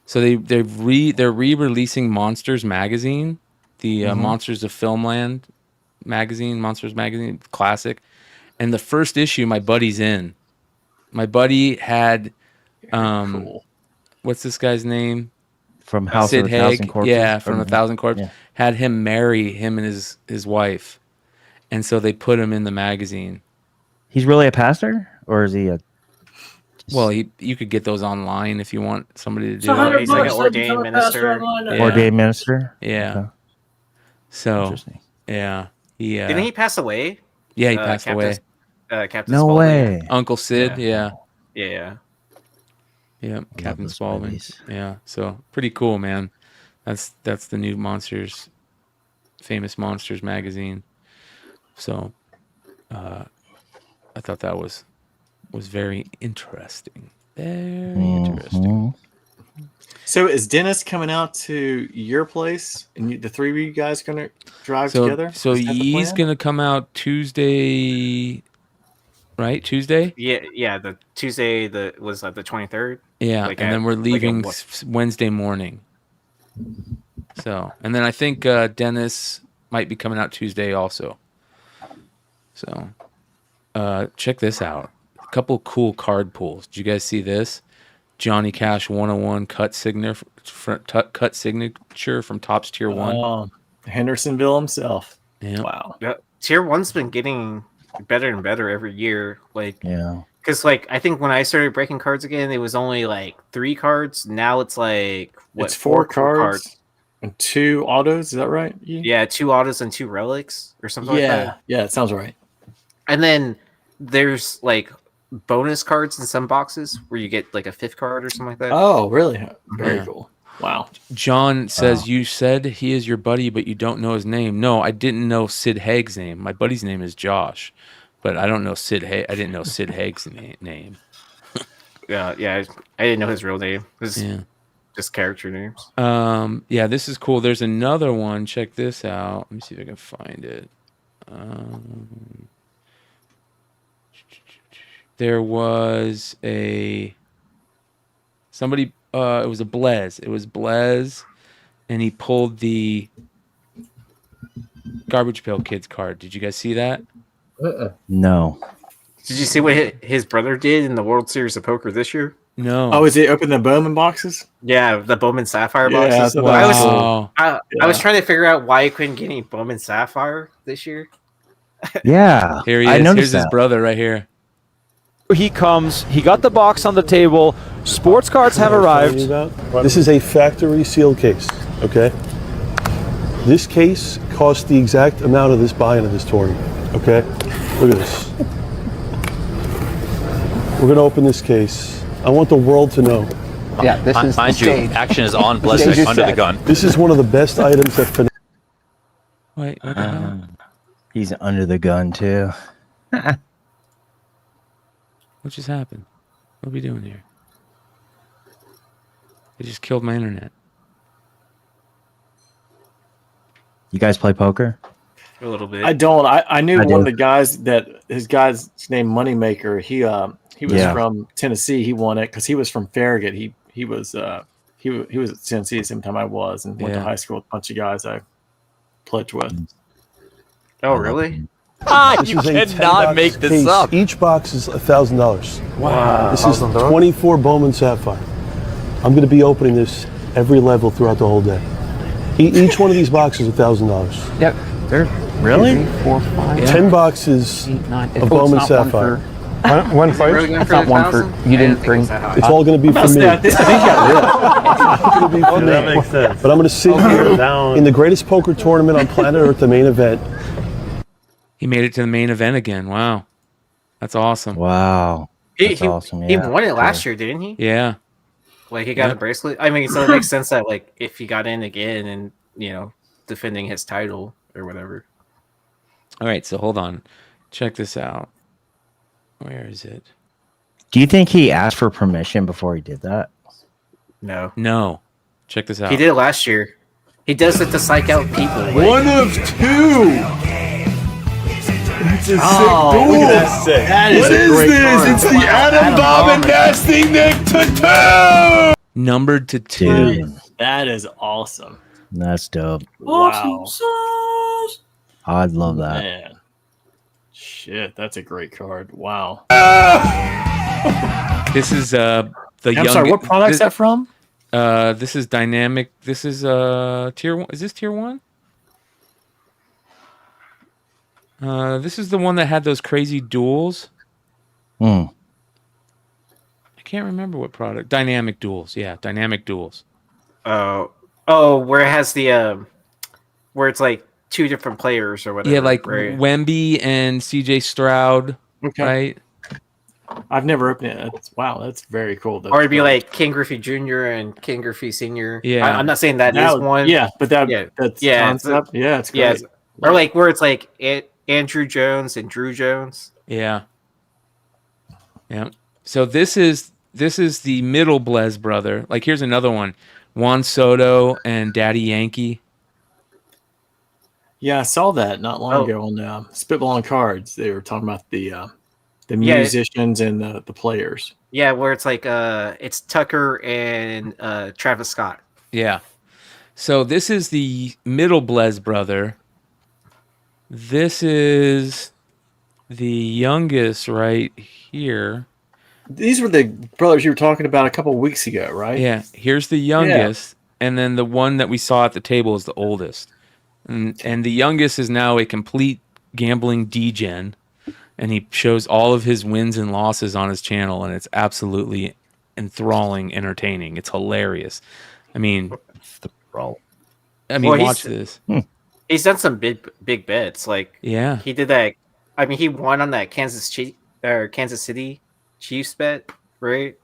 so they're re-releasing Monsters magazine, the Monsters of Filmland magazine, Monsters magazine classic, and the first issue my buddy's in. My buddy had, Cool. what's this guy's name? From House Sid of a Thousand Haig. Corpses? Yeah, from A Thousand Corpses. Yeah. Had him marry him and his wife, and so they put him in the magazine. He's really a pastor? Or is he a... Well, you could get those online if you want somebody to It's do it. $100 He's like an to ordained become a pastor minister. online. Yeah. ordained minister? Yeah. Okay. So Interesting. yeah, Didn't he pass away? Yeah, he passed Captain, away. Captain No Spaulding. way. Uncle Sid. Yeah. Yeah. Captain those Spaulding. babies. Yeah. So pretty cool, man. That's the new Monsters, Famous Monsters magazine. So, I thought that was very interesting. Very interesting. Mhm. So is Dennis coming out to your place, and the three of you guys going to drive So together? so Is that the he's plan? gonna come out Tuesday, right? Tuesday. Yeah. The Tuesday was like the 23rd. Yeah, Like and at- then we're like at leaving what? Wednesday morning. So, and then I think Dennis might be coming out Tuesday also. So, check this out. A couple cool card pulls. Did you guys see this? Johnny Cash 101 cut signature from Topps Tier 1. Oh, Hendersonville himself. Yeah. Wow. Yeah, Tier 1's been getting better and better every year. Like Yeah. Because like I think when I started breaking cards again, it was only like 3 cards. Now it's like it's 4 cards and 2 autos. Is that right? Yeah, 2 autos and 2 relics or something like that. Yeah, it sounds right. And then there's like bonus cards in some boxes where you get like a 5th card or something like that. Oh, really? Very cool. Wow. John says, you said he is your buddy, but you don't know his name. No, I didn't know Sid Haig's name. My buddy's name is Josh, but I don't know Sid Haig. I didn't know Sid Haig's name. Yeah, I didn't know his real name. Just character names. Yeah, this is cool. There's another one. Check this out. Let me see if I can find it. There was somebody. It was a Blaze. It was Blaze, and he pulled the Garbage Pail Kids card. Did you guys see that? No. Did you see what his brother did in the World Series of Poker this year? No. Oh, is he open the Bowman boxes? Yeah, the Bowman Sapphire boxes. Wow. I was trying to figure out why I couldn't get any Bowman Sapphire this year. Yeah. Here he is. Here's his brother right here. He comes, he got the box on the table, sports cards have arrived. This is a factory sealed case, okay? This case cost the exact amount of this buy-in of this tournament, okay? Look at this. We're gonna open this case. I want the world to know. Yeah, this is mind you, action is on, blessing under the gun. This is one of the best items that Wait, he's under the gun too. What just happened? What are we doing here? They just killed my internet. You guys play poker? A little bit. I don't. I knew one of the guys that his guy's name Moneymaker. He was from Tennessee. He won it because he was from Farragut. He was at Tennessee the same time I was, and went to high school with a bunch of guys I pledged with. Oh, really? You cannot make this case. up. Each box is $1,000. Wow. This is 24 Bowman Sapphire. I'm going to be opening this every level throughout the whole day. Each one of these boxes is $1,000. Yep. They're really 3, 4, 5, 10 boxes 8, 9. of Bowman Sapphire. One first. That's not one for you. Didn't bring. It's all going to be for me. It's all going to be for me. That makes sense. But I'm going to sit here in the greatest poker tournament on planet Earth, the main event. He made it to the main event again. Wow. That's awesome. Wow. That's awesome. He won it last year, didn't he? Yeah. Like he got a bracelet. I mean, so it makes sense that like if he got in again and defending his title or whatever. All right, so hold on. Check this out. Where is it? Do you think he asked for permission before he did that? No. Check this out. He did it last year. He does it to psych out people. One of 2. That's a sick duel. That's sick. What is this? It's the Adam Bob and Nasty Nick to 2. Numbered to 2. Dude, That is awesome. that's dope. Wow. I'd love that. Man. Shit, that's a great card. Wow. This is the I'm sorry, what product's that from? This is Dynamic. This is tier 1. Is this tier 1? This is the one that had those crazy duels. I can't remember what product. Dynamic duels. Yeah, Dynamic duels. Oh, where it has the where it's like 2 different players or whatever. Yeah, like right? Wemby and CJ Stroud. Okay. Right? I've never opened it. That's very cool. Or it'd be like King Griffey Jr. and King Griffey Sr. Yeah. I'm not saying that is one. Yeah, but that's concept. It's great. Yeah, or like where it's like Andrew Jones and Drew Jones. Yeah. Yeah. So this is the middle Blez brother. Like here's another one. Juan Soto and Daddy Yankee. Yeah, I saw that not long ago on Spitballing Cards. They were talking about the musicians and the players. Yeah, where it's like it's Tucker and Travis Scott. Yeah. So this is the middle Blez brother. This is the youngest right here. These were the brothers you were talking about a couple of weeks ago, right? Yeah. Here's the youngest, and then the one that we saw at the table is the oldest. And the youngest is now a complete gambling degen. and he shows all of his wins and losses on his channel, and it's absolutely enthralling, entertaining. It's hilarious. I mean, watch this. He's done some big bets. Like, yeah, he did that. I mean, he won on that Kansas City Chiefs bet, right?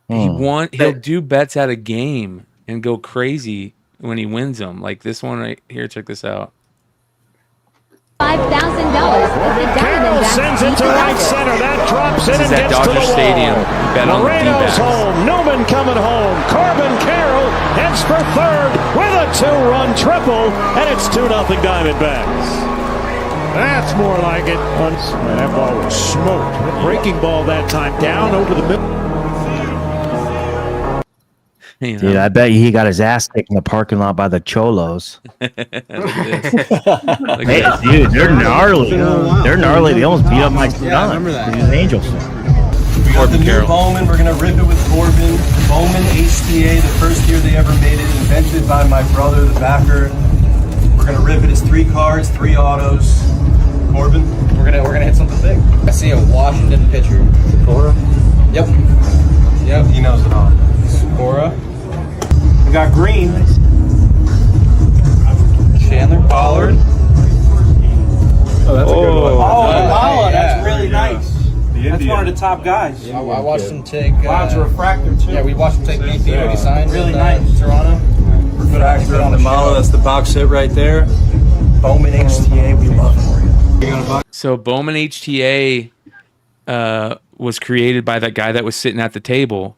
He won. He'll do bets at a game and go crazy when he wins them. Like this one right here. Check this out. $5,000 Carroll sends it to right center. That drops in and gets Dodger to the Stadium. wall. Bet on the Moreno's D-backs. home. Newman coming home. Corbin Carroll heads for third with a 2-run triple, and it's 2-0 Diamondbacks. That's more like it. That ball was smoked. Breaking ball that time down over the middle. Dude, I bet you he got his ass kicked in the parking lot by the Cholos. Hey, dude, they're gnarly. They're gnarly. They almost beat up my son. I remember that. He's an Angels. We got the new Bowman. We're going to rip it with Corbin. Bowman HTA, the first year they ever made it, invented by my brother, the backer. We're going to rip it. It's 3 cards, 3 autos. Corbin. We're gonna hit something big. I see a Washington pitcher. Cora? Yep. He knows it all. Cora. We got Green. Chandler Pollard. Oh, that's a good one. Wow, that's really nice. That's one of the top guys. I watched him take. Wow, it's a refractor too. Yeah, we watched him take BP when he signed. Really with, nice. Toronto. Good actor on the model. That's the box hit right there. Bowman HTA. We love it. So Bowman HTA was created by that guy that was sitting at the table,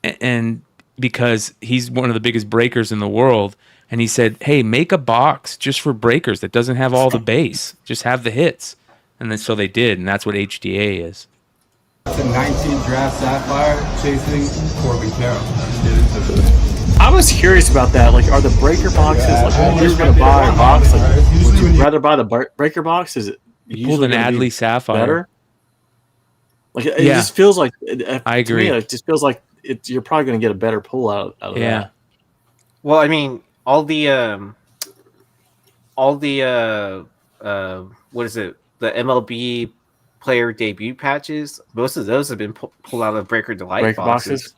and because he's one of the biggest breakers in the world, and he said, "Hey, make a box just for breakers that doesn't have all the base, just have the hits." And then so they did, and that's what HTA is. It's a 19 draft Sapphire chasing Corbin Carroll. I was curious about that. Like, are the breaker boxes, like, when you're going to buy a box, like, would you rather buy the breaker box? Is it Pulled an Adley Sapphire. Better? Like, it just feels like, I agree. To me, it just feels like you're probably going to get a better pull out of that. Well, I mean, all the what is it? The MLB player debut patches. Most of those have been pulled out of Breaker Delight boxes.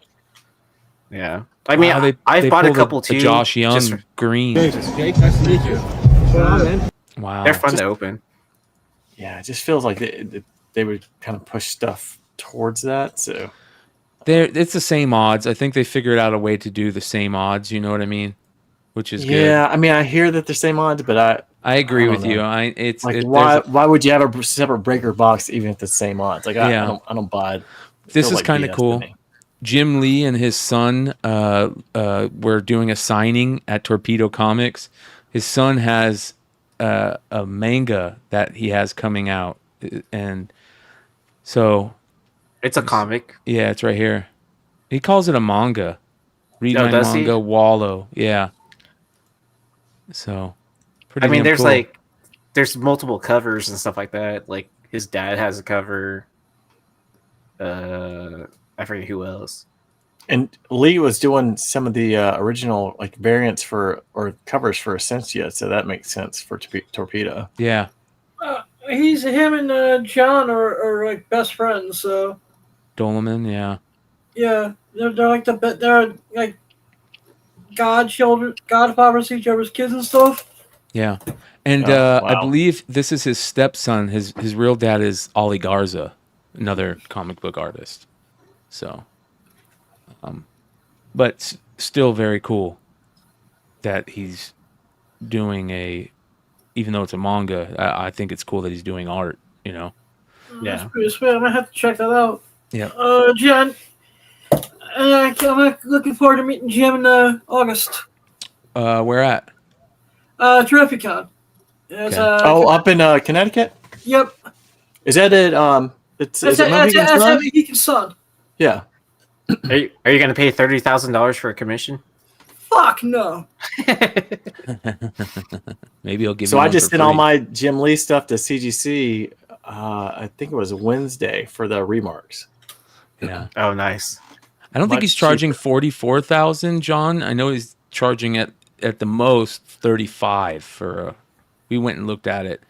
Yeah, I mean, I've bought a couple too. Josh Young green. Jake, nice to meet you. Wow, they're fun to open. Yeah, it just feels like they would kind of push stuff towards that. So it's the same odds. I think they figured out a way to do the same odds. You know what I mean? Which is good. Yeah, I mean, I hear that they're same odds, but I agree with you. Why would you have a separate breaker box even if it's the same odds? Like, I don't buy it. This is kind of cool. Jim Lee and his son were doing a signing at Torpedo Comics. His son has a manga that he has coming out, and so it's a comic. Yeah, it's right here. He calls it a manga. Read my manga, Wallow. Yeah. So, I mean, there's multiple covers and stuff like that. Like his dad has a cover. I forget who else. And Lee was doing some of the original like variants or covers for Essentia, so that makes sense for Torpedo. Yeah. Him and John are like best friends. So. Doloman, yeah. Yeah, they're like they're like godfathers to each other's kids and stuff. Yeah, and I believe this is his stepson. His real dad is Ollie Garza, another comic book artist. So, but still very cool that he's doing even though it's a manga, I think it's cool that he's doing art. You know. Yeah. That's pretty sweet. I'm gonna have to check that out. Yeah. Jen. I'm looking forward to meeting Jim in August. Where at? Terrificon. Up in Connecticut? Yep. Is that it? It's at Mohegan Sun. Yeah. Are you going to pay $30,000 for a commission? Fuck no. Maybe he'll give. So I just sent all my Jim Lee stuff to CGC. I think it was Wednesday for the remarks. Yeah. Oh, nice. I don't think he's charging 44,000, John. I know he's charging at the most 35 for we went and looked at it.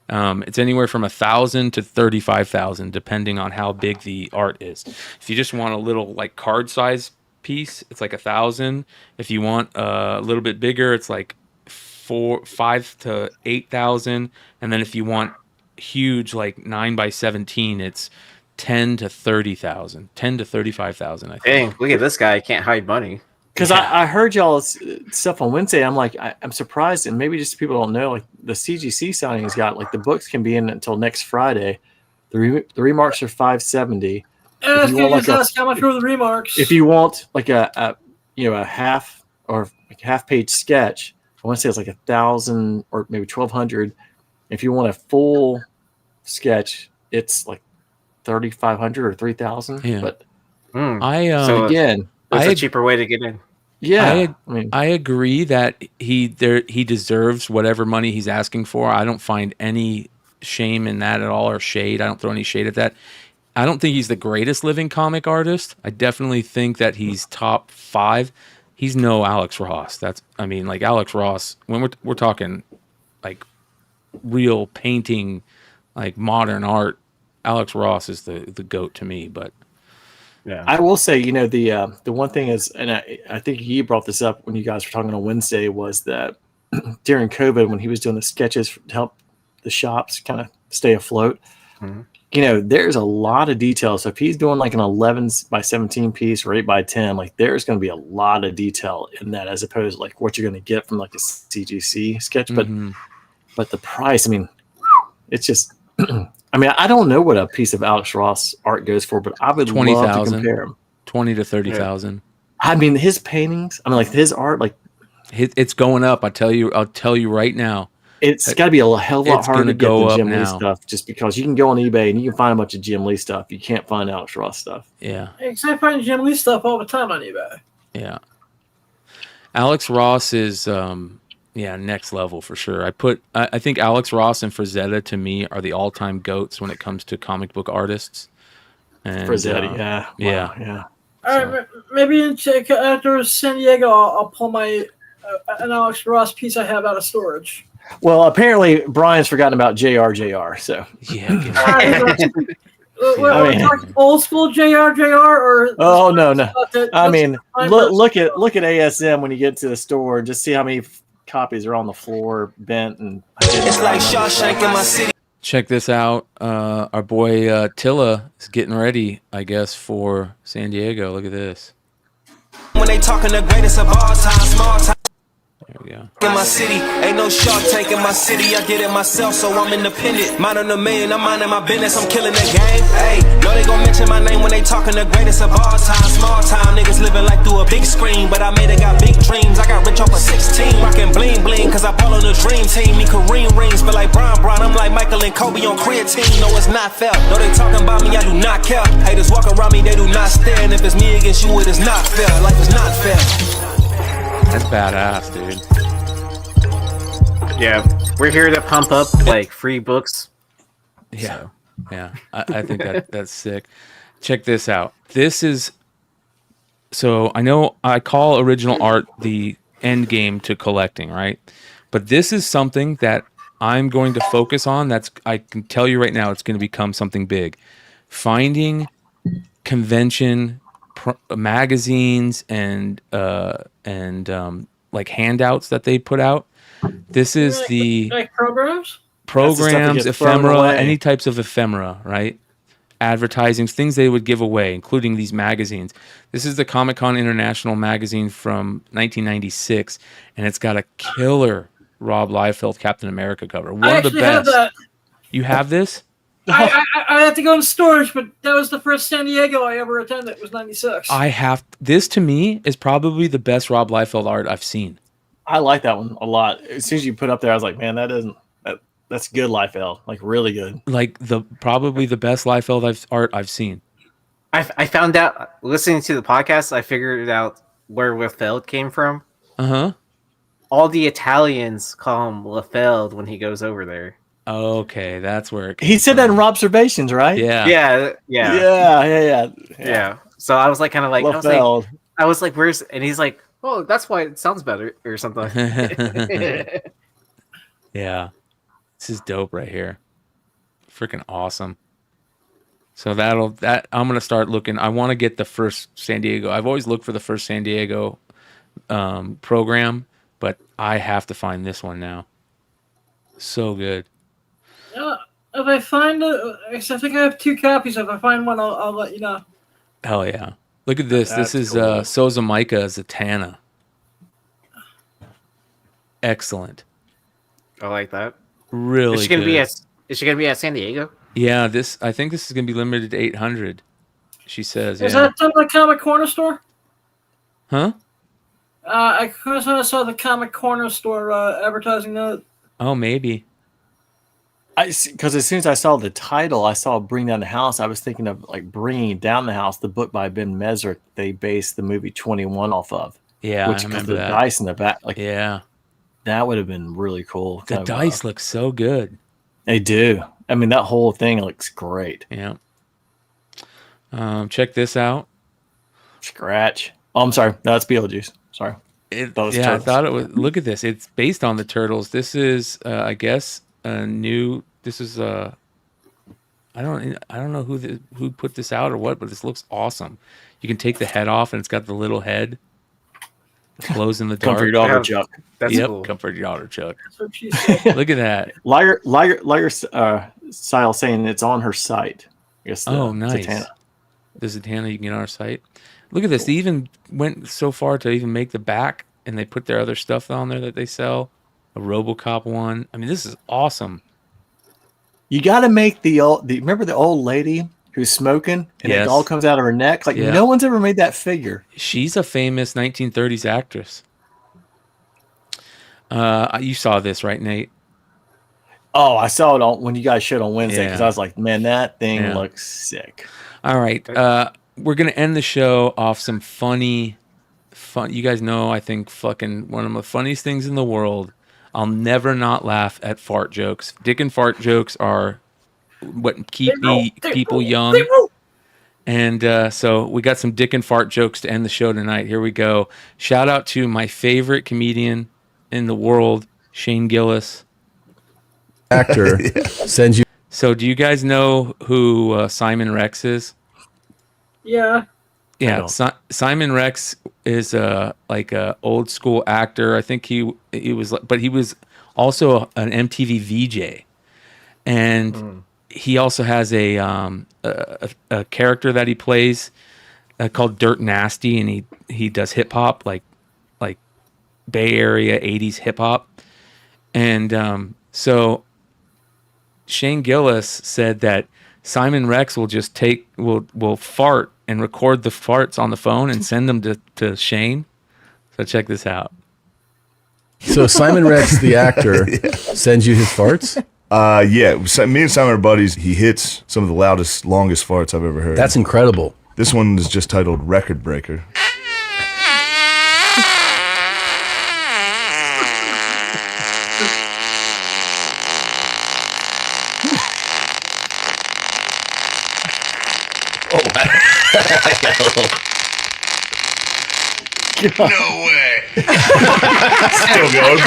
It's anywhere from 1,000 to 35,000, depending on how big the art is. If you just want a little like card size piece, it's like 1,000. If you want a little bit bigger, it's like 5 to 8,000. And then if you want huge, like 9 by 17, it's 10 to 30,000, 10 to 35,000. I think. Dang, look at this guy! Can't hide money. Because I heard y'all's stuff on Wednesday. I'm like, I'm surprised, and maybe just people don't know. Like the CGC signing has got like the books can be in until next Friday. The remarks are $570. Ask how much were the remarks? If you want like a half or like a half page sketch, I want to say it's like 1,000 or maybe 1,200. If you want a full sketch, it's like 3,500 or 3,000. Yeah. But so again. It's a cheaper way to get in. Yeah, I agree that he deserves whatever money he's asking for. I don't find any shame in that at all, or shade. I don't throw any shade at that. I don't think he's the greatest living comic artist. I definitely think that he's top 5. He's no Alex Ross. Like Alex Ross, when we're talking like real painting, like modern art, Alex Ross is the GOAT to me. But yeah, I will say, the one thing is, and I think you brought this up when you guys were talking on Wednesday, was that during COVID, when he was doing the sketches to help the shops kind of stay afloat, there's a lot of detail. So if he's doing like an 11 by 17 piece or 8 by 10, like there's going to be a lot of detail in that, as opposed to like what you're going to get from like a CGC sketch. But the price, it's just. I don't know what a piece of Alex Ross art goes for, but I would love to compare them. 20 to 30,000. His paintings, like his art, like it's going up. I'll tell you right now. It's got to be a hell of a lot harder to get the Jim Lee stuff, just because you can go on eBay and you can find a bunch of Jim Lee stuff. You can't find Alex Ross stuff. Yeah. Because I find Jim Lee stuff all the time on eBay. Yeah. Alex Ross is next level for sure. I think Alex Ross and Frazetta to me are the all-time GOATs when it comes to comic book artists. And Frazetta, yeah. All right, maybe after San Diego, I'll pull my an Alex Ross piece I have out of storage. Well, apparently Brian's forgotten about JR. So yeah. Old school JR or no. Look at ASM when you get to the store. Just see how many copies are on the floor, bent, and it's like Shawshank in my city. Check this out. Our boy Tilla is getting ready, I guess, for San Diego. Look at this. When they talking the greatest of all time, small time. There we go. In my city, ain't no Shark Tank in my city. I get it myself, so I'm independent. Minding a million, I'm minding my business. I'm killing the game. Hey, know they gon' mention my name when they talking the greatest of all time. Small time niggas living like through a big screen, but I made it, got big dreams. I got rich off of 16, rockin' bling bling, cause I ball on the dream team. Me Kareem rings, but like Bryan, I'm like Michael and Kobe on creatine. No, it's not fair. Know they talking about me, I do not care. Haters walk around me, they do not stare. And if it's me against you, it is not fair. Life is not fair. That's badass, dude. Yeah, we're here to pump up like free books. Yeah, yeah. I think that's sick. Check this out. This is so I know I call original art the end game to collecting, right? But this is something that I'm going to focus on. I can tell you right now, it's going to become something big. Finding convention magazines and like handouts that they put out. This is the like programs, ephemera, any types of ephemera, right? Advertising, things they would give away, including these magazines. This is the Comic-Con International magazine from 1996, and it's got a killer Rob Liefeld Captain America cover. One of the best. Have that. You have this? I had to go in storage, but that was the first San Diego I ever attended. It was 96. This to me is probably the best Rob Liefeld art I've seen. I like that one a lot. As soon as you put up there, I was like, man, that's good Liefeld, like really good. Like probably the best Liefeld art I've seen. I found out listening to the podcast. I figured out where Liefeld came from. All the Italians call him Liefeld when he goes over there. Okay, that's where it he said that in Observations, right? Yeah. Yeah. So I was like, kind of like, I was like, where's? And he's like, oh, that's why it sounds better or something. Yeah. This is dope right here. Freaking awesome. So I'm gonna start looking. I want to get the first San Diego. I've always looked for the first San Diego program, but I have to find this one now. So good. If I find it, I think I have 2 copies. If I find one, I'll let you know. Hell yeah! Look at this. That's this is cool. Souza Micah Zatanna. Excellent. I like that. Really Is she gonna good. be at? Is she gonna be at San Diego? Yeah, I think this is gonna be limited to 800. She says. Is Yeah. that the Comic Corner store? Huh? I saw the Comic Corner store advertising that. Oh, maybe. Because as soon as I saw the title, I saw Bring Down the House. I was thinking of like Bringing Down the House, the book by Ben Mesrick. They based the movie 21 off of. Yeah, which I has remember the that. dice in the back. Like, yeah, that would have been really cool. The dice look so good. They do. I mean, that whole thing looks great. Yeah. Check this out. Scratch. Oh, I'm sorry. No, it's Beetlejuice. Sorry. Yeah, Turtles. I thought it was. Look at this. It's based on the Turtles. This is, I guess, a new. This is I don't know who put this out or what, but this looks awesome. You can take the head off, and it's got the little head. Glows in the dark. Comfort your daughter, Chuck. That's yep, cool. Comfort your daughter, Chuck. That's what she said. Look at that. Liar style saying it's on her site. I guess. Oh, nice. Zatanna. The Zatanna you can get on our site. Look at this. They even went so far to even make the back, and they put their other stuff on there that they sell. A RoboCop one. I mean, this is awesome. You got to make remember the old lady who's smoking and Yes. it all comes out of her neck? Like, Yeah. no one's ever made that figure. She's a famous 1930s actress. You saw this, right, Nate? Oh, I saw it when you guys showed on Wednesday because Yeah. I was like, man, that thing Yeah. looks sick. All right. We're going to end the show off some fun. You guys know, I think, fucking one of the funniest things in the world. I'll never not laugh at fart jokes. Dick and fart jokes are what keep people young. And so we got some dick and fart jokes to end the show tonight. Here we go. Shout out to my favorite comedian in the world, Shane Gillis. Actor sends you. So do you guys know who Simon Rex is? Yeah. Yeah, Simon Rex is like a old school actor. I think he was, but he was also an MTV VJ, and he also has a character that he plays called Dirt Nasty, and he does hip hop like Bay Area 80s hip hop, and so Shane Gillis said that Simon Rex will just will fart and record the farts on the phone and send them to Shane. So check this out. So Simon Rex, the actor, sends you his farts? Yeah. Me and Simon are buddies. He hits some of the loudest, longest farts I've ever heard. That's incredible. This one is just titled Record Breaker. No way. Still going.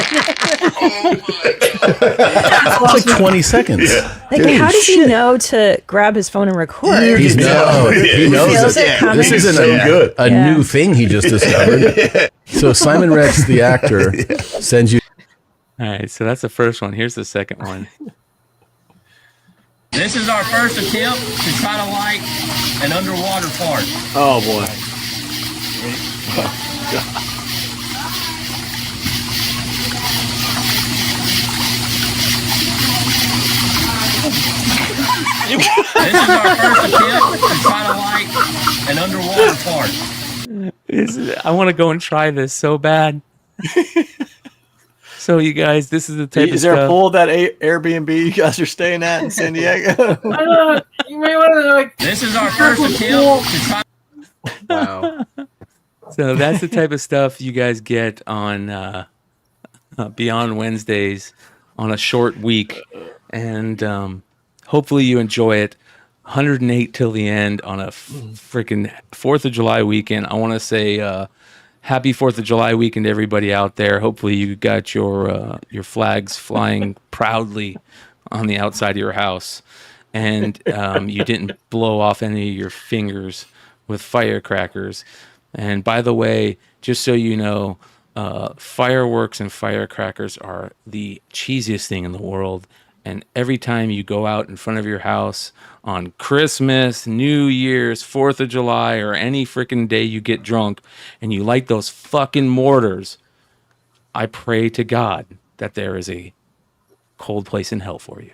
It's like 20 seconds. Yeah. Like, how does he know to grab his phone and record? He knows feels it. it coming. This isn't a new thing he just discovered. So Simon Rex, the actor, sends you. All right, so that's the first one. Here's the second one. This is our first attempt to try to light an underwater fart. Oh boy. This is our first attempt to try to light an underwater fart. I want to go and try this so bad. So you guys, this is the type of Is there stuff. a pool of that Airbnb you guys are staying at in San Diego? You may want to like. This is our first attempt to try. Wow. So that's the type of stuff you guys get on Beyond Wednesdays on a short week, and hopefully you enjoy it. 108 till the end on a freaking 4th of July weekend. I want to say happy 4th of July weekend, everybody out there. Hopefully you got your flags flying proudly on the outside of your house, and you didn't blow off any of your fingers with firecrackers. And by the way, just so you know, fireworks and firecrackers are the cheesiest thing in the world. And every time you go out in front of your house on Christmas, New Year's, 4th of July, or any freaking day you get drunk and you light those fucking mortars, I pray to God that there is a cold place in hell for you.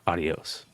Adios.